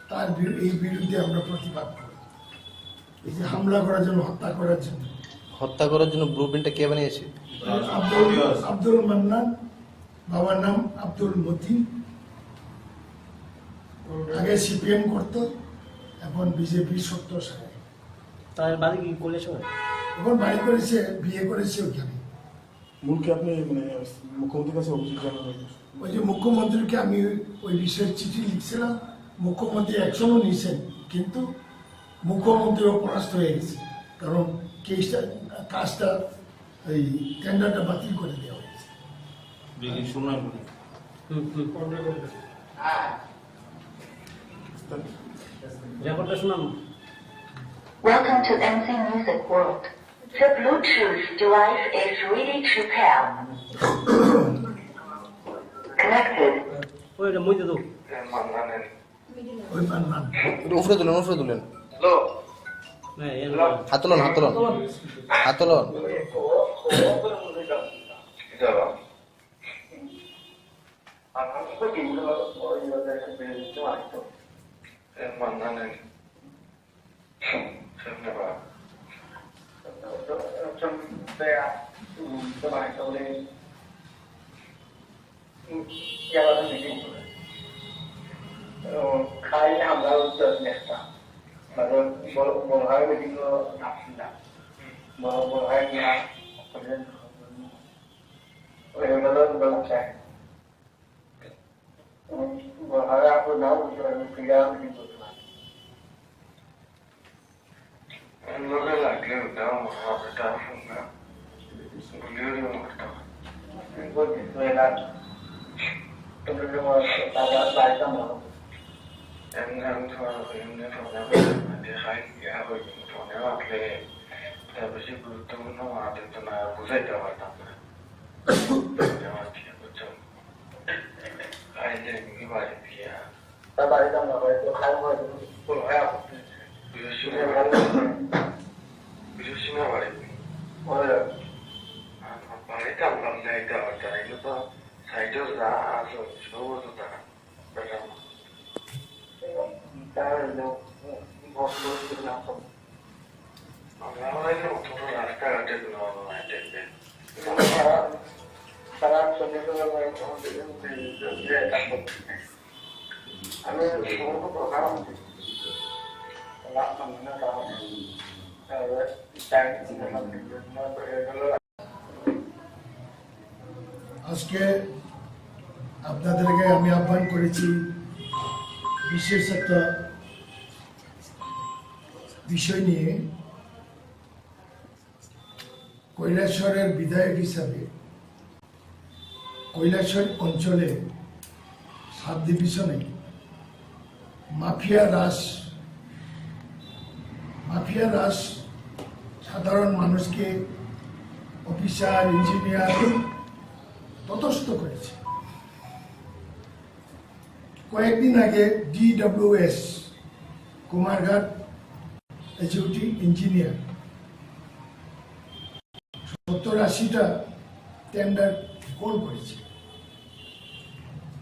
তার এই বিরুদ্ধে আমরা প্রতিবাদ করব। এই যে হামলা করার জন্য, হত্যা করার জন্য ব্লুপ্রিন্টটা কে বানিয়েছে? আব্দুল মান্নান, বাবার নাম আব্দুল মতিন, আগে সিপিএম করতো, এখন বিজেপি সত্যসায়। তার বাড়ি কি কৈলাসরে? এখন বাড়ি করেছে, বিয়ে করেছে ওইখানে। মূলকে আপনি মানে মুখ্যমন্ত্রীর কাছে অভিযোগ জানাবেন? ওই যে মুখ্যমন্ত্রীকে আমি ওই বিষয়ে চিঠি লিখছিলাম, মুখ্যমন্ত্রী অ্যাকশনও নিয়েছেন, কিন্তু মুখ্যমন্ত্রীও পরাস্ত হয়ে গেছে, কারণ কাজটা এই টেন্ডারটা বাতিল করে দেওয়া হয়েছে। Welcome to MC Music World. The Bluetooth device is ready to pair. Connected. উপরে তুলেন। হাত তোলন। খাই আমরা নেক্সটা মানে বড় হয় মিটিং নামছিলাম বড় হয় গিয়া ওইগুলো চাই বড় হয় আপনার নাও ক্রিয়া মিটিং করছিলাম লোকে লাগলে ওটাও মহাপেটা শুনলাম বলিও করতাম বলছি তো এরা তোমরা যেমন তারা বাড়িতাম না এমনি দেখাই ইয়া হয়ে ফোনে রাখলে তার বেশি গুরুত্বপূর্ণ মানতে তো না বুঝাইতে পারতাম না খাইলে এমনি বাড়ি দিয়া তার বাড়িতাম না হয়তো খাই হয় বিরসিনা বাড়ি বাড়িতাম ভাবলে এটা হয়তো এগুলো তো সাইডেও যা আসো সবও তো তারা রাস্তাঘাটে তারা আমি আজকে আপনাদেরকে আমি আহ্বান করেছি বিশেষ একটা বিষয় নিয়ে কৈলাসহরের বিধায়ক হিসাবে কৈলাসহর অঞ্চলে সাব ডিভিশনে মাফিয়া রাস সাধারণ মানুষকে অফিসার ইঞ্জিনিয়ার ততস্থ করেছে। কয়েকদিন আগে DWS কুমারঘাট এক্সিকিউটিভ ইঞ্জিনিয়ার 70-80টা টেন্ডার কল করেছে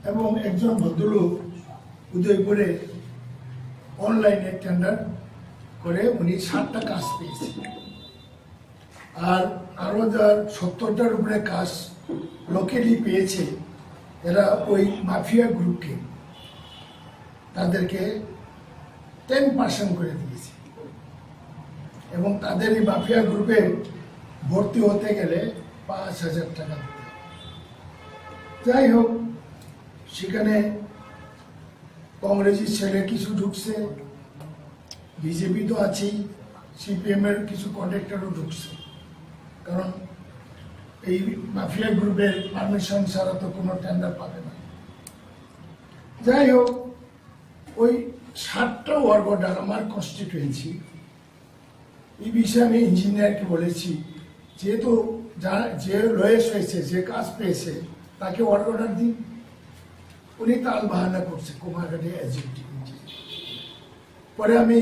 এবং একজন ভদ্রলোক উদয়পুরে অনলাইনে টেন্ডার করে উনি 60টা কাজ পেয়েছে আর আরো যার 70টার উপরে কাজ লোকেলি পেয়েছে এরা ওই মাফিয়া গ্রুপকে তাদেরকে 10% করে দিয়েছে এবং তাদের এই মাফিয়া গ্রুপে ভর্তি হতে গেলে 5,000 টাকা দিতে হবে। যাই হোক, সেখানে কংগ্রেসের ছেলে কিছু ঢুকছে, বিজেপি তো আছেই, CPM এর কিছু কন্ট্রাক্টরও ঢুকছে, কারণ এই মাফিয়া গ্রুপের পারমিশন ছাড়া তো কোনো টেন্ডার পাবে না। যাই হোক, ওই 60টা ওয়ার্ক অর্ডার আমার কনস্টিটুয়েন্সি, এই বিষয়ে আমি ইঞ্জিনিয়ারকে বলেছি যেহেতু যে লয়েস হয়েছে, যে কাজ পেয়েছে তাকে ওয়ার্ক অর্ডার দিন। উনি তাল বাহানা করছে কুমারঘাটে এক্সিকিউটিভ ইঞ্জিনিয়ার। পরে আমি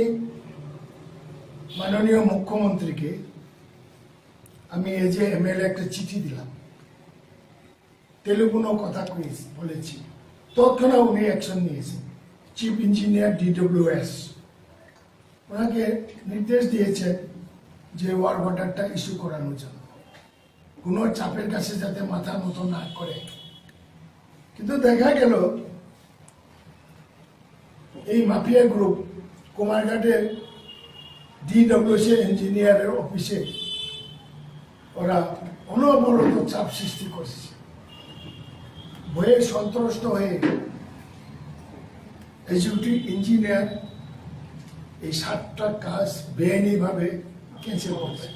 মাননীয় মুখ্যমন্ত্রীকে আমি এই যে MLA একটা চিঠি দিলাম, তেলেগুনো কথা বলেছি, তৎক্ষণাৎ উনি অ্যাকশন নিয়েছেন। চিফ ইঞ্জিনিয়ার DWS ওনাকে নির্দেশ দিয়েছেন যে ওয়ার্ক অর্ডারটা ইস্যু করানোর জন্য, কোনো চাপের কাছে যাতে মাথা নত না করে। কিন্তু দেখা গেল এই মাফিয়া গ্রুপ কুমারঘাটের DWS ইঞ্জিনিয়ারের অফিসে ওরা অনবরত চাপ সৃষ্টি করছে। ভয়ে সন্ত্রস্ত হয়ে এক্সিকিউটিভ ইঞ্জিনিয়ার এই 60টা কাজ বেআইনিভাবে ক্যান্সেল করছে।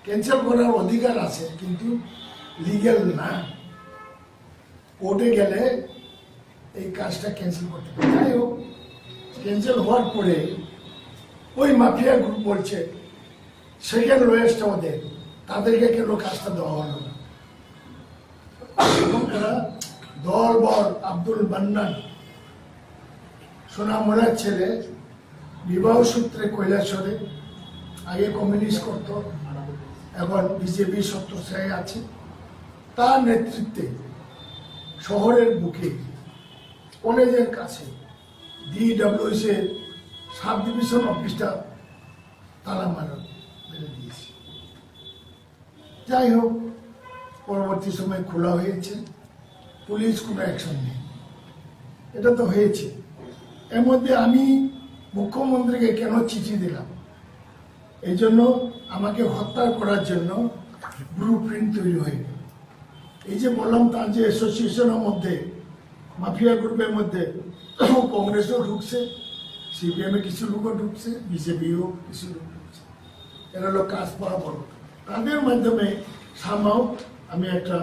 ক্যান্সেল করার অধিকার আছে কিন্তু লিগ্যাল না, কোর্টে গেলে এই কাজটা ক্যান্সেল করতে পারে। যাই হোক, ক্যান্সেল হওয়ার পরে ওই মাফিয়া গ্রুপ বলছে সেকেন্ড লোয়েস্ট ওদের, তাদেরকে কেন কাজটা দেওয়া হলো না। এবং তারা দলবল আব্দুল মান্নান সোনামুড়ার ছেলে, বিবাহ সূত্রে কৈলাসহরে, আগে কমিউনিস্ট করত, এখন বিজেপি সত্যসায় আছে, তার নেতৃত্বে শহরের বুকে কলেজের কাছে DWS সাব ডিভিশন অফিসটা তালা মেরে দিয়েছি। যাই হোক, পরবর্তী সময় খোলা হয়েছে, পুলিশ কোনো অ্যাকশন নেই। এটা তো হয়েছে। এর মধ্যে আমি মুখ্যমন্ত্রীকে কেন চিঠি দিলাম, এই জন্য আমাকে হত্যা করার জন্য ব্লু প্রিন্ট তৈরি হয়ে গেল। এই যে বললাম, তার যে অ্যাসোসিয়েশনের মধ্যে, মাফিয়া গ্রুপের মধ্যে কংগ্রেসও ঢুকছে, সিপিএম এ কিছু লোকও ঢুকছে, বিজেপিও কিছু লোক ঢুকছে। এরা হলো কাজ পাওয়া বড়। তাদের মাধ্যমে সামাও আমি একটা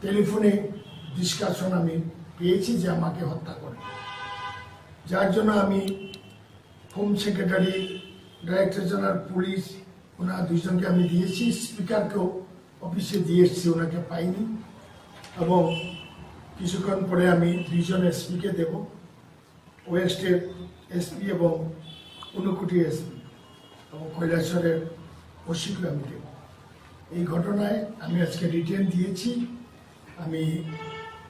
টেলিফোনে ডিসকাশন আমি পেয়েছি যে আমাকে হত্যা করে, যার জন্য আমি home secretary, director general police, ওনার দুইজনকে আমি দিয়েছি, স্পিকারকেও অফিসে দিয়ে এসেছি, ওনাকে পাইনি। এবং কিছুক্ষণ পরে আমি দুইজন এসপিকে দেব, ওয়েস্টের এসপি এবং ঊনকোটি এসপি এবং কৈলাসরের ওসিকে আমি দেব। এই ঘটনায় আমি আজকে রিটেন দিয়েছি, আমি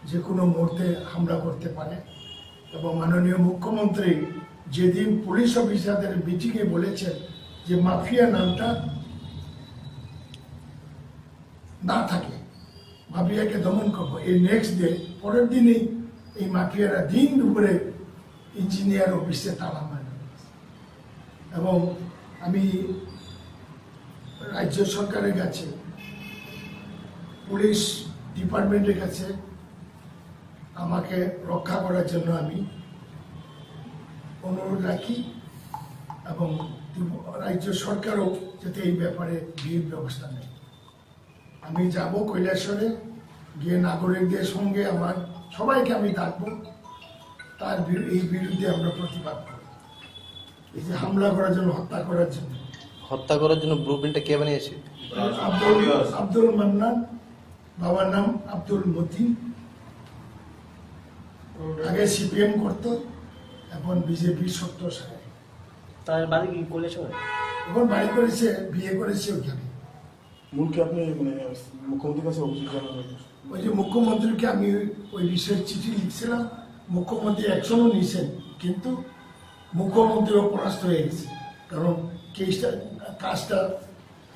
যে কোনো মুহূর্তে হামলা করতে পারে। এবং মাননীয় মুখ্যমন্ত্রী যেদিন পুলিশ অফিসারদের মিটিংয়ে বলেছেন যে মাফিয়া নামটা না থাকে, মাফিয়াকে দমন করবো, এই নেক্সট ডে পরের দিনেই এই মাফিয়ারা দিন দুপুরে ইঞ্জিনিয়ার অফিসে তালা মারে। এবং আমি রাজ্য সরকারের কাছে, পুলিশ ডিপার্টমেন্টের কাছে আমাকে রক্ষা করার জন্য আমি অনুরোধ রাখি এবং রাজ্য সরকারও যাতে এই ব্যাপারে বিহিত ব্যবস্থা নেয়। আমি যাব কৈলাসরে, গিয়ে নাগরিকদের সঙ্গে আমার সবাইকে আমি ডাকবো, তার এই বিরুদ্ধে আমরা প্রতিবাদ করব। এই যে হামলা করার জন্য, হত্যা করার জন্য ব্লু প্রিন্টটা কে বানিয়েছে? আব্দুল মান্নান, বাবার নাম আব্দুল মতিন, আগে সিপিএম করতো, এখন বিজেপি 70 সালে। তার বাড়ি কি কৈলাসহর? এখন বাড়ি করেছে, বিয়ে করেছে ওখানে। আপনি মুখ্যমন্ত্রীর কাছে অভিযোগ জানাবেন? ওই যে মুখ্যমন্ত্রীকে আমি ওই বিষয়ে চিঠি লিখছিলাম, মুখ্যমন্ত্রী অ্যাকশনও নিয়েছেন, কিন্তু মুখ্যমন্ত্রীও পরাস্ত হয়ে গেছে, কারণ কাজটা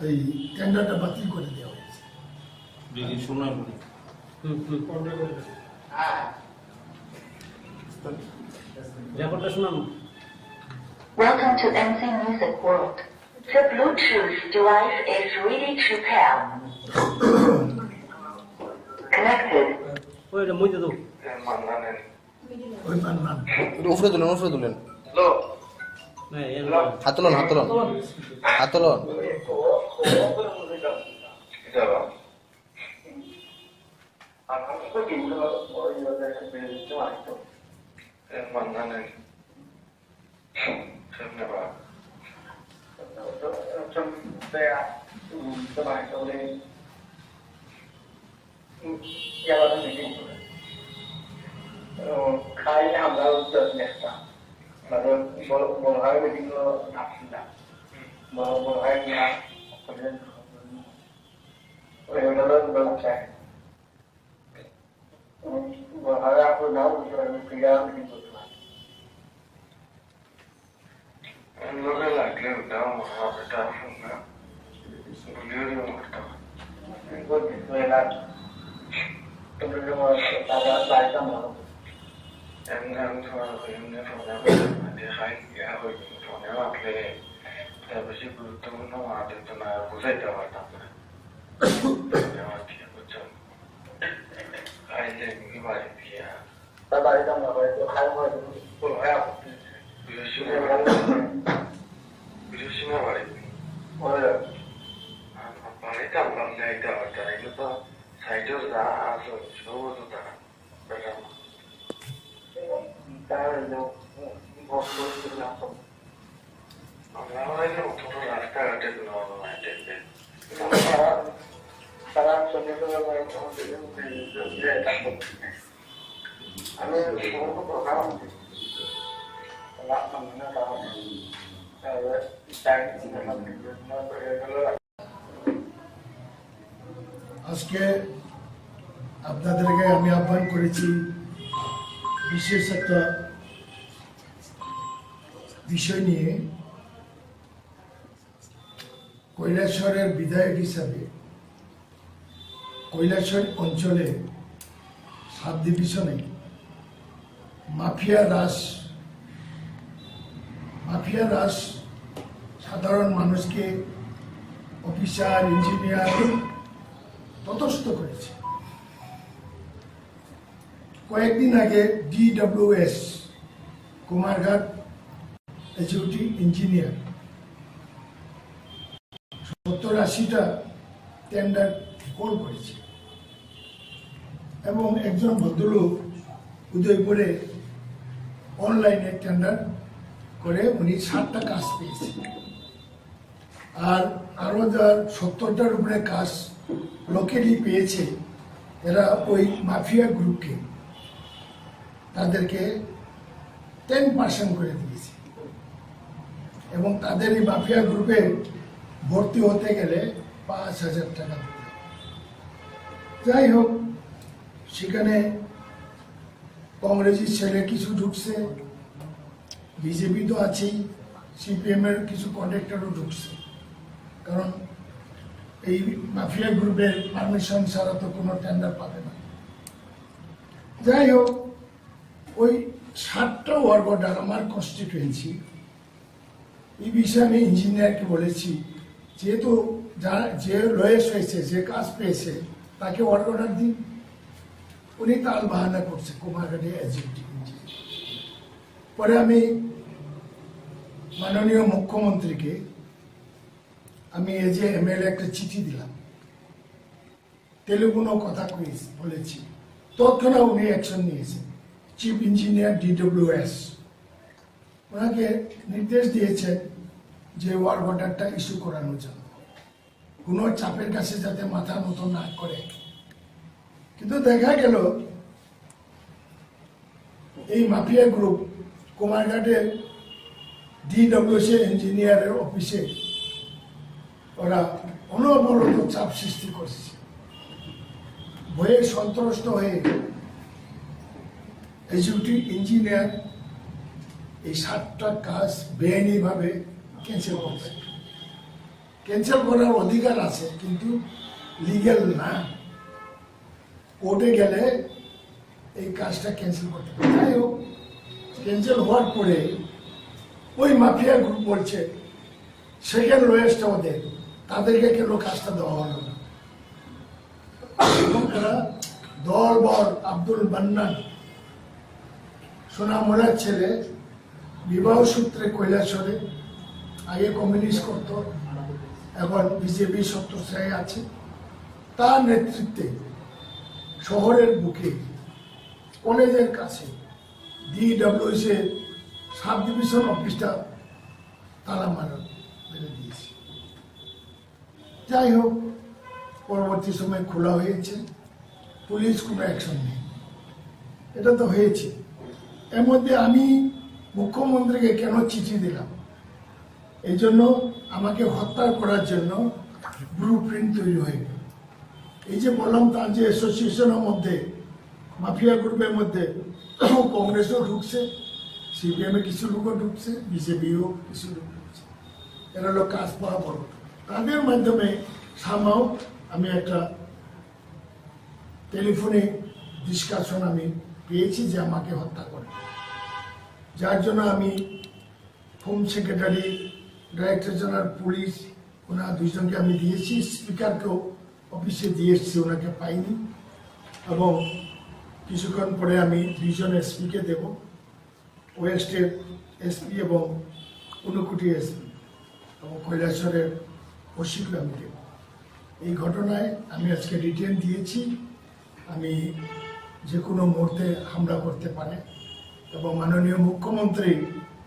এই টেন্ডারটা বাতিল করে দেওয়া হয়েছে। ব্যাপারটা শোনান। Welcome to MC Music World. The Bluetooth device is ready to pair. Connected. ওইটা মই দাও। ওই মান্নান উপরে তুলেন। হ্যাঁ, হাত তোলন। খাইলে আমরা উত্তর নেতা মানে বড় ভাই মিটিং আসছিলাম, বড় ভাই নিয়ে বড় ভাই আপনার নাম ক্রীড়া মিটিং করছিলাম। লোকে লাগলে ওটাও মহাবেটা শুনলাম বেশি গুরুত্বপূর্ণ মানতে না বুঝাইতে পারতাম না। খাইলে বাড়ি দিয়া তার বাড়িতে আমরা হয়তো খাই হয়তো বিদেশিনা বাড়ি বাড়িতে আমরা যাইতে পারতাম, এগুলো তো সাইডেও যা আছে সব তো তারা রাস্তাঘাটে তারা চলে আজকে আপনাদেরকে আমি আহ্বান করেছি বিশেষ একটা বিষয় নিয়ে কৈলাসহরের বিধায়ক হিসাবে কৈলাসহর অঞ্চলে সাব ডিভিশনে মাফিয়া রাজ সাধারণ মানুষকে অফিসার ইঞ্জিনিয়ার ততস্থ করেছে। কয়েকদিন আগে DWS কুমারঘাট এক্সিকিউটিভ ইঞ্জিনিয়ার 70-80টা টেন্ডার কল করেছে এবং একজন ভদ্রলোক উদয়পুরে অনলাইনে টেন্ডার করে উনি 60টা কাজ পেয়েছে। আর আরো যার 70টার উপরে কাজ লোকেরই পেয়েছে, এরা ওই মাফিয়া গ্রুপকে তাদেরকে 10% করে দিয়েছে এবং তাদের এই মাফিয়া গ্রুপে ভর্তি হতে গেলে 5,000 টাকা দিতে। যাই হোক, সেখানে কংগ্রেসের ছেলে কিছু ঢুকছে, বিজেপি তো আছেই, CPM এর কিছু কন্ট্রাক্টরও ঢুকছে, কারণ এই মাফিয়া গ্রুপের পারমিশন ছাড়া তো কোনো টেন্ডার পাবে না। যাই হোক, ওই 60টা ওয়ার্ড অর্ডার আমার কনস্টিটুয়েন্সি, এই বিষয়ে আমি ইঞ্জিনিয়ারকে বলেছি যেহেতু যে লোয়েস্ট হয়েছে, যে কাজ পেয়েছে তাকে ওয়ার্ড অর্ডার দিন। উনি তাল বাহানা করছে কুমারঘাটে এক্সিকিউটিভ ইঞ্জিনিয়ার। পরে আমি মাননীয় মুখ্যমন্ত্রীকে আমি এজ এ MLA একটা চিঠি দিলাম, তেলেগুনো কথা বলেছি, তৎক্ষণাৎ উনি অ্যাকশন নিয়েছেন। চিফ ইঞ্জিনিয়ার DWS ওনাকে নির্দেশ দিয়েছেন যে ওয়ার্ক অর্ডারটা ইস্যু করানোর জন্য, কোনো চাপের কাছে যাতে মাথা মতো না করে। কিন্তু দেখা গেল এই মাফিয়া গ্রুপ কুমারঘাটের DWS ইঞ্জিনিয়ারের অফিসে ওরা অনবরত চাপ সৃষ্টি করছে। ভয়ে সন্ত্রস্ত হয়ে এক্সিকিউটিভ ইঞ্জিনিয়ার এই 60টা কাজ বেআইনিভাবে ক্যান্সেল করছে। ক্যান্সেল করার অধিকার আছে, কিন্তু লিগ্যাল না। কোর্টে গেলে এই কাজটা ক্যান্সেল করতে পারে। যাই হোক, ক্যান্সেল হওয়ার পরে ওই মাফিয়া গ্রুপ বলছে সেকেন্ড লোয়েস্ট ওদের, তাদেরকে কেন কাজটা দেওয়া হলো না। এবং তারা দলবল আব্দুল মান্নান সোনামুড়ার ছেলে, বিবাহ সূত্রে কৈলাসহরে, আগে কমিউনিস্ট করতো, এখন বিজেপি সত্যসায় আছে, তার নেতৃত্বে শহরের বুকে কলেজের কাছে DWS এর সাব ডিভিশন অফিসটা তালা মারা মেরে দিয়েছে। যাই হোক, পরবর্তী সময় খোলা হয়েছে, পুলিশ কোনো অ্যাকশন নেই। এটা তো হয়েছে। এর মধ্যে আমি মুখ্যমন্ত্রীকে কেন চিঠি দিলাম, এই জন্য আমাকে হত্যা করার জন্য ব্লু প্রিন্ট তৈরি হয়ে গেল। এই যে বললাম, তার যে অ্যাসোসিয়েশনের মধ্যে মাফিয়া গ্রুপের মধ্যে কংগ্রেসও ঢুকছে, CPM এ কিছু লোকও ঢুকছে, বিজেপিও কিছু লোক ঢুকছে। এরা হলো কাজ পাওয়া বড়। তাদের মাধ্যমে সামাও আমি একটা টেলিফোনে ডিসকাশন আমি পেয়েছি যে আমাকে হত্যা করে, যার জন্য আমি home secretary, director general police, ওনার দুইজনকে আমি দিয়েছি, স্পিকারকেও অফিসে দিয়ে এসেছি, ওনাকে পাইনি। এবং কিছুক্ষণ পরে আমি 2 জন SP-কে দেব, ওয়েস্টের SP এবং ঊনকোটি SP এবং কৈলাসহরের OC-কে আমি দেব। এই ঘটনায় আমি আজকে রিটেন দিয়েছি, আমি যে কোনো মুহূর্তে হামলা করতে পারে। এবং মাননীয় মুখ্যমন্ত্রী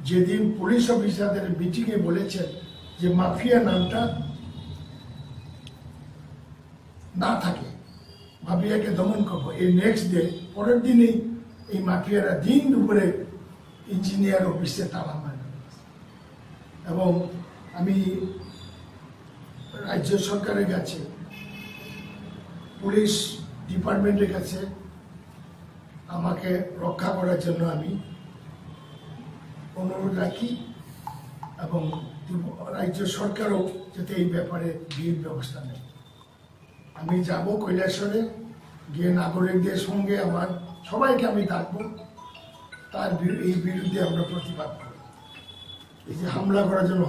যেদিন পুলিশ অফিসারদের মিটিংয়ে বলেছেন যে মাফিয়া নামটা না থাকে, মাফিয়াকে দমন করবো, এই নেক্সট ডে পরের দিনই এই মাফিয়ারা দিন দুপুরে ইঞ্জিনিয়ার অফিসে তালা মারে। এবং আমি রাজ্য সরকারের কাছে, পুলিশ ডিপার্টমেন্টের কাছে আমাকে রক্ষা করার জন্য আমি অনুরোধ রাখি এবং রাজ্য সরকারও যাতে এই ব্যাপারে বিহিত ব্যবস্থা নেয়। আমি যাব কৈলাসহরে, গিয়ে নাগরিকদের সঙ্গে আমার সবাইকে আমি ডাকবো, তার এই বিরুদ্ধে আমরা প্রতিবাদ করব। এই যে হামলা করার জন্য,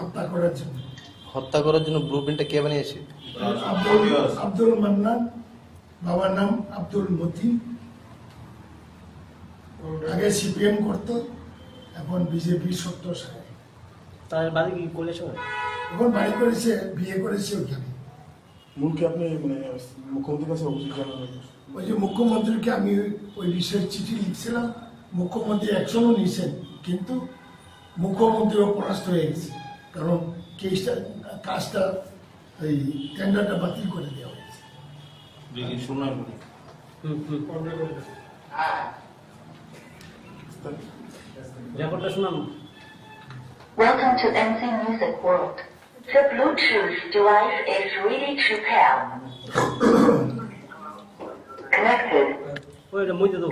হত্যা করার জন্য ব্লুপ্রিন্টটা কে বানিয়েছে? আব্দুল মান্নান, বাবার নাম আব্দুল মতিন, আগে সিপিএম করতো, এখন বিজেপি সত্য সাহেব। তার বাড়ি কি কৈলাসহর? এখন বাড়ি করেছে, বিয়ে করেছে ওইখানে। আপনি মানে মুখ্যমন্ত্রীর কাছে অভিযোগ জানাবেন? ওই যে মুখ্যমন্ত্রীকে আমি ওই বিষয়ে চিঠি লিখছিলাম, মুখ্যমন্ত্রী অ্যাকশনও নিয়েছেন, কিন্তু মুখ্যমন্ত্রীও পরাস্ত হয়ে গেছে, কারণ কাজটা এই টেন্ডারটা বাতিল করে দেওয়া হয়েছে। ব্যাপারটা শোনানো। Welcome to MC Music World. The Bluetooth device is ready to pair. Connected. ওইটা মইতে দাও।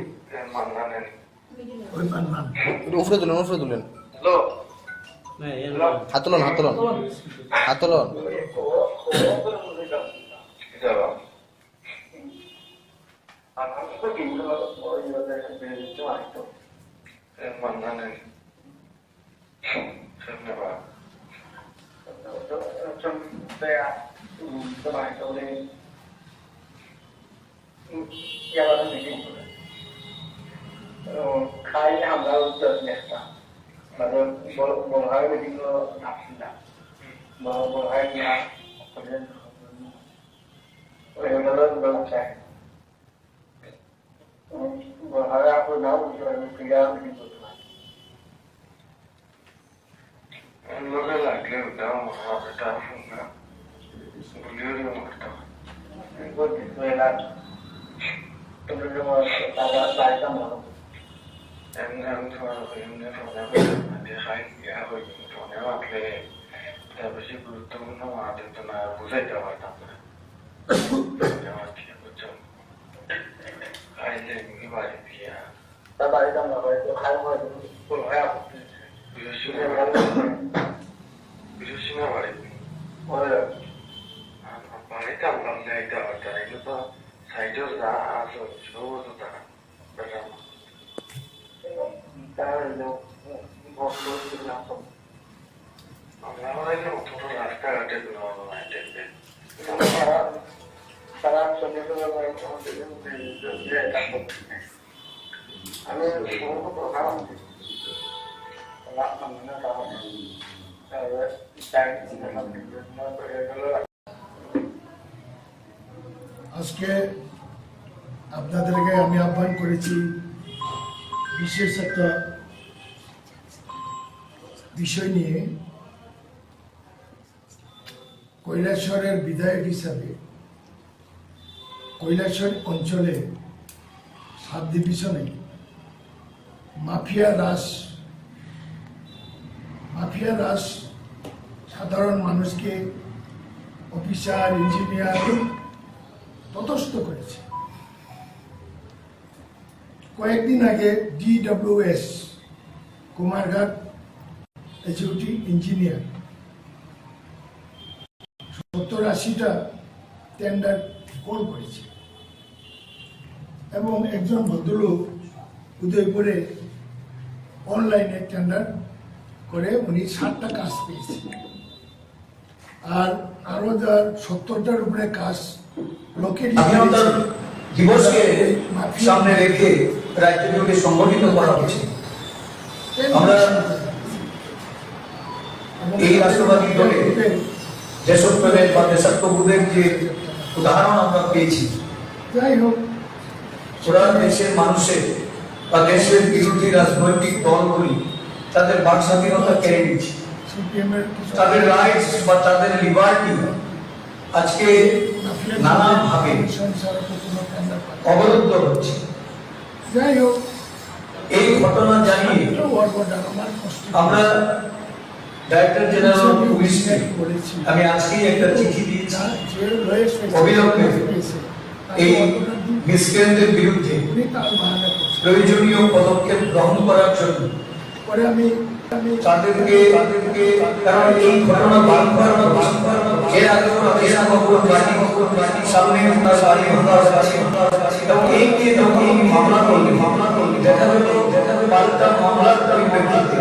ওই মান্নান উপরে তুলেন। হ্যালো, হাত তোলন। খাই আমরা উত্তর নেতা মানে বড় হয় মিটিং আসছি না, বড় হয় না ব্যবসায় বড় হয় আপনার নাম ক্রিয়া মিটিং করতে পারি লোকে লাগলে ওটা এটা শুনলাম বলিও করতাম তুমি টাকা চাইতাম না। এমনি দেখাই হয়ে ফোনে মাতলে তার বেশি গুরুত্বপূর্ণ মাদের তো না বুঝাইতে পারতাম না। বুঝছো খাইলে এমনি বাড়ি দিয়া তার বাড়িতে আমরা হয়তো খাই হয়তো বিরসিনা বাড়ি বাড়িতে আমরা যাইতে পারতাম, এগুলো তো সাইডেও যা আসো সব তারা রাস্তাঘাটে আজকে আপনাদেরকে আমি আহ্বান করেছি বিশেষ একটা বিষয় নিয়ে। কৈলাসহরের বিধায়ক হিসাবে কৈলাসহর অঞ্চলে সাব ডিভিশনে মাফিয়া রাজ সাধারণ মানুষকে, অফিসার, ইঞ্জিনিয়ার ততস্থ করেছে। কয়েকদিন আগে DWS কুমারঘাট এক্সিকিউটিভ ইঞ্জিনিয়ার 70-80টা টেন্ডার কল করেছে এবং একজন ভদ্রলোক উদয়পুরে অনলাইনে টেন্ডার করে উনি 60টা কাজ পেয়েছে, আর আরো যার 70টার উপরে কাজ লোকে দিবসকে সামনে রেখে রাজ্যকে সংগঠিত করা হচ্ছে। আমরা এই রাষ্ট্রবাদী দলে দেশপ্রেমের বা দেশাত্মবোধের যে উদাহরণ আমরা পেয়েছি, যাই হোক ওরা দেশের মানুষের বা দেশের বিরোধী রাজনৈতিক দলগুলি তাদের বাক স্বাধীনতা কেড়ে নিচ্ছে, তাদের রাইটস বা তাদের লিবার্টি আজকে নানাভাবে অবরুদ্ধ হচ্ছে। যাই হোক এই ঘটনা জানিয়ে আমরা ডাইরেক্টর জেনারেল অফ পুলিশকে আমি আজকেই একটা চিঠি দিয়েছি অবিলম্বে এই মিসক্রিয়েন্টের বিরুদ্ধে প্রয়োজনীয় পদক্ষেপ গ্রহণ করার জন্য পরে আমি তাদেরকে কারণ এই ঘটনা বারবার এর আগেও সামনে বাড়ি ভাঙা হয়েছে এবং এই নিয়ে যখন মামলা করলেন দেখা গেল পাল্টা মামলার পরিপ্রেক্ষিতে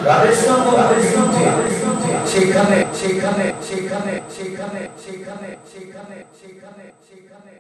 রাজেশ্বর বিরুদ্ধে সেখানে সেখানে সেখানে সেখানে সেখানে সেখানে সেখানে সেখানে সেখানে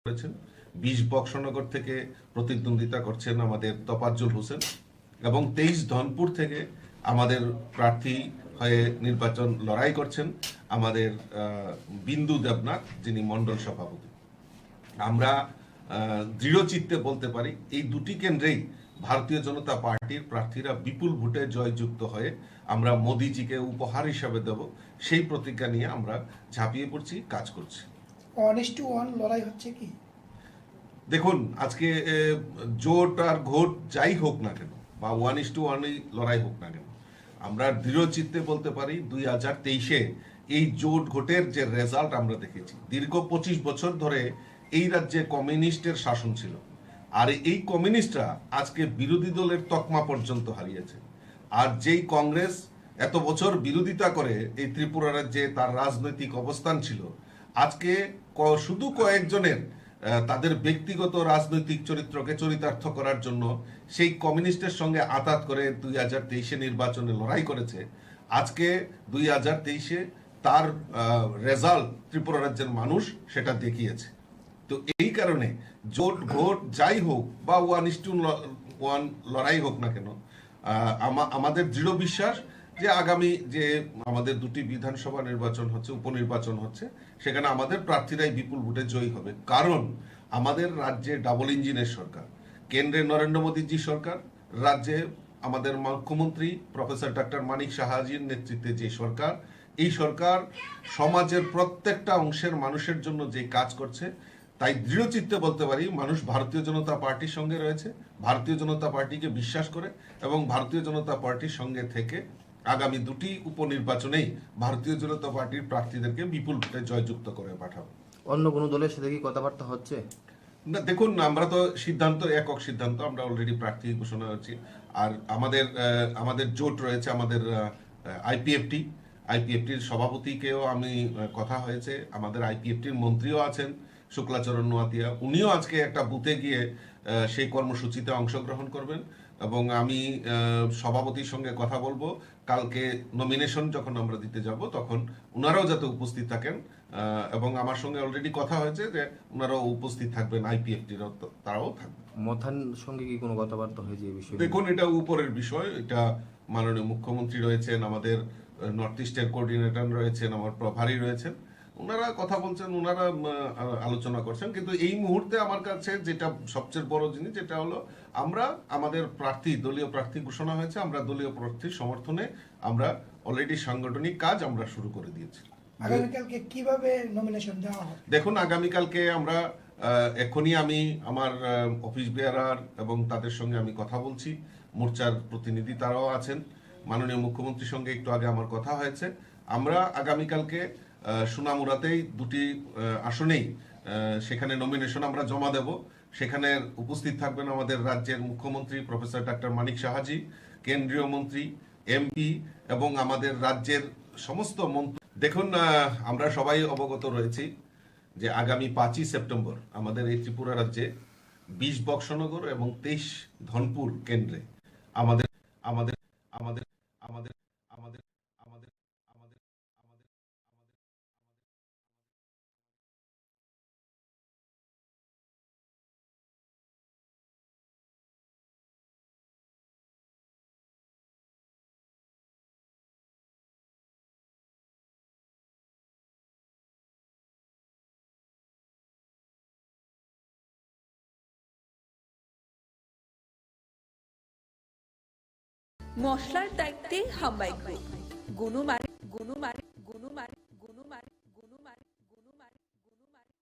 করেছেন 20 বক্সনগর থেকে প্রতিদ্বন্দ্বিতা করছেন আমাদের তোফাজ্জল হোসেন এবং 23 ধনপুর থেকে আমাদের প্রার্থী হয়ে নির্বাচন লড়াই করছেন আমাদের বিন্দু দেবনাথ, যিনি মণ্ডল সভাপতি। আমরা দৃঢ় চিত্তে বলতে পারি এই দুটি কেন্দ্রেই ভারতীয় জনতা পার্টির প্রার্থীরা বিপুল ভোটে জয়যুক্ত হয়ে আমরা মোদিজিকে উপহার হিসাবে দেব, সেই প্রতিজ্ঞা নিয়ে আমরা ঝাঁপিয়ে পড়ছি, কাজ করছি। 1:1 লড়াই হচ্ছে কি? দেখুন, আজকে জোট আর ঘোট যাই হোক না কেন বা 1:1 লড়াই হোক না কেন, আমরা দৃঢ় চিত্তে বলতে পারি 2023-এ এই জোট ঘোটের যে রেজাল্ট আমরা দেখেছি, দীর্ঘ 25 বছর ধরে এই রাজ্যে কমিউনিস্টের শাসন ছিল, আর এই কমিউনিস্টরা আজকে বিরোধী দলের তকমা পর্যন্ত হারিয়েছে। আর যেই কংগ্রেস এত বছর বিরোধিতা করে এই ত্রিপুরা রাজ্যে তার রাজনৈতিক অবস্থান ছিল, আজকে শুধু কয়েকজনের তাদের ব্যক্তিগত রাজনৈতিক চরিত্রকে চরিতার্থ করার জন্য সেই কমিউনিস্টের সঙ্গে আতাত করে 2023 নির্বাচনে লড়াই করেছে, আজকে 2023 তার রেজাল্ট ত্রিপুরা রাজ্যের মানুষ সেটা দেখিয়েছে। তো এই কারণে জোট ভোট যাই হোক বা 1:1 লড়াই হোক না কেন, আমাদের দৃঢ় বিশ্বাস যে আগামী যে আমাদের দুটি বিধানসভা নির্বাচন হচ্ছে, উপনির্বাচন হচ্ছে, সেখানে আমাদের প্রার্থীরাই বিপুল ভোটে জয়ী হবে। কারণ আমাদের রাজ্যে ডাবল ইঞ্জিনের সরকার, কেন্দ্রে নরেন্দ্র মোদীজি সরকার, রাজ্যে আমাদের মুখ্যমন্ত্রী প্রফেসর ডক্টর মানিক সাহাজির নেতৃত্বে যে সরকার, এই সরকার সমাজের প্রত্যেকটা অংশের মানুষের জন্য যে কাজ করছে, তাই দৃঢ়চিত্তে বলতে পারি মানুষ ভারতীয় জনতা পার্টির সঙ্গে রয়েছে, ভারতীয় জনতা পার্টিকে বিশ্বাস করে এবং ভারতীয় জনতা পার্টির সঙ্গে থেকে আগামী দুটি উপনির্বাচনেই ভারতীয় জনতা পার্টির প্রার্থীদেরকে বিপুল ভোটে জয়যুক্ত করে পাঠাবো। অন্য কোনো দলের সাথে কি কথাবার্তা হচ্ছে? না, দেখুন, আমরা তো সিদ্ধান্ত একক সিদ্ধান্ত, আমরা অলরেডি প্রার্থী ঘোষণা হচ্ছি। আর আমাদের জোট রয়েছে, আমাদের আইপিএফটির সভাপতিকেও আমি কথা হয়েছে, আমাদের আইপিএফটির মন্ত্রীও আছেন শুক্লাচরণ নোয়াতিয়া, উনিও আজকে একটা বুথে গিয়ে সেই কর্মসূচিতে অংশগ্রহণ করবেন এবং আমি সভাপতির সঙ্গে কথা বলবো। কালকে নমিনেশন যখন আমরা দিতে যাব তখন ওনারাও যাতে উপস্থিত থাকেন, এবং আমার সঙ্গে অলরেডি কথা হয়েছে যে ওনারাও উপস্থিত থাকবেন, আইপিএফটির তারাও থাকবেন। মথান সঙ্গে কি কোনো কথাবার্তা হয়েছে এই বিষয়ে? দেখুন, এটা উপরের বিষয়, এটা মাননীয় মুখ্যমন্ত্রী রয়েছেন, আমাদের নর্থ ইস্টের কোঅর্ডিনেটর রয়েছেন, আমার প্রভারী রয়েছেন, ওনারা কথা বলছেন, ওনারা আলোচনা করছেন। কিন্তু এই মুহূর্তে আমার কাছে যেটা সবচেয়ে বড় জিনিস, যেটা হলো আমরা আমাদের প্রার্থী, দলীয় প্রার্থী ঘোষণা হয়েছে, আমরা দলীয় প্রার্থীর সমর্থনে আমরা অলরেডি সাংগঠনিক কাজ আমরা শুরু করে দিয়েছি। আগামীকালকে কিভাবে নমিনেশন দেওয়া হবে? দেখুন, আগামীকালকে আমরা এখনই আমি আমার অফিস বেয়ারার এবং তাদের সঙ্গে আমি কথা বলছি, মোর্চার প্রতিনিধি তারাও আছেন, মাননীয় মুখ্যমন্ত্রীর সঙ্গে একটু আগে আমার কথা হয়েছে। আমরা আগামীকালকে সোনামুড়াতেই দুটি আসনেই সেখানে নমিনেশন আমরা জমা দেব। সেখানে উপস্থিত থাকবেন আমাদের রাজ্যের মুখ্যমন্ত্রী প্রফেসর ডক্টর মানিক সাহাজি, কেন্দ্রীয় মন্ত্রী, এমপি এবং আমাদের রাজ্যের সমস্ত মন্ত্রী। দেখুন, আমরা সবাই অবগত রয়েছি যে আগামী 5ই সেপ্টেম্বর আমাদের এই ত্রিপুরা রাজ্যে 20 বক্সনগর এবং 23 ধনপুর কেন্দ্রে আমাদের আমাদের আমাদের আমাদের আমাদের আমাদের আমাদের মশলার দায়িত্বে হাম্বাই গ্রুপ। গুণমানে গুণমানে গুণমানে গুণমানে গুণমানে গুণমানে গুণমানে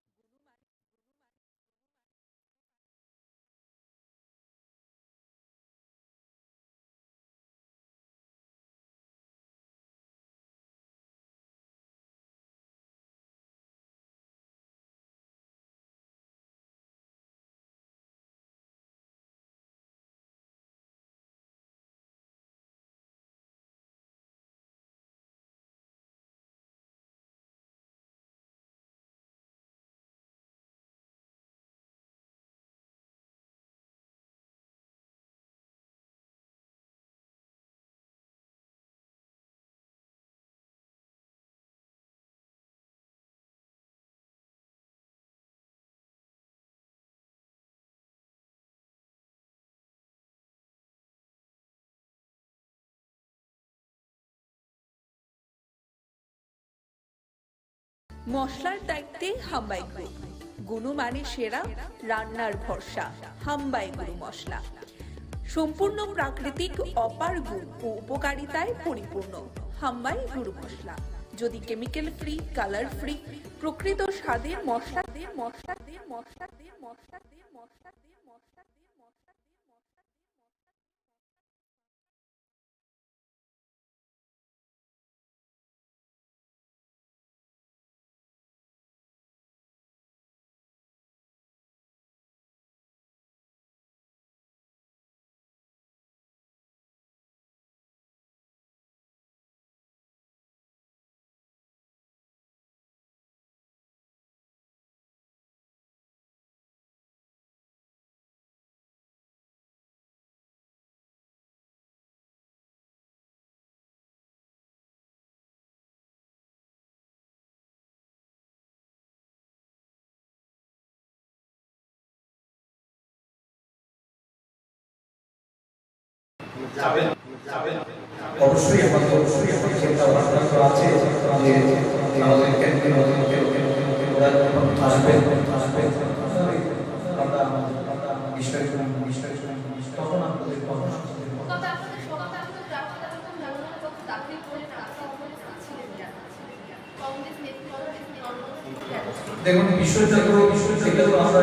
মশলার দায়িত্বে হাম্বাই গ্রুপ। গুণমানে সেরা, রান্নার ভরসা, হাম্বাই গুরু মশলা। সম্পূর্ণ প্রাকৃতিক, অপার গুণ ও উপকারিতায় পরিপূর্ণ হাম্বাই গুরু মশলা। যদি কেমিক্যাল ফ্রি, কালার ফ্রি, প্রকৃত স্বাদের মশলা মশলা মশলা মশলা মশলা অবশ্যই আমাদের চিন্তা ভাবনা তো আছে যে আমাদের কেন্দ্রে ওরা যখন আসবেন আমরা বিষয় তখন আমাদের দেখুন বিষয়টা তো সেটা তো আমরা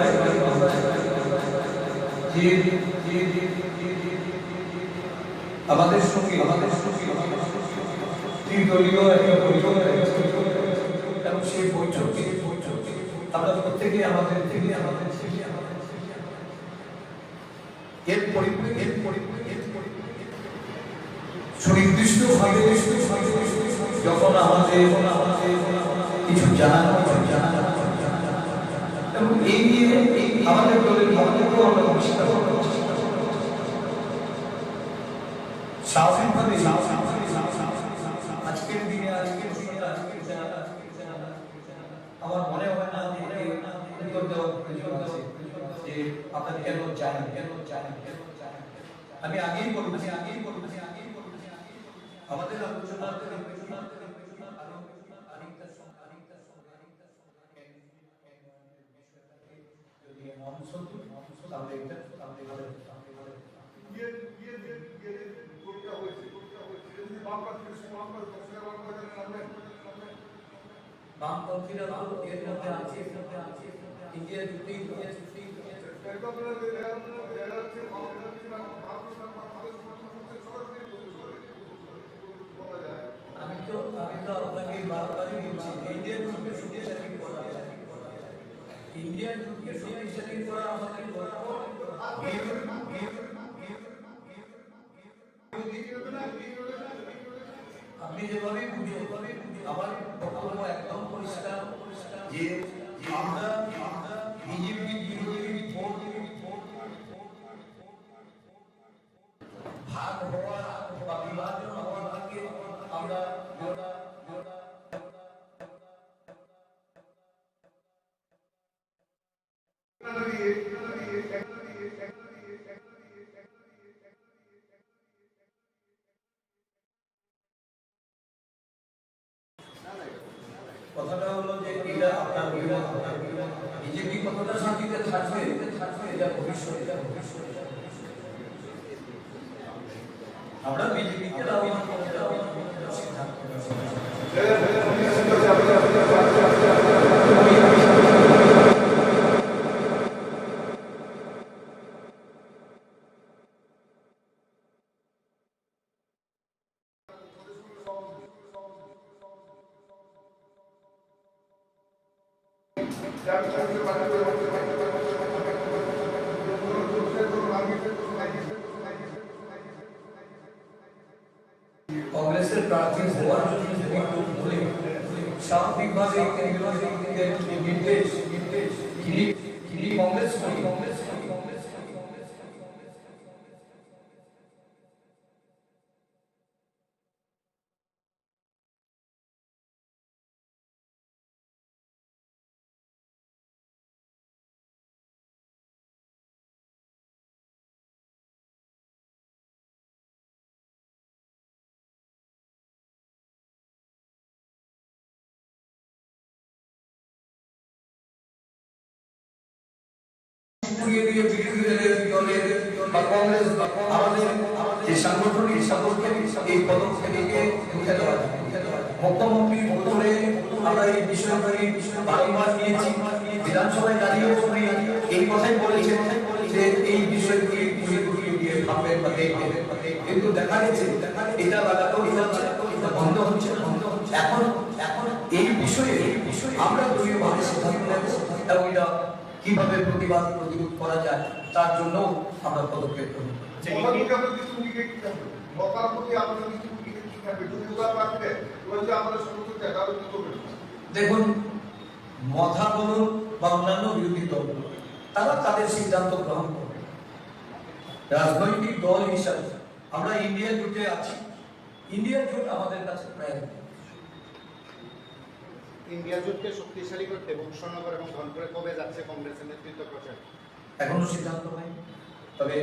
আমাদের সঙ্গে ত্রিদলীয় একটা বৈঠক এবং সেই বৈঠকে আমরা প্রত্যেকে আমাদের এর পরিপ্রেক্ষিতে সুনির্দিষ্টভাবে যখন আমাদের কিছু জানানো এবং এই নিয়ে আমাদের দলের মধ্যেও আমরা আবিষ্কার স্বাভাবিকভাবে আজকের দিনে আমার মনে হয় না উত্তর দেওয়ার প্রয়োজন আছে যে আপনার কেন চাই আমি আগেই বলছি আমাদের আলোচনা বামপন্থীরা এর মধ্যে আছে ইন্ডিয়া জুটি আমি তো আপনাকে বারবারই বলছি ইন্ডিয়া জুটি শক্তিশালী করা ইন্ডিয়া জুটি শক্তিশালী করা আমাদের আপনি যেভাবে আমার বক্তব্য একদম পরিষ্কার যে আমরা বিজেপি ভাগ হওয়া বা বিভাজন হওয়ার আগে আমরা কথাটা হলো যে এটা আপনার বিজেপি কতটা শান্তিতে থাকবে এটা ভবিষ্যৎ আমরা বিজেপিকে আহ্বান করতে কংগ্রেসের প্রার্থী হওয়ার জন্য যদি কেউ বলে স্বাভাবিকভাবে কেন্দ্রীয় নির্দেশ কংগ্রেস দলের বা কংগ্রেস আমাদের যে সাংগঠনিক এই পদক্ষেপকে উঠে দেওয়া মুখ্যমন্ত্রী বলে আমরা এই বিষয়টি বারবার নিয়েছি বিধানসভায় দাঁড়িয়েও এই কথাই বলেছেন যে এই বিষয়টি দিয়ে ভাববেন বা দেখবেন কিন্তু দেখা গেছে এটা লাগাতেও বন্ধ হচ্ছে এখন এই বিষয়ে আমরা দলীয়ভাবে সিদ্ধান্ত নেব এবং এটা কিভাবে প্রতিরোধ করা যায় তার জন্য আমরা পদক্ষেপ করব দেখুন মথা বলুন বা অন্যান্য বিরোধী দল তারা তাদের সিদ্ধান্ত গ্রহণ করবে রাজনৈতিক দল হিসাবে আমরা ইন্ডিয়া জোটে আছি ইন্ডিয়া জোট আমাদের কাছে প্রায়োরিটি ইন্ডিয়া জোটকে শক্তিশালী করতে বংশনগর এবং ধনপুরে কবে যাচ্ছে কংগ্রেসের নেতৃত্ব প্রচার এখনো সিদ্ধান্ত হয়নি তবে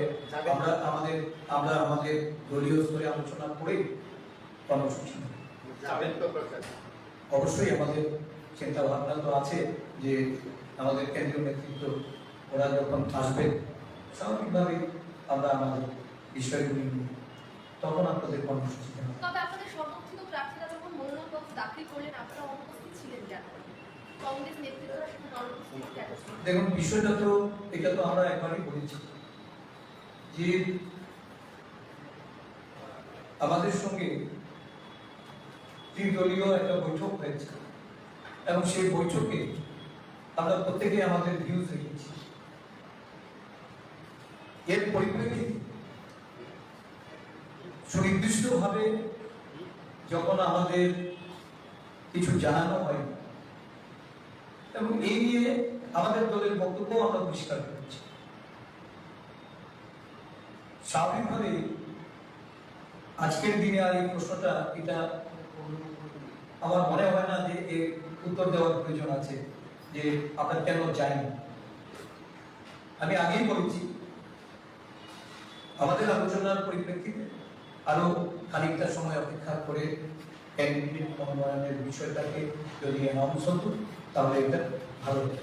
আমরা আমাদের দলীয় স্তরে আলোচনা করে কর্মসূচি অবশ্যই আমাদের চিন্তা ভাবনা তো আছে যে আমাদের কেন্দ্রীয় নেতৃত্ব ওরা যখন আসবে স্বাভাবিকভাবে আমরা আমাদের বিষয়গুলি নিয়ে তখন আপনাদের কর্মসূচি জানাবো। তবে আপনাদের সমর্থিত প্রার্থীরা যখন মনোনয়নপত্র দাখিল করলেন আপনারা অনুপস্থিত ছিলেন কেন? কংগ্রেস নেতৃত্বরা সেখানে অনুপস্থিত কেন? দেখুন বিষয়টা তো এটা তো আমরা একবারই বলেছি যে আমাদের সঙ্গে ত্রিদলীয় একটা বৈঠক হয়েছে এবং সেই বৈঠকে আমরা প্রত্যেকে আমাদের ভিউজ রেখেছি। এর পরিপ্রেক্ষিতে সুনির্দিষ্টভাবে যখন আমাদের কিছু জানানো হয় এবং এই নিয়ে আমাদের দলের বক্তব্য আমরা পরিষ্কার করেছি। স্বাভাবিকভাবে আজকের দিনে আর এই প্রশ্নটা এটা আমার মনে হয় না যে এর উত্তর দেওয়ার প্রয়োজন আছে যে আমরা কেন চাই না। আমি আগেই বলেছি আমাদের আলোচনার পরিপ্রেক্ষিতে আরো খানিকটা সময় অপেক্ষা করে ক্যান্ডিডেট মনোনয়নের বিষয়টাকে যদি অ্যানাউন্স হতো তাহলে এটা ভালো হতো।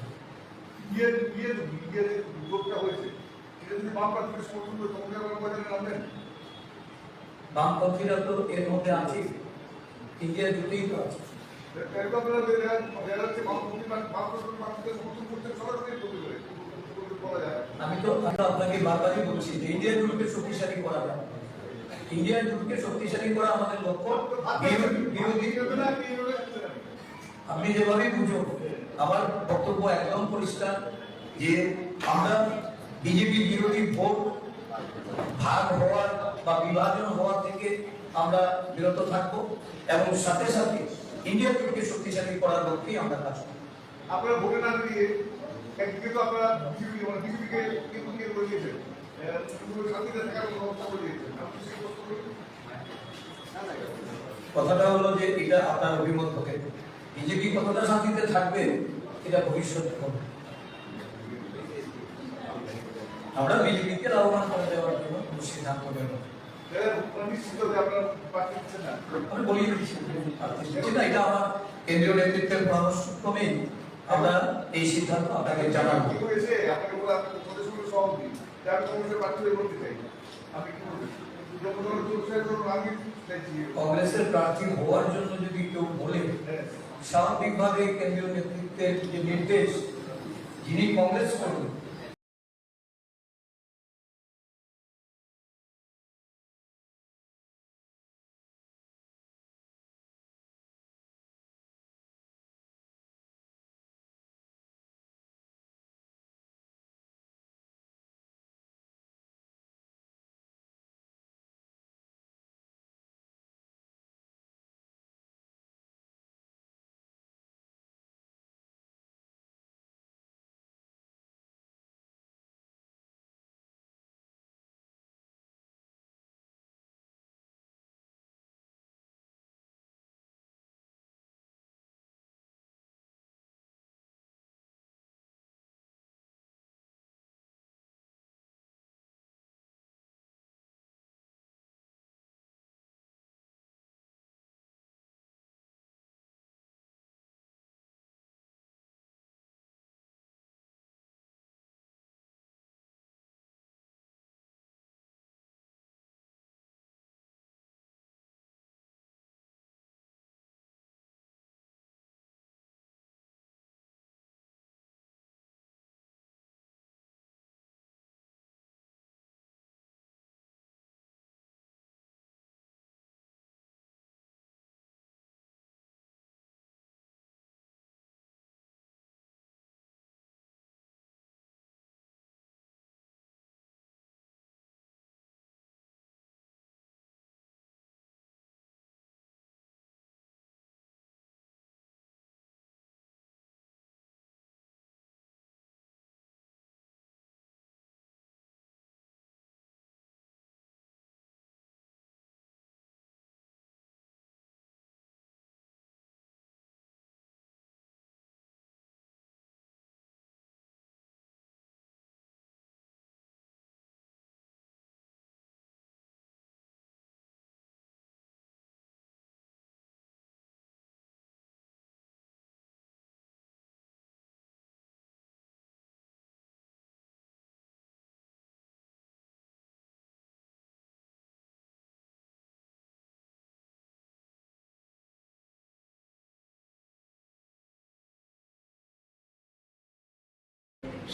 বামপন্থীরা তো এর মধ্যে আছে, ইন্ডিয়া জুটেই তো আছে। আমি তো আপনাকে বারবারই বলছি যে ইন্ডিয়া জুটকে শক্তিশালী করা যায়, ইন্ডিয়া জুটকে শক্তিশালী করা আমাদের লক্ষ্য। আপনি যেভাবে বুঝুন আমার বক্তব্য একদম পরিষ্কার যে আমরা বিজেপি বিরোধী ভোট ভাগ হওয়ার বা বিভাজন হওয়া থেকে আমরা বিরত থাকবো এবং সাথে সাথে ইন্ডিয়া জোটকে শক্তিশালী করার লক্ষ্যেই আমরা কাজ করব। আপনারা ভোটে না দিয়ে একদিকে তো আপনারা বিজেপিকে কিন্তু কে করে দিয়েছেন, শান্তিতে থাকার ব্যবস্থা করে দিয়েছেন। কথাটা হলো যে এটা আপনার অভিমত হতে বিজেপি কতটা শান্তিতে থাকবে এটা ভবিষ্যতে হবে। আমরা বিজেপিকে লাভবান করে দেওয়ার জন্য কোনো সিদ্ধান্ত নেব আমি বলিয়ে দিচ্ছি না, এটা আমার কেন্দ্রীয় নেতৃত্বের পরামর্শ ক্রমেই আমরা এই সিদ্ধান্ত আপনাকে জানাবো। কংগ্রেসের প্রার্থী হওয়ার জন্য যদি কেউ বলে স্বাভাবিকভাবে কেন্দ্রীয় নেতৃত্বের যে নির্দেশ যিনি কংগ্রেস করবেন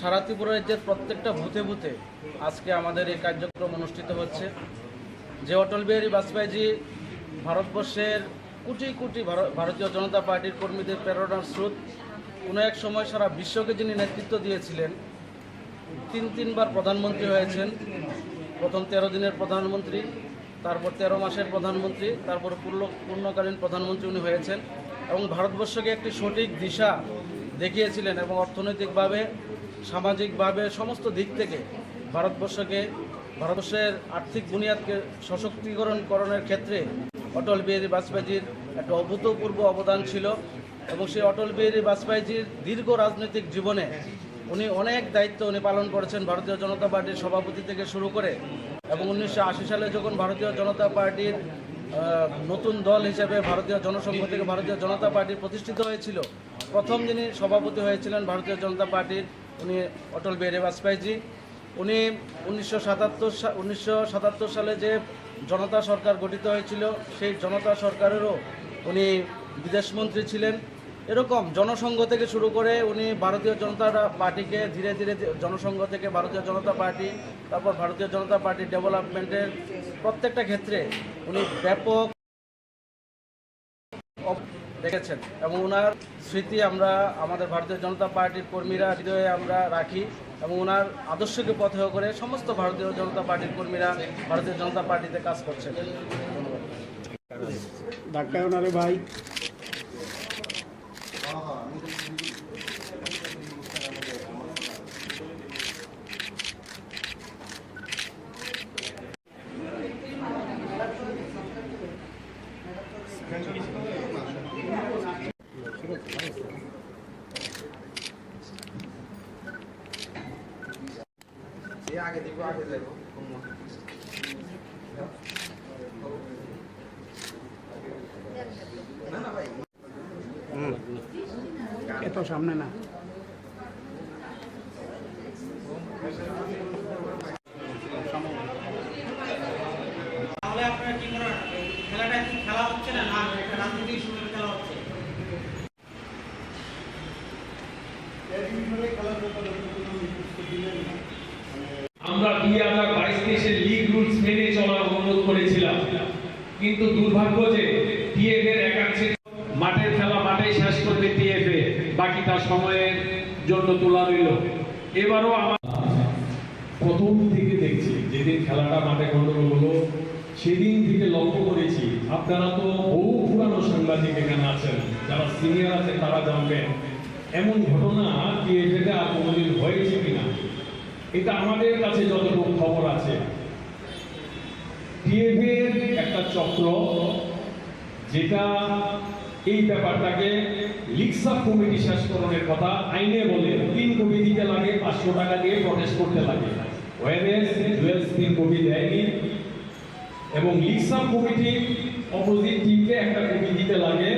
সারা ত্রিপুরা রাজ্যের প্রত্যেকটা বুথে বুথে আজকে আমাদের এই কার্যক্রম অনুষ্ঠিত হচ্ছে। যে অটল বিহারী বাজপেয়ীজি ভারতবর্ষের কোটি কোটি ভারতীয় জনতা পার্টির কর্মীদের প্রেরণার স্রোত, কোনো এক সময় সারা বিশ্বকে যিনি নেতৃত্ব দিয়েছিলেন, তিনবার প্রধানমন্ত্রী হয়েছেন। প্রথম 13 দিনের প্রধানমন্ত্রী, তারপর 13 মাসের প্রধানমন্ত্রী, তারপর পূর্ণকালীন প্রধানমন্ত্রী উনি হয়েছেন এবং ভারতবর্ষকে একটি সঠিক দিশা দেখিয়েছিলেন এবং অর্থনৈতিকভাবে, সামাজিকভাবে সমস্ত দিক থেকে ভারতবর্ষের আর্থিক বুনিয়াদকে সশক্তিকরণের ক্ষেত্রে অটল বিহারী বাজপেয়ীজির একটা অভূতপূর্ব অবদান ছিল। এবং সেই অটল বিহারী বাজপেয়ীজির দীর্ঘ রাজনৈতিক জীবনে উনি অনেক দায়িত্ব পালন করেছেন, ভারতীয় জনতা পার্টির সভাপতি থেকে শুরু করে। এবং 1980 সালে যখন ভারতীয় জনতা পার্টির নতুন দল হিসেবে ভারতীয় জনসংঘ থেকে ভারতীয় জনতা পার্টি প্রতিষ্ঠিত হয়েছিল, প্রথম যিনি সভাপতি হয়েছিলেন ভারতীয় জনতা পার্টির, উনি অটল বিহারী বাজপেয়ীজি। উনি 1977 সালে যে জনতা সরকার গঠিত হয়েছিল, সেই জনতা সরকারেরও উনি বিদেশমন্ত্রী ছিলেন। এরকম জনসংঘ থেকে শুরু করে উনি ভারতীয় জনতা পার্টিকে ধীরে ধীরে জনসংঘ থেকে ভারতীয় জনতা পার্টি, তারপর ভারতীয় জনতা পার্টির ডেভেলপমেন্টের প্রত্যেকটা ক্ষেত্রে উনি ব্যাপক দেখেছেন। এবং ওনার স্মৃতি আমরা আমাদের ভারতীয় জনতা পার্টির কর্মীরা হৃদয়ে আমরা রাখি এবং ওনার আদর্শকে পথেয় করে সমস্ত ভারতীয় জনতা পার্টির কর্মীরা ভারতীয় জনতা পার্টিতে কাজ করছেন। ধন্যবাদ। ভাই আগে দিব, আগে যাইব। না না ভাই, এত সামনে না। তাহলে আপনারা কি করেন, খেলাটা কি খেলা হচ্ছে না না একটা রাজনৈতিক সময়ের খেলা হচ্ছে? আমরা 2022-23 লিগ রুলস মেনে চলার অনুরোধ করেছিলাম, কিন্তু দুর্ভাগ্য যে টিএফ এর একাংশে মাঠের খেলা মাঠেই শেষ করবে টিএফ এ, বাকি তার সময়ের জন্য তোলা রইল। এবারও আমরা প্রথম থেকে দেখছি, যেদিন খেলাটা মাঠে গন্ডগোল হলো সেদিন থেকে লক্ষ্য করেছি, আপনারা তো বহু পুরানো সাংবাদিক এখানে আছেন, যারা সিনিয়র আছে তারা জানবেন এমন ঘটনা টিএফ এ আর কোনোদিন হয়েছে কিনা। এটা আমাদের কাছে যতটুকু খবর আছে, টিএফ এর একটা চক্র যেটা এই ব্যাপারটাকে লিক্সাপ কমিটি শেষকরণের কথা আইনে বলে 3 কপি দিতে লাগে, 500 টাকা দিয়ে প্রটেস্ট করতে লাগে। ওয়ারেস জুয়েলস 3 কপি দেয়নি এবং লিক্সাপ কমিটি অপোজিট টিমকে একটা কপি দিতে লাগে।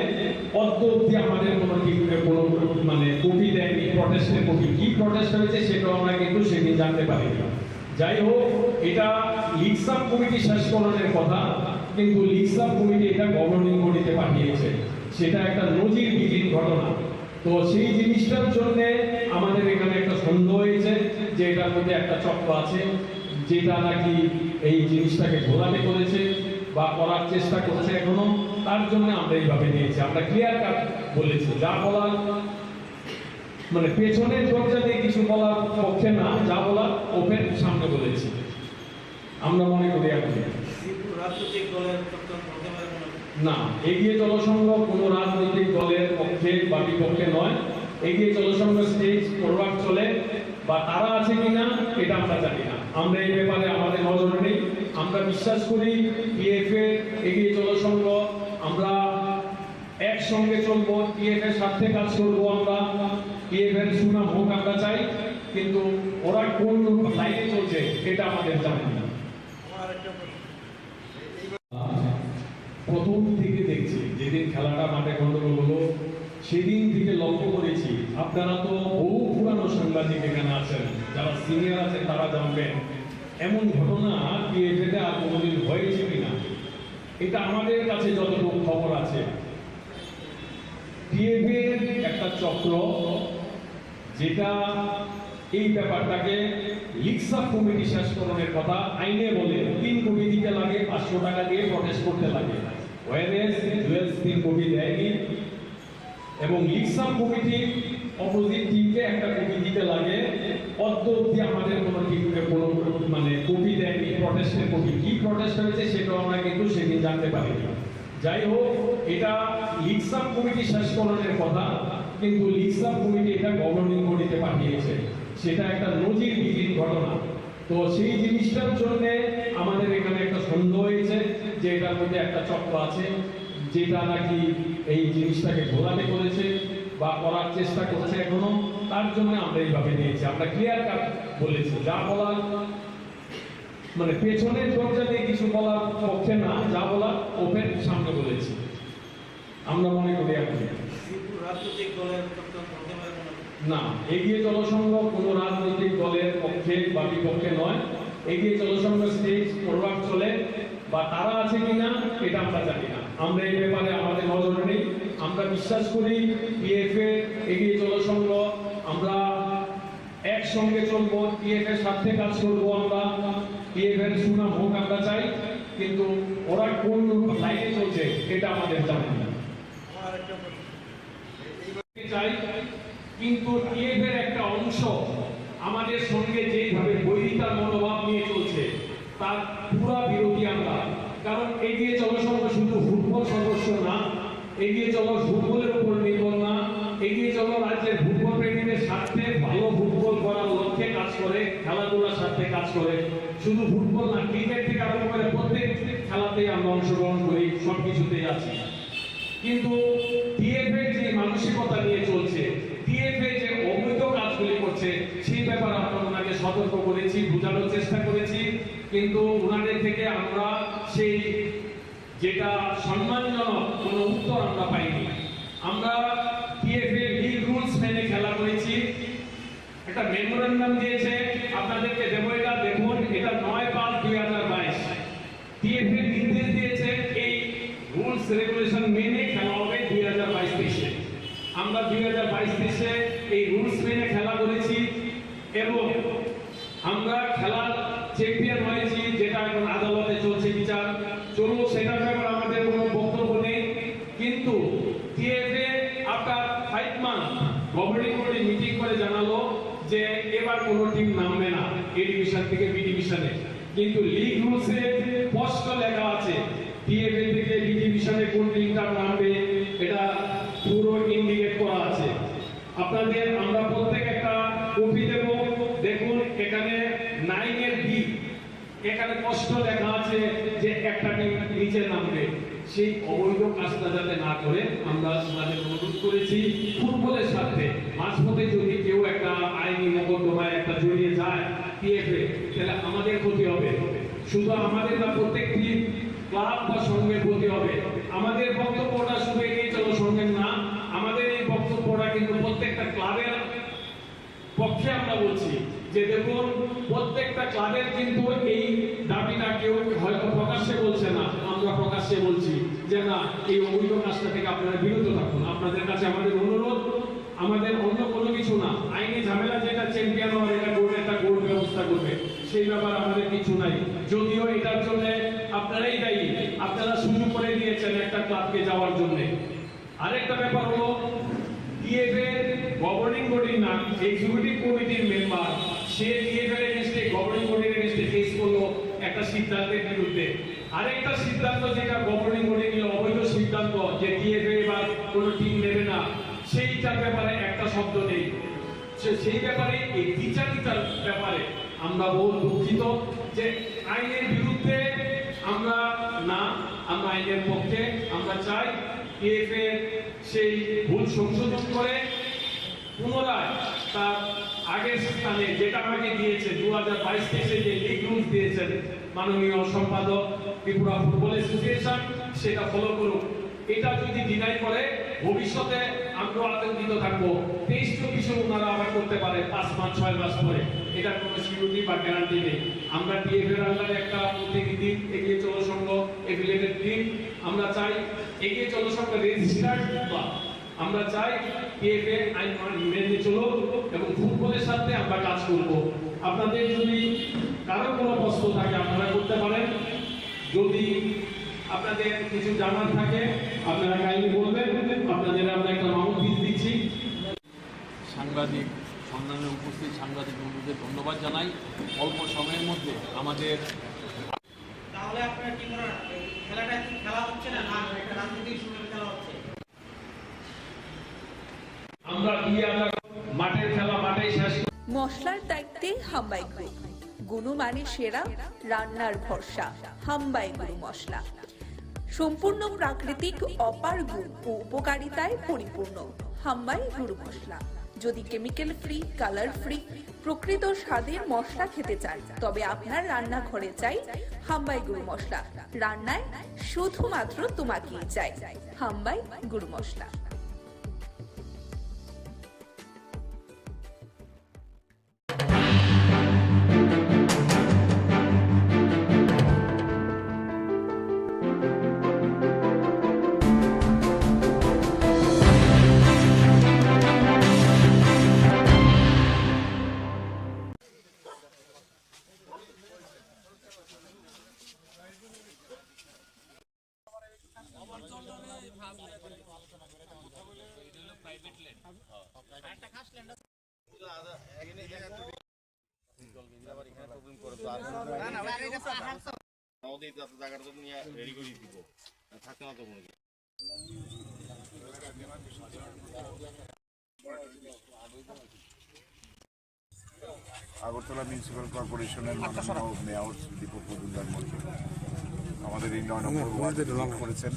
অদ্যবধি আমাদের কোনো টিমকে কোনো মানে কপি দেয়নি, প্রটেস্টের কপি। কি প্রটেস্ট হয়েছে সেটাও আমরা কিন্তু সেদিন জানতে পারি না। যাই হোক, এটা লিক্সাপ কমিটি শেষকরণের কথা, কিন্তু লিক্সাপ কমিটি এটা গভর্নিং বডিতে পাঠিয়েছে, সেটা একটা নজিরবিহীন ঘটনা। তো সেই জিনিসটার জন্য আমাদের এখানে একটা সন্দেহ হয়েছে যে এটার মধ্যে একটা চক্র আছে, যেটা নাকি এই জিনিসটাকে ঘোরাতে করেছে বা করার চেষ্টা করছে এখনো। তার জন্য আমরা এইভাবে দিয়েছি, আমরা ক্লিয়ার কাট বলেছি, যা বলার মানে পেছনের দরজা দিয়ে কিছু বলার পক্ষে না, যা বলার ওপেন সামনে বলেছি। আমরা মনে করি এখন না, এগিয়ে জনসংঘ কোনো রাজনৈতিক দলের পক্ষে বা বিপক্ষে নয়। এগিয়ে জনসংঘ স্টেজ ফরওয়ার্ড চলে বা তারা আছে কিনা এটা আমরা জানি না, আমরা এই ব্যাপারে আমাদের নজরে নেই। আমরা বিশ্বাস করি টিএফ এ এগিয়ে জনসংঘ আমরা একসঙ্গে চলবো, টিএফ এর স্বার্থে কাজ করবো। আমরা টিএফ এর সুনাম হোক আমরা চাই, কিন্তু ওরা কোন লাইনে চলছে এটা আমাদের জানি না। প্রথম থেকে দেখছি, যেদিন খেলাটা মাঠে গন্ডগোল হলো সেদিন থেকে লক্ষ্য করেছি, আপনারা তো বহু পুরানো সাংবাদিক এখানে আছেন, যারা সিনিয়র আছেন তারা জানবেন এমন ঘটনা টিএফ এ আর কোনোদিন হয়েছে কিনা। এটা আমাদের কাছে যতটুকু খবর আছে, টিএফ এর একটা চক্র যেটা এই ব্যাপারটাকে লিক্সাপ কমিটি শেষ করণের কথা আইনে বলে 3 কোটি দিতে লাগে, 500 টাকা দিয়ে প্রটেস্ট করতে লাগে। ওয়ারেস জুয়েলস 3 কোটি দেয়নি এবং লিক্সাপ কমিটি অপোজিট টিমকে একটা কপি দিতে লাগে। অদ্যবধি আমাদের কোনো টিমকে কোনো মানে কপি দেয়নি, প্রটেস্টের কপি। কি প্রটেস্ট হয়েছে সেটাও আমরা কিন্তু সেদিন জানতে পারিনি। যাই হোক, এটা লিক্সাপ কমিটি শেষ করণের কথা, কিন্তু লিক্সাপ কমিটি এটা গভর্নিং বডিতে পাঠিয়েছে। সেটা একটা নজিরবিহীন ঘটনা। তো সেই জিনিসটার জন্য আমাদের এখানে একটা সন্দেহ হয়েছে যে এটার মধ্যে একটা চক্র আছে, যেটা নাকি এই জিনিসটাকে ঘোলাটে করেছে বা করার চেষ্টা করছে এখনো। তার জন্য আমরা এইভাবে নিয়েছি। আমরা ক্লিয়ার কাট বলেছি, যা বলার মানে পেছনের দরজা দিয়ে কিছু বলার পক্ষে না, যা বলার ওপেন সামনে বলেছি। আমরা মনে করি এখন না, এগিয়ে জনসংঘ কোনো রাজনৈতিক দলের পক্ষে বা বিপক্ষে নয়। এগিয়ে জনসংঘ স্টেজ ফরওয়ার্ড চলে বা তারা আছে কিনা এটা আমরা জানি না। আমরা এই ব্যাপারে আমাদের নজর নেই। আমরা বিশ্বাস করি পিএফএ, এগিয়ে জনসংঘ, আমরা একসঙ্গে চলবো, পিএফ এর সাথে কাজ করবো। আমরা পিএফ এর সুনাম হোক আমরা চাই, কিন্তু ওরা কোন লাইনে চলছে এটা আমাদের জানা নেই। চাই কিন্তু পিএফ এর একটা অংশ আমাদের সঙ্গে যেভাবে বৈরিতার মনোভাব নিয়ে চলছে তার পুরা বিরোধী আমরা। কারণ এগিয়ে জনসংঘ শুধু ফুটবল সদস্য না, এগিয়ে চলো ফুটবলের উপর নির্ভর না, এগিয়ে চলো রাজ্যের ফুটবল প্রেমীদের স্বার্থে ভালো ফুটবল করার লক্ষ্যে কাজ করে, খেলাধুলার স্বার্থে কাজ করে। শুধু ফুটবল না, ক্রিকেট থেকে আরম্ভ করে প্রত্যেক খেলাতেই আমরা অংশগ্রহণ করি, সবকিছুতেই আছি। কিন্তু টিএফএ যে মানসিকতা নিয়ে চলছে, টিএফএ যে অবৈধ কাজগুলি করছে, সেই ব্যাপারে আমরা ওনাকে সতর্ক করেছি, বোঝানোর চেষ্টা করেছি। কিন্তু ওনাদের থেকে আমরা সেই যেটা সম্মানজনক কোনো উত্তর আমরা পাইনি। আমরা টিএফএ লিগ রুলস মেনে খেলা করেছি। একটা মেমোরেন্ডাম দিয়েছে, আপনাদেরকে দেবো, এটা দেখুন, এটা 9/5/2022 টিএফএ নির্দেশ দিয়েছে এই রুলস রেগুলেশন মেনে খেলা হবে 2022-23-এ। আমরা 2022-23-এ এই রুলস মেনে খেলা করেছি এবং আমরা খেলার চ্যাম্পিয়ন হয়েছি, যেটা এখন আদালতে চলছে বিচার। চলুন, সেটার ব্যাপারে আমাদের কোনো বক্তব্য নেই। কিন্তু TFA after 5 month governing body meeting করে জানালো যে এবার কোনো টিম নামবে না এ ডিভিশন থেকে বি ডিভিশনে। কিন্তু লিগ রুলসে স্পষ্ট লেখা আছে টিএফএ থেকে বি ডিভিশনে কোন টিমটা নামবে, এটা পুরো ইন্ডিকেট করা আছে। আপনাদের আমরা প্রত্যেক একটা কপি দেব, দেখুন এখানে 9 বি, এখানে স্পষ্ট লেখা আছে যে একটা টিম নিচে নামবে। সেই অবৈধ কাজটা যাতে না করে আমরা তাদের অনুরোধ করেছি ফুটবলের সাথে। মাঝপথে যদি কেউ একটা আইনি মোকদ্দমায় একটা জড়িয়ে যায় টিএফএ, তাহলে আমাদের ক্ষতি হবে। শুধু আমাদের না, প্রত্যেকটি ক্লাব বা সঙ্গের ক্ষতি হবে। আমাদের বক্তব্যটা শুধু এগিয়ে চলো সঙ্গের না, আমাদের এই বক্তব্যটা কিন্তু প্রত্যেকটা ক্লাবের পক্ষে আমরা বলছি যে দেখুন, প্রত্যেকটা ক্লাবের কিন্তু এই দাবিটা কেউ হয়তো প্রকাশ্যে বলছে না, আমরা প্রকাশ্যে বলছি যে না, এই অবৈধ কাজটা থেকে আপনারা বিরত থাকুন। আপনাদের কাছে আমাদের অনুরোধ, আমাদের অন্য কোনো কিছু না। আইনি ঝামেলা যেটা চ্যাম্পিয়ন হওয়ার, এটা কোর্ট একটা কোর্ট ব্যবস্থা করবে, সেই ব্যাপারে আমাদের কিছু নাই। যদিও এটার জন্য আপনারাই দায়ী, আপনারা সুযোগ করে দিয়েছেন একটা ক্লাবকে যাওয়ার জন্য। আরেকটা ব্যাপার হলো টিএফএ গভর্নিং বডির না, এক্সিকিউটিভ কমিটির মেম্বার, সে টিএফএর এগেইনস্টে, গভর্নিং বডির এগেইনস্টে কেস করলো একটা সিদ্ধান্তের বিরুদ্ধে। আরেকটা সিদ্ধান্ত যেটা গভর্নিং বডি নিল, অবৈধ সিদ্ধান্ত যে টিএফএ এবার কোনো টিম নেবে না, সেইটার ব্যাপারে একটা শব্দ নেই। সেই ব্যাপারে এই বিচারিতার ব্যাপারে আমরা বহু দুঃখিত যে আইনের বিরুদ্ধে আমরা না, আমরা আইনের পক্ষে। আমরা চাই টিএফএ সেই ভুল সংশোধন করে পুনরায় তার আগের স্থানে, যেটা আমাকে দিয়েছে 2022-23-এ যে লিগ রুলস দিয়েছেন মাননীয় সম্পাদক ত্রিপুরা ফুটবল অ্যাসোসিয়েশন, সেটা ফলো করুক। এটা যদি ডিনাই করে ভবিষ্যতে আমরা আতঙ্কিত থাকবো। 23-24-এ ওনারা আবার করতে পারে 5 মাস 6 মাস পরে, এটার কোনো সিকিউরিটি বা গ্যারান্টি নেই। আমরা টিএফএর আন্ডারে একটা প্রতিনিধি এগিয়ে চলো সংঘ এফিলিয়েটেড টিম আমরা চাই। এগিয়ে চলো সংঘ রেজিস্টার্ড বা আমরা চাই PFA আইন মেনে চলো এবং ফুটবলের সাথে আমরা কাজ করব। আপনাদের যদি কারো কোনো প্রশ্ন থাকে আপনারা করতে পারেন, যদি আপনাদের কিছু জানার থাকে আপনারা কাইন্ডলি বলবেন। আপনাদের আমরা একটা মাউন্ট পিস দিচ্ছি। সাংবাদিক সম্মানের উপস্থিত সাংবাদিক বন্ধুদের ধন্যবাদ জানাই। অল্প সময়ের মধ্যে আমাদের তাহলে আপনারা কি করেন, খেলাটা কি খেলা হচ্ছে না না একটা রাজনৈতিক সুযোগে খেলা হচ্ছে? আমরা মাঠের খেলা মাঠেই শেষ। মশলার দায়িত্বে হাম্বাই গ্রুপ, গুণমানে সেরা, রান্নার ভরসা। হাম্বাই গুরু মশলা সম্পূর্ণ প্রাকৃতিক, অপার গুণ ও উপকারিতায় পরিপূর্ণ। হাম্বাই গুরু মশলা। যদি কেমিক্যাল ফ্রি, কালার ফ্রি, প্রকৃত স্বাদের মশলা খেতে চান তবে আপনার রান্নাঘরে চাই হাম্বাই গুরু মশলা। রান্নায় শুধুমাত্র তোমাকেই চাই হাম্বাই গুরু মশলা। আগরতলা মিউনিসিপ্যাল কর্পোরেশনের মাননীয় মেয়র দীপক মজুমদার মন্ত্রী আমাদের এই 9 নম্বর ওয়ার্ড করেছেন।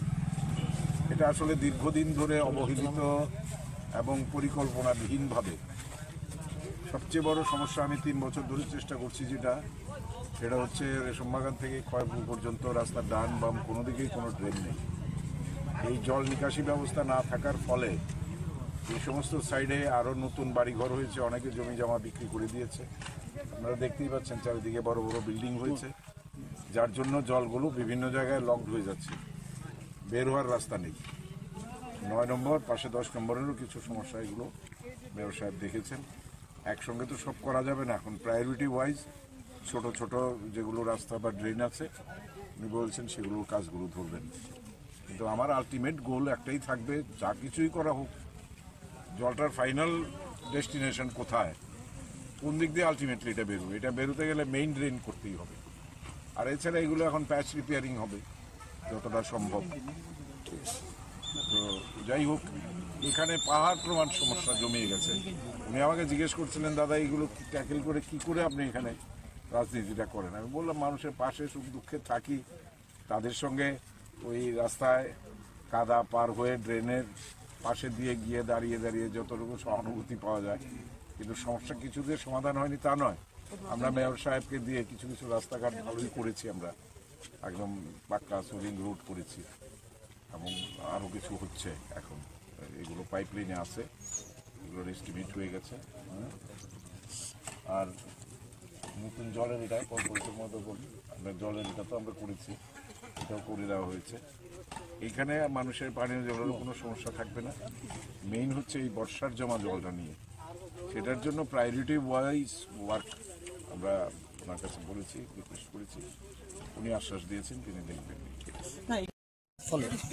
এটা আসলে দীর্ঘদিন ধরে অবহেলিত এবং পরিকল্পনাবিহীনভাবে সবচেয়ে বড় সমস্যা। আমি 3 বছর ধরে চেষ্টা করছি সেটা হচ্ছে রেশমবাগান থেকে খয়পুর পর্যন্ত রাস্তার ডান বাম কোনো দিকেই কোনো ড্রেন নেই। এই জল নিকাশি ব্যবস্থা না থাকার ফলে এই সমস্ত সাইডে আরও নতুন বাড়িঘর হয়েছে, অনেকে জমি জমা বিক্রি করে দিয়েছে। আপনারা দেখতেই পাচ্ছেন চারিদিকে বড় বড় বিল্ডিং হয়েছে, যার জন্য জলগুলো বিভিন্ন জায়গায় লকড হয়ে যাচ্ছে, বের হওয়ার রাস্তা নেই। 9 নম্বর পাশে 10 নম্বরেরও কিছু সমস্যা এগুলো মেয়র সাহেব দেখেছেন। একসঙ্গে তো সব করা যাবে না, এখন প্রায়োরিটি ওয়াইজ ছোট ছোট যেগুলো রাস্তা বা ড্রেন আছে উনি বলছেন সেগুলোর কাজগুলো ধরবেন। কিন্তু আমার আলটিমেট গোল একটাই থাকবে, যা কিছুই করা হোক জলটার ফাইনাল ডেস্টিনেশন কোথায়, কোন দিক দিয়ে আলটিমেটলি এটা বেরোবে। এটা বেরোতে গেলে মেইন ড্রেন করতেই হবে, আর এছাড়া এগুলো এখন প্যাচ রিপেয়ারিং হবে যতটা সম্ভব। তো যাই হোক, এখানে পাহাড় প্রমাণ সমস্যা জমিয়ে গেছে। উনি আমাকে জিজ্ঞেস করছিলেন, দাদা এইগুলো ট্যাকেল করে কি করে আপনি এখানে রাজনীতিটা করেন? আমি বললাম মানুষের পাশে সুখ দুঃখে থাকি, তাদের সঙ্গে ওই রাস্তায় কাদা পার হয়ে ড্রেনের পাশে দিয়ে গিয়ে দাঁড়িয়ে দাঁড়িয়ে যতটুকু সহানুভূতি পাওয়া যায়। কিন্তু সমস্যা কিছু দিয়ে সমাধান হয়নি তা নয়। আমরা মেয়র সাহেবকে দিয়ে কিছু কিছু রাস্তাঘাট ভালোই করেছি, আমরা একদম পাক্কা সুইং রুট করেছি এবং আরও কিছু হচ্ছে এখন, এগুলো পাইপলাইনে আছে, এগুলোর এস্টিমেট হয়ে গেছে। আর নতুন জলের এটা কর্পোরেশনের মধ্যে বলি, আমরা জলের এটা তো আমরা করেছি, এটাও করে দেওয়া হয়েছে। এইখানে মানুষের পানীয় জলের কোনো সমস্যা থাকবে না। মেইন হচ্ছে এই বর্ষার জমা জলটা নিয়ে, সেটার জন্য প্রায়োরিটি ওয়াইজ ওয়ার্ক আমরা ওনার কাছে বলেছি, রিকোয়েস্ট করেছি, উনি আশ্বাস দিয়েছেন তিনি দেখবেন।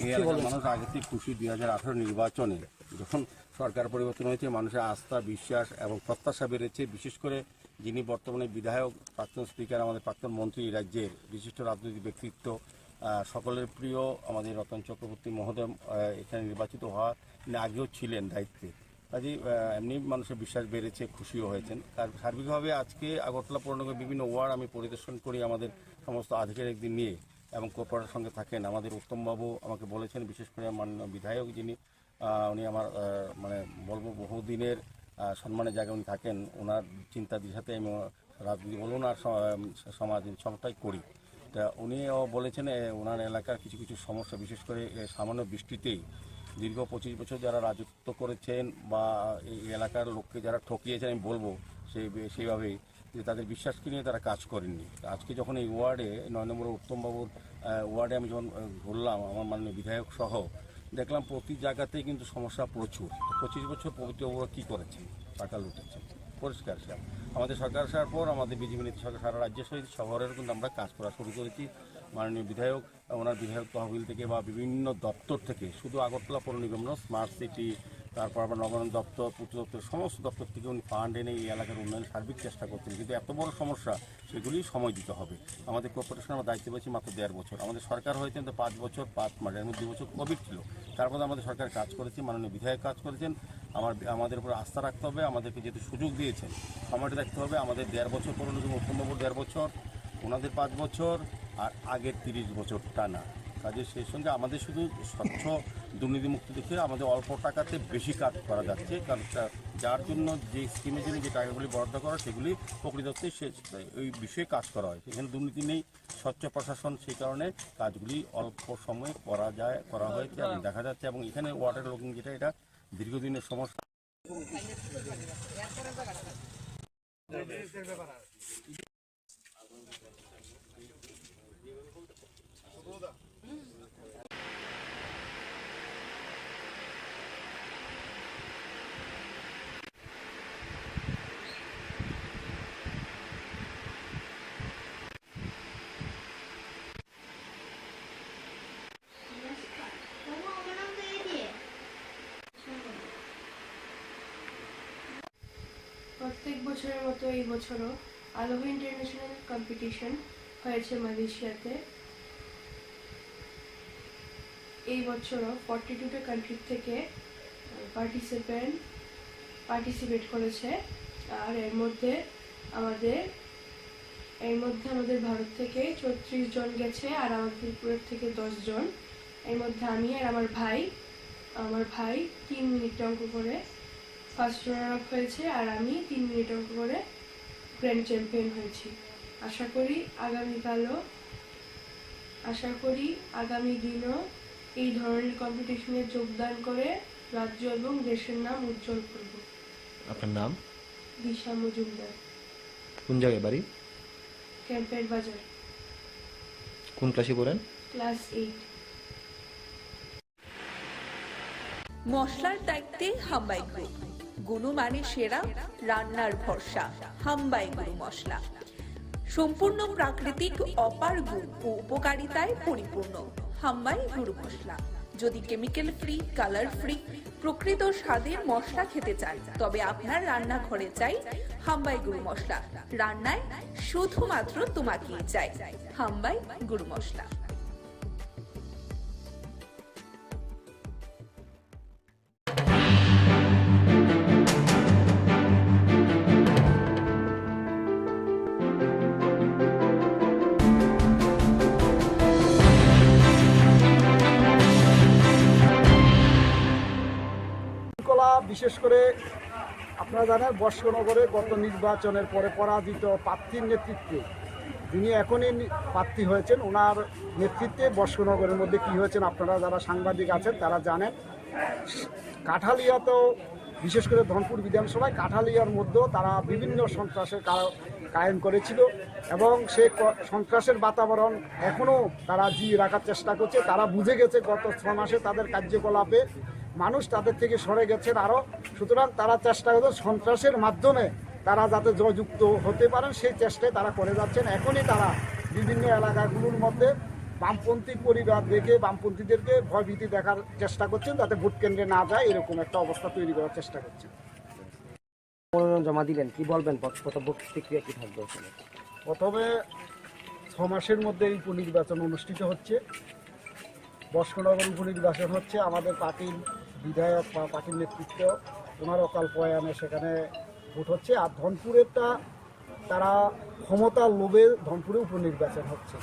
এই এলাকার মানুষ আগে থেকে খুশি। 2018 নির্বাচনে যখন সরকার পরিবর্তন হয়েছে মানুষের আস্থা, বিশ্বাস এবং প্রত্যাশা বেড়েছে। বিশেষ করে যিনি বর্তমানে বিধায়ক, প্রাক্তন স্পিকার, আমাদের প্রাক্তন মন্ত্রী, রাজ্যের বিশিষ্ট রাজনৈতিক ব্যক্তিত্ব, সকলের প্রিয় আমাদের রতন চক্রবর্তী মহোদয় এখানে নির্বাচিত হওয়া আগেও ছিলেন দায়িত্বে। কাজেই এমনি মানুষের বিশ্বাস বেড়েছে, খুশিও হয়েছেন। আর সার্বিকভাবে আজকে আগরতলা পৌরনগরের বিভিন্ন ওয়ার্ড আমি পরিদর্শন করি আমাদের সমস্ত আধিকারিকদের নিয়ে এবং কোপারের সঙ্গে থাকেন। আমাদের উত্তমবাবু আমাকে বলেছেন, বিশেষ করে মাননীয় বিধায়ক যিনি, উনি আমার মানে বলবো বহুদিনের সম্মানের জায়গায় উনি থাকেন। ওনার চিন্তা দিশাতে আমি রাজনীতি বলুন আর সমাজ সবটাই করি। তা উনিও বলেছেন ওনার এলাকার কিছু কিছু সমস্যা, বিশেষ করে সামান্য বৃষ্টিতেই দীর্ঘ 25 বছর যারা রাজত্ব করেছেন বা এই এলাকার লোককে যারা ঠকিয়েছেন, আমি বলবো সেইভাবেই যে তাদের বিশ্বাসকে নিয়ে তারা কাজ করেননি। আজকে যখন এই ওয়ার্ডে 9 নম্বর উত্তমবাবুর ওয়ার্ডে আমি যখন ঘুরলাম আমার মাননীয় বিধায়ক সহ, দেখলাম প্রতি জায়গাতেই কিন্তু সমস্যা প্রচুর। 25 বছর পবিত্রবাবুরা কী করেছে? টাকা লুটেছে, পরিষ্কার সব। আমাদের সরকার আসার পর আমাদের বিজেপি নীতি সরকার সারা রাজ্যের সহিত শহরের কিন্তু আমরা কাজ করা শুরু করেছি। মাননীয় বিধায়ক, ওনার বিধায়ক তহবিল থেকে বা বিভিন্ন দপ্তর থেকে, শুধু আগরতলা পৌর নিগম নয়, স্মার্ট সিটি, তারপর আবার নগরায়ণ দপ্তর, পূর্ত দপ্তর, সমস্ত দপ্তর থেকে উনি ফান্ড এনে এই এলাকার উন্নয়নের সার্বিক চেষ্টা করছেন। কিন্তু এত বড় সমস্যা, সেগুলি সময় দিতে হবে। আমাদের কর্পোরেশন আমরা দায়িত্ব পেয়েছি মাত্র 1.5 বছর। আমাদের সরকার হয়েছে 5 বছর 5 মাস, এর মধ্যে 2 বছর কোভিড ছিল। তারপরে আমাদের সরকার কাজ করেছে, মাননীয় বিধায়ক কাজ করেছেন। আমাদের উপর আস্থা রাখতে হবে, আমাদেরকে যেহেতু সুযোগ দিয়েছেন সময়টা দেখতে হবে। আমাদের 1.5 বছর পুরনো মুখ্যমন্ত্রী 1.5 বছর, ওনাদের 5 বছর, আর আগের 30 বছর টানা কাজে। সেই সঙ্গে আমাদের শুধু স্বচ্ছ দুর্নীতিমুক্ত দেখে আমাদের অল্প টাকাতে বেশি কাজ করা যাচ্ছে, কারণ যার জন্য যে স্কিমের জন্য যে টাকাগুলি বরাদ্দ করা, সেগুলি প্রকৃততে ওই বিষয়ে কাজ করা হয়। এখানে দুর্নীতি নেই, স্বচ্ছ প্রশাসন, সেই কারণে কাজগুলি অল্প সময়ে করা হয়েছে এবং দেখা যাচ্ছে। এবং এখানে ওয়াটার লকিং যেটা, এটা দীর্ঘদিনের সমস্যা। প্রত্যেক বছরের মতো এই বছরও আলোহা ইন্টারন্যাশনাল কম্পিটিশন হয়েছে মালয়েশিয়াতে। এই বছরও 42টা কান্ট্রি থেকে পার্টিসিপেট করেছে। আর এর মধ্যে আমাদের ভারত থেকে 34 জন গেছে, আর আমাদের ত্রিপুরা থেকে 10 জন। এর মধ্যে আমি আর আমার ভাই 3 মিনিটে অঙ্ক করে ফার্স্ট রানার আপ হয়েছে, আর আমি 3 মিনিট অঙ্ক করে গ্র্যান্ড চ্যাম্পিয়ন হয়েছি। আশা করি আগামী দিনও এই ধরনের কম্পিটিশনে যোগদান করে রাজ্য এবং দেশের নাম উজ্জ্বল করব। আপনার নাম? দিশা মজুমদার। কোন জায়গায় বাড়ি? ক্যাম্পের বাজার। কোন ক্লাসে পড়েন? ক্লাস 8। মশলার দায়িত্বে হাম্বাই গ্রুপ, গুণমানে সেরা, রান্নার ভরসা। হাম্বাই গুরু মশলা সম্পূর্ণ প্রাকৃতিক, অপার গুণ ও উপকারিতায় পরিপূর্ণ। হাম্বাই গুরু মশলা। যদি কেমিক্যাল ফ্রি, কালার ফ্রি, প্রকৃত স্বাদের মশলা খেতে চান, তবে আপনার রান্নাঘরে চাই হাম্বাই গুরু মশলা। রান্নায় শুধুমাত্র তোমাকেই চাই হাম্বাই গুরু মশলা। বিশেষ করে আপনারা জানেন, বস্কনগরে গত নির্বাচনের পরে পরাজিত প্রার্থীর নেতৃত্বে, যিনি এখনই প্রার্থী হয়েছেন, ওনার নেতৃত্বে বস্কনগরের মধ্যে কি হয়েছেন আপনারা যারা সাংবাদিক আছেন তারা জানেন। কাঠালিয়াতেও, বিশেষ করে ধনপুর বিধানসভায় কাঠালিয়ার মধ্যেও তারা বিভিন্ন সন্ত্রাসের কায়েম করেছিল, এবং সেই সন্ত্রাসের বাতাবরণ এখনও তারা জিয়ে রাখার চেষ্টা করছে। তারা বুঝে গেছে গত 6 মাসে তাদের কার্যকলাপে মানুষ তাদের থেকে সরে গেছেন আরও। সুতরাং তারা চেষ্টা করছে সন্ত্রাসের মাধ্যমে তারা যাতে জয়যুক্ত হতে পারেন, সেই চেষ্টায় তারা করে যাচ্ছেন। এখনই তারা বিভিন্ন এলাকাগুলোর মধ্যে বামপন্থী পরিবার দেখে বামপন্থীদেরকে ভয়ভীতি দেখার চেষ্টা করছেন, যাতে ভোট কেন্দ্রে না যায়, এরকম একটা অবস্থা তৈরি করার চেষ্টা করছেন। মনোনয়ন জমা দিলেন, কি বলবেন? প্রতিক্রিয়া কি থাকবে? প্রথমে 6 মাসের মধ্যে এই উপনির্বাচন অনুষ্ঠিত হচ্ছে। বস্কনগর উপনির্বাচন হচ্ছে। আমাদের পার্টির বিধায়ক বা পার্টির নেতৃত্ব, ওনার অকাল প্রয়াণে সেখানে ভোট হচ্ছে। আর ধনপুরেরটা তারা ক্ষমতার লোভে ধনপুরে উপনির্বাচন হচ্ছে।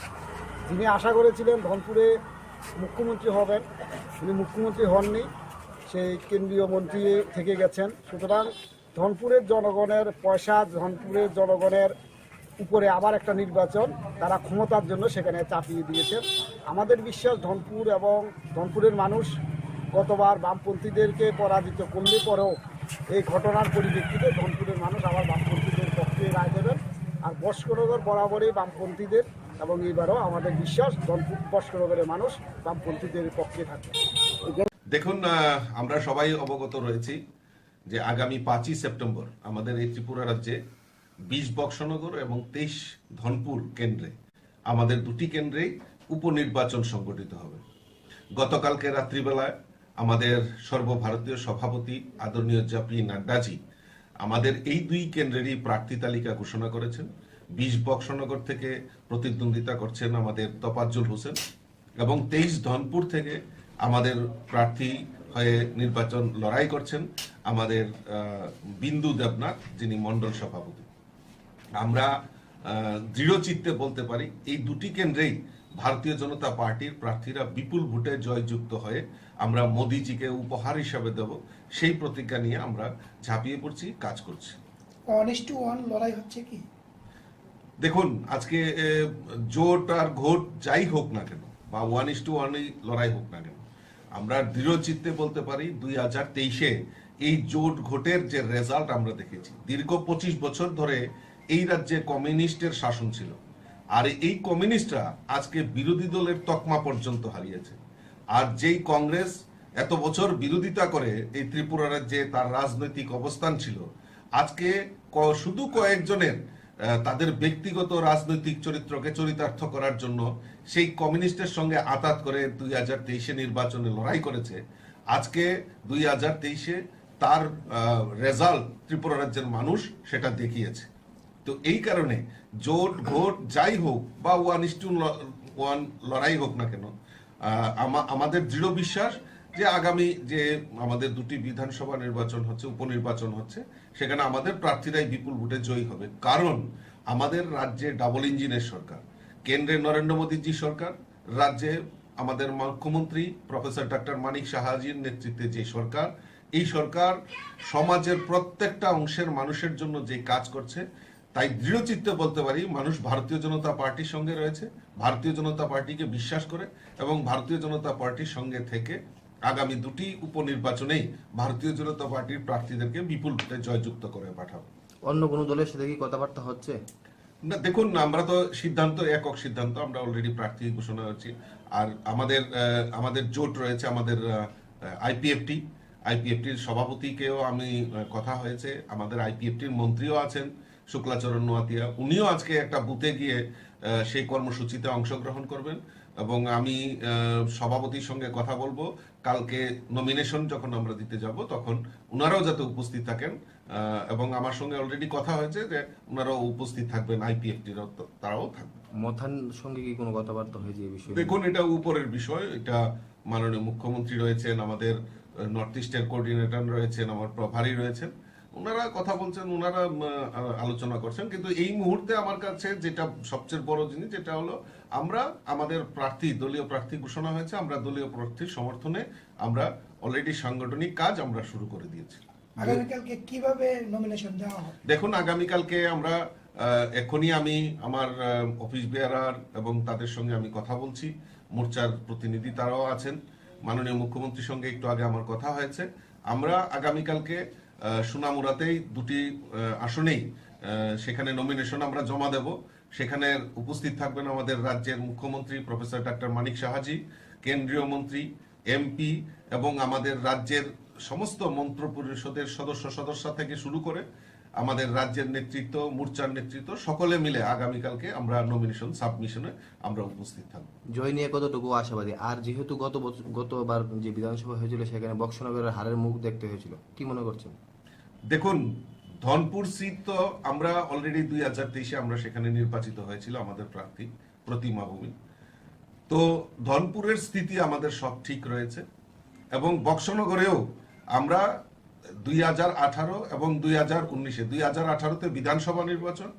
যিনি আশা করেছিলেন ধনপুরে মুখ্যমন্ত্রী হবেন, তিনি মুখ্যমন্ত্রী হননি, সেই কেন্দ্রীয় মন্ত্রী থেকে গেছেন। সুতরাং ধনপুরের জনগণের পয়সা, ধনপুরের জনগণের উপরে আবার একটা নির্বাচন তারা ক্ষমতার জন্য সেখানে চাপিয়ে দিয়েছেন। আমাদের বিশ্বাস ধনপুর এবং ধনপুরের মানুষ গতবার বামপন্থীদেরকে পরাজিত করলে পরেও এই ঘটনার পরিপ্রেক্ষিতে ধনপুরের মানুষ আবার বামপন্থীদের পক্ষে রায় দেবেন। আর বস্কনগর বরাবরই বামপন্থীদের, এবং এবারও আমাদের বিশ্বাস ধনপুর বস্কনগরের মানুষ বামপন্থীদের পক্ষে থাকবে। দেখুন, আমরা সবাই অবগত রয়েছি যে আগামী 5ই সেপ্টেম্বর আমাদের এই ত্রিপুরা রাজ্যে 20 বক্সনগর এবং 23 ধনপুর কেন্দ্রে আমাদের দুটি কেন্দ্রেই উপনির্বাচন সংগঠিত হবে। গতকালকে রাত্রিবেলায় আমাদের সর্বভারতীয় সভাপতি আদরণীয় জেপি নাড্ডাজি আমাদের এই দুই কেন্দ্রেরই প্রার্থী তালিকা ঘোষণা করেছেন। 20 বক্সনগর থেকে প্রতিদ্বন্দ্বিতা করছেন আমাদের তোফাজ্জল হোসেন এবং 23 ধনপুর থেকে আমাদের প্রার্থী হয়ে নির্বাচন লড়াই করছেন আমাদের বিন্দু দেবনাথ, যিনি মণ্ডল সভাপতি। আমরা দৃঢ় চিত্তে বলতে পারি এই দুটি কেন্দ্রেই ভারতীয় জনতা পার্টির প্রার্থীরা বিপুল ভোটে জয়যুক্ত হয়ে আমরা মোদিজিকে উপহার হিসাবে দেব, সেই প্রতিজ্ঞা নিয়ে আমরা ঝাঁপিয়ে পড়ছি, কাজ করছি। 1:1 লড়াই হচ্ছে কি? দেখুন, আজকে জোট আর ঘোট যাই হোক না কেন বা 1:1 লড়াই হোক না কেন, আমরা দৃঢ় চিত্তে বলতে পারি 2023-এ এই জোট ঘোটের যে রেজাল্ট আমরা দেখেছি। দীর্ঘ 25 বছর ধরে এই রাজ্যে কমিউনিস্টের শাসন ছিল, আর এই কমিউনিস্টরা আজকে বিরোধী দলের তকমা পর্যন্ত হারিয়েছে। আর যেই কংগ্রেস এত বছর বিরোধিতা করে এই ত্রিপুরা রাজ্যে তার রাজনৈতিক অবস্থান ছিল, আজকে শুধু কয়েকজনের তাদের ব্যক্তিগত রাজনৈতিক চরিত্রকে চরিতার্থ করার জন্য সেই কমিউনিস্টের সঙ্গে আতাত করে 2023-এ নির্বাচনে লড়াই করেছে। আজকে 2023-এ তার রেজাল্ট ত্রিপুরা রাজ্যের মানুষ সেটা দেখিয়েছে। তো এই কারণে জোট ভোট যাই হোক বা 1:1 লড়াই হোক না কেন, আমাদের দৃঢ় বিশ্বাস যে আগামী যে আমাদের দুটি বিধানসভা নির্বাচন হচ্ছে, উপনির্বাচন হচ্ছে, সেখানে আমাদের প্রার্থীরাই বিপুল ভোটে জয়ী হবে। কারণ আমাদের রাজ্যে ডাবল ইঞ্জিনের সরকার, কেন্দ্রে নরেন্দ্র মোদীজি সরকার, রাজ্যে আমাদের মুখ্যমন্ত্রী প্রফেসর ডক্টর মানিক সাহাজির নেতৃত্বে যে সরকার, এই সরকার সমাজের প্রত্যেকটা অংশের মানুষের জন্য যে কাজ করছে, তাই দৃঢ়চিত্তে বলতে পারি মানুষ ভারতীয় জনতা পার্টির সঙ্গে রয়েছে, ভারতীয় জনতা পার্টিকে বিশ্বাস করে এবং ভারতীয় জনতা পার্টির সঙ্গে থেকে আগামী দুটি উপনির্বাচনেই ভারতীয় জনতা পার্টির প্রার্থীদেরকে বিপুল ভোটে জয়যুক্ত করে পাঠাবো। অন্য কোনো দলের সাথে কি কথাবার্তা হচ্ছে? না, দেখুন, আমরা তো সিদ্ধান্ত একক সিদ্ধান্ত, আমরা অলরেডি প্রার্থী ঘোষণা হচ্ছি। আর আমাদের জোট রয়েছে, আমাদের আইপিএফটির সভাপতিকেও আমি কথা হয়েছে, আমাদের আইপিএফটির মন্ত্রীও আছেন শুক্লাচরণ নোয়াতিয়া, উনিও আজকে একটা বুথে গিয়ে সেই কর্মসূচিতে অংশগ্রহণ করবেন এবং আমি সভাপতির সঙ্গে কথা বলবো। কালকে নমিনেশন যখন আমরা দিতে যাব তখন ওনারাও যাতে উপস্থিত থাকেন এবং আমার সঙ্গে অলরেডি কথা হয়েছে যে ওনারাও উপস্থিত থাকবেন, আইপিএফটির তারাও থাকবেন। মথান সঙ্গে কি কোনো কথাবার্তা হয়েছে এই বিষয়ে? দেখুন, এটা উপরের বিষয়, এটা মাননীয় মুখ্যমন্ত্রী রয়েছেন, আমাদের নর্থ ইস্টের কোঅর্ডিনেটর রয়েছেন, আমার প্রভারী রয়েছেন, ওনারা কথা বলছেন, ওনারা আলোচনা করছেন। কিন্তু এই মুহূর্তে আমার কাছে যেটা সবচেয়ে বড় জিনিস, যেটা হলো আমরা আমাদের প্রার্থী, দলীয় প্রার্থী ঘোষণা হয়েছে, আমরা দলীয় প্রার্থীর সমর্থনে আমরা অলরেডি সাংগঠনিক কাজ আমরা শুরু করে দিয়েছি। আগামীকালকে কিভাবে নমিনেশন দেওয়া হবে? দেখুন, আগামীকালকে আমরা এখনই আমি আমার অফিস বেয়ারার এবং তাদের সঙ্গে আমি কথা বলছি, মোর্চার প্রতিনিধি তারাও আছেন, মাননীয় মুখ্যমন্ত্রীর সঙ্গে একটু আগে আমার কথা হয়েছে। আমরা আগামীকালকে সুনামুরাতেই দুটি আসনেই সেখানে নমিনেশন আমরা জমা দেব। সেখানে উপস্থিত থাকবেন আমাদের রাজ্যের মুখ্যমন্ত্রী প্রফেসর ডক্টর মানিক সাহাজি, কেন্দ্রীয় মন্ত্রী, এমপি এবং আমাদের রাজ্যের সমস্ত মন্ত্র পরিষদের সদস্য থেকে শুরু করে আমাদের রাজ্যের নেতৃত্ব, মোর্চার নেতৃত্ব, সকলে মিলে আগামীকালকে আমরা নমিনেশন সাবমিশনে আমরা উপস্থিত থাকব। জয় নিয়ে কতটুকু আশাবাদী? আর যেহেতু গতবার যে বিধানসভা হয়েছিল সেখানে বক্সনগরের হারের মুখ দেখতে হয়েছিল, কি মনে করছেন? দেখুন, ধনপুর সিট তো আমরা অলরেডি 2023-এ আমরা সেখানে নির্বাচিত হয়েছিল আমাদের প্রার্থী প্রতিমা ভূমি। তো ধনপুরের স্থিতি আমাদের সব ঠিক রয়েছে এবং বক্সনগরেও আমরা 2018 এবং 2019-এ 2018-তে বিধানসভা নির্বাচন,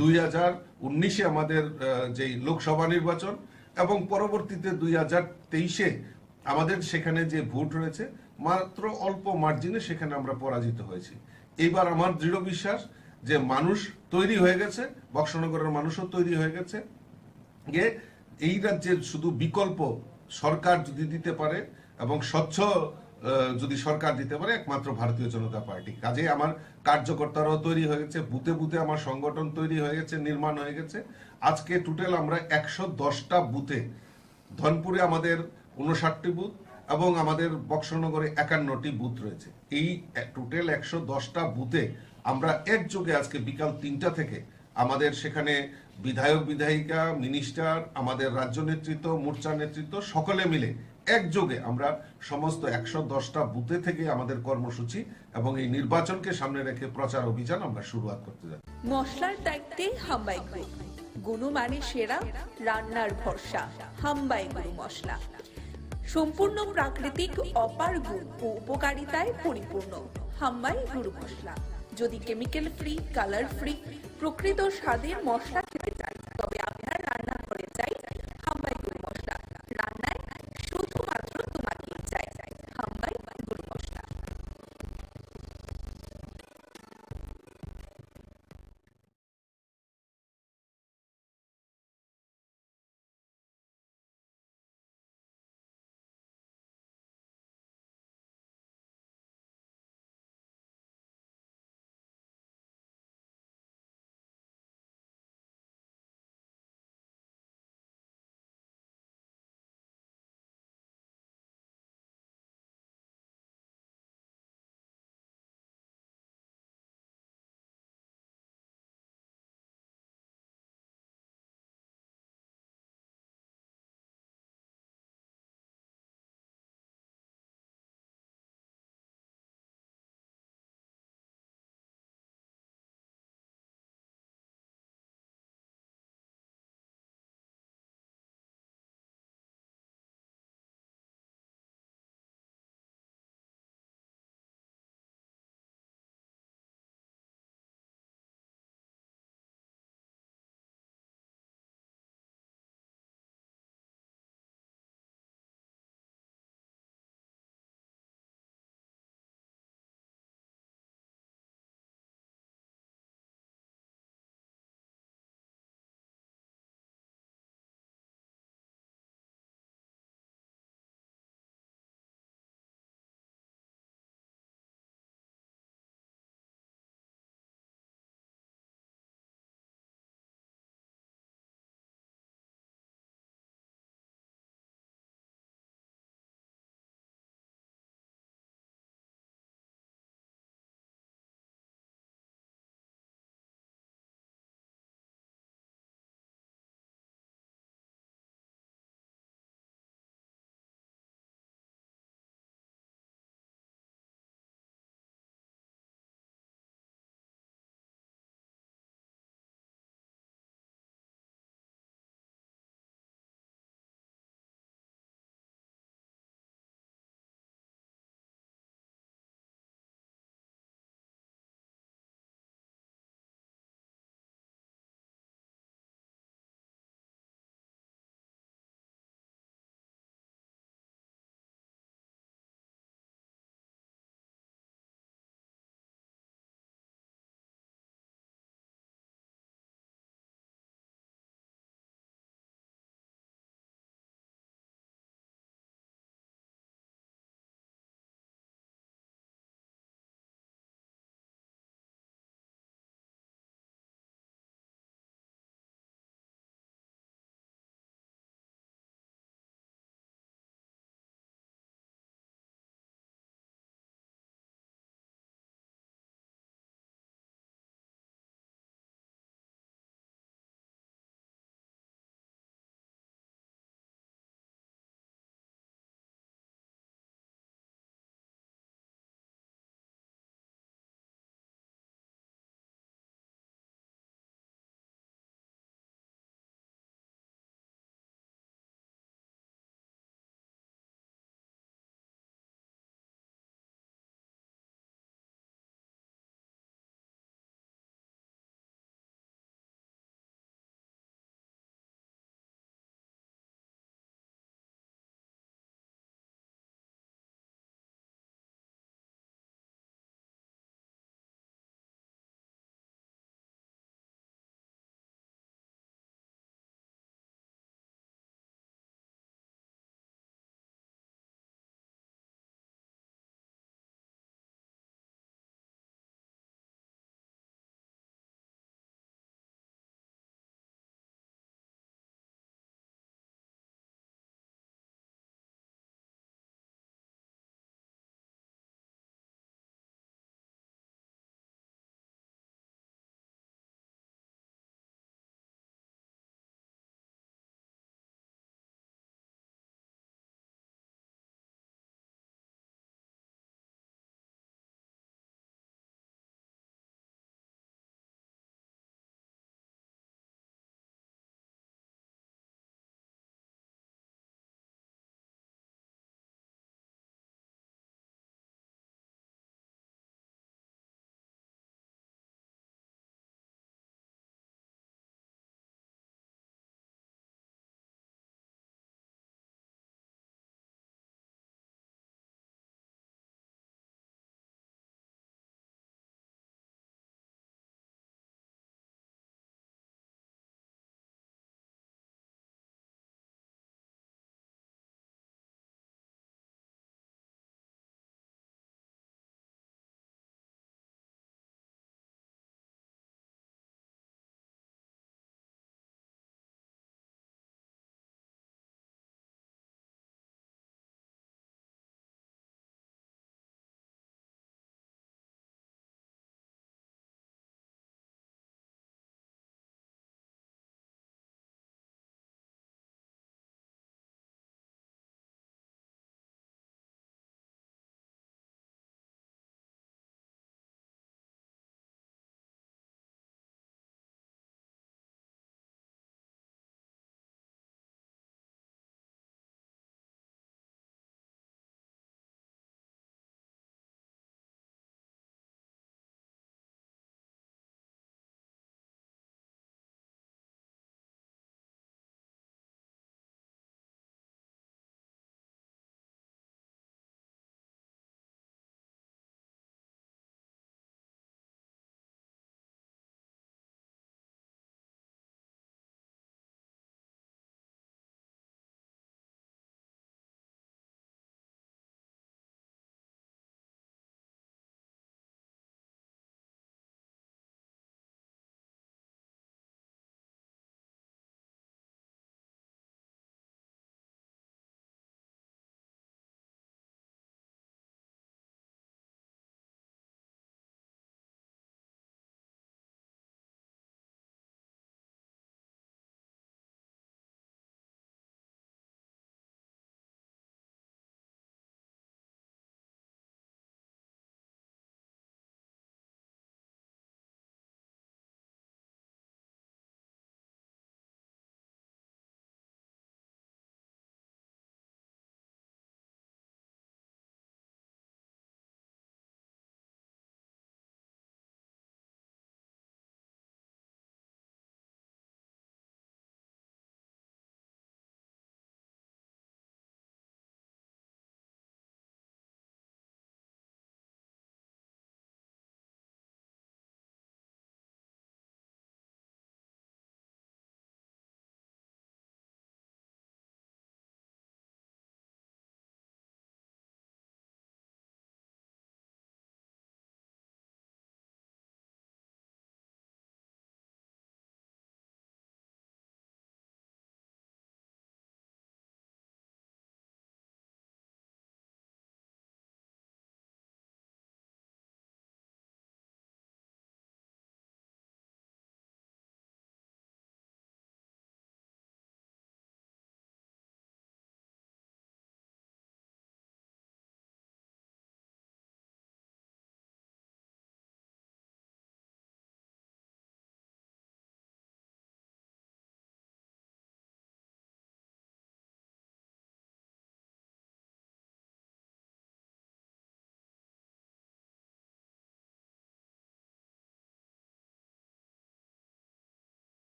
2019-এ আমাদের যে লোকসভা নির্বাচন এবং পরবর্তীতে 2023-এ আমাদের সেখানে যে ভোট রয়েছে মাত্র অল্প মার্জিনে সেখানে আমরা পরাজিত হয়েছি। এইবার আমার দৃঢ় বিশ্বাস যে মানুষ তৈরি হয়ে গেছে, বক্সনগরের মানুষও তৈরি হয়ে গেছে যে এই রাজ্যের শুধু বিকল্প সরকার যদি দিতে পারে এবং স্বচ্ছ যদি সরকার দিতে পারে একমাত্র ভারতীয় জনতা পার্টি। কাজে আমার কার্যকর্তারাও তৈরি হয়ে গেছে, বুথে বুথে আমার সংগঠন তৈরি হয়ে গেছে, নির্মাণ হয়ে গেছে। আজকে টোটাল আমরা 110টা বুথে, ধনপুরে আমাদের 59টি বুথ এবং আমাদের বক্সনগরে 51টি বুথ রয়েছে। এই টোটাল 110টা বুথে আমরা একযোগে আজকে বিকাল 3টা থেকে আমাদের সেখানে বিধায়ক বিধায়িকা, মিনিস্টার, আমাদের রাজ্য নেতৃত্ব, মোর্চা নেতৃত্ব সকলে মিলে একযোগে আমরা সমস্ত 110টা বুথে থেকে আমাদের কর্মসূচি এবং এই নির্বাচনকে সামনে রেখে প্রচার অভিযান আমরা শুরুয়াত করতে যাচ্ছি। মশলার দায়িত্বে হাম্বাই গ্রুপ, গুণমানে সেরা, রান্নার ভরসা। হাম্বাই গুরু মশলা সম্পূর্ণ প্রাকৃতিক, অপার গুণ ও উপকারিতায় পরিপূর্ণ। হাম্বাই গুরু মশলা। যদি কেমিক্যাল ফ্রি, কালার ফ্রি, প্রকৃত স্বাদের মশলা খেতে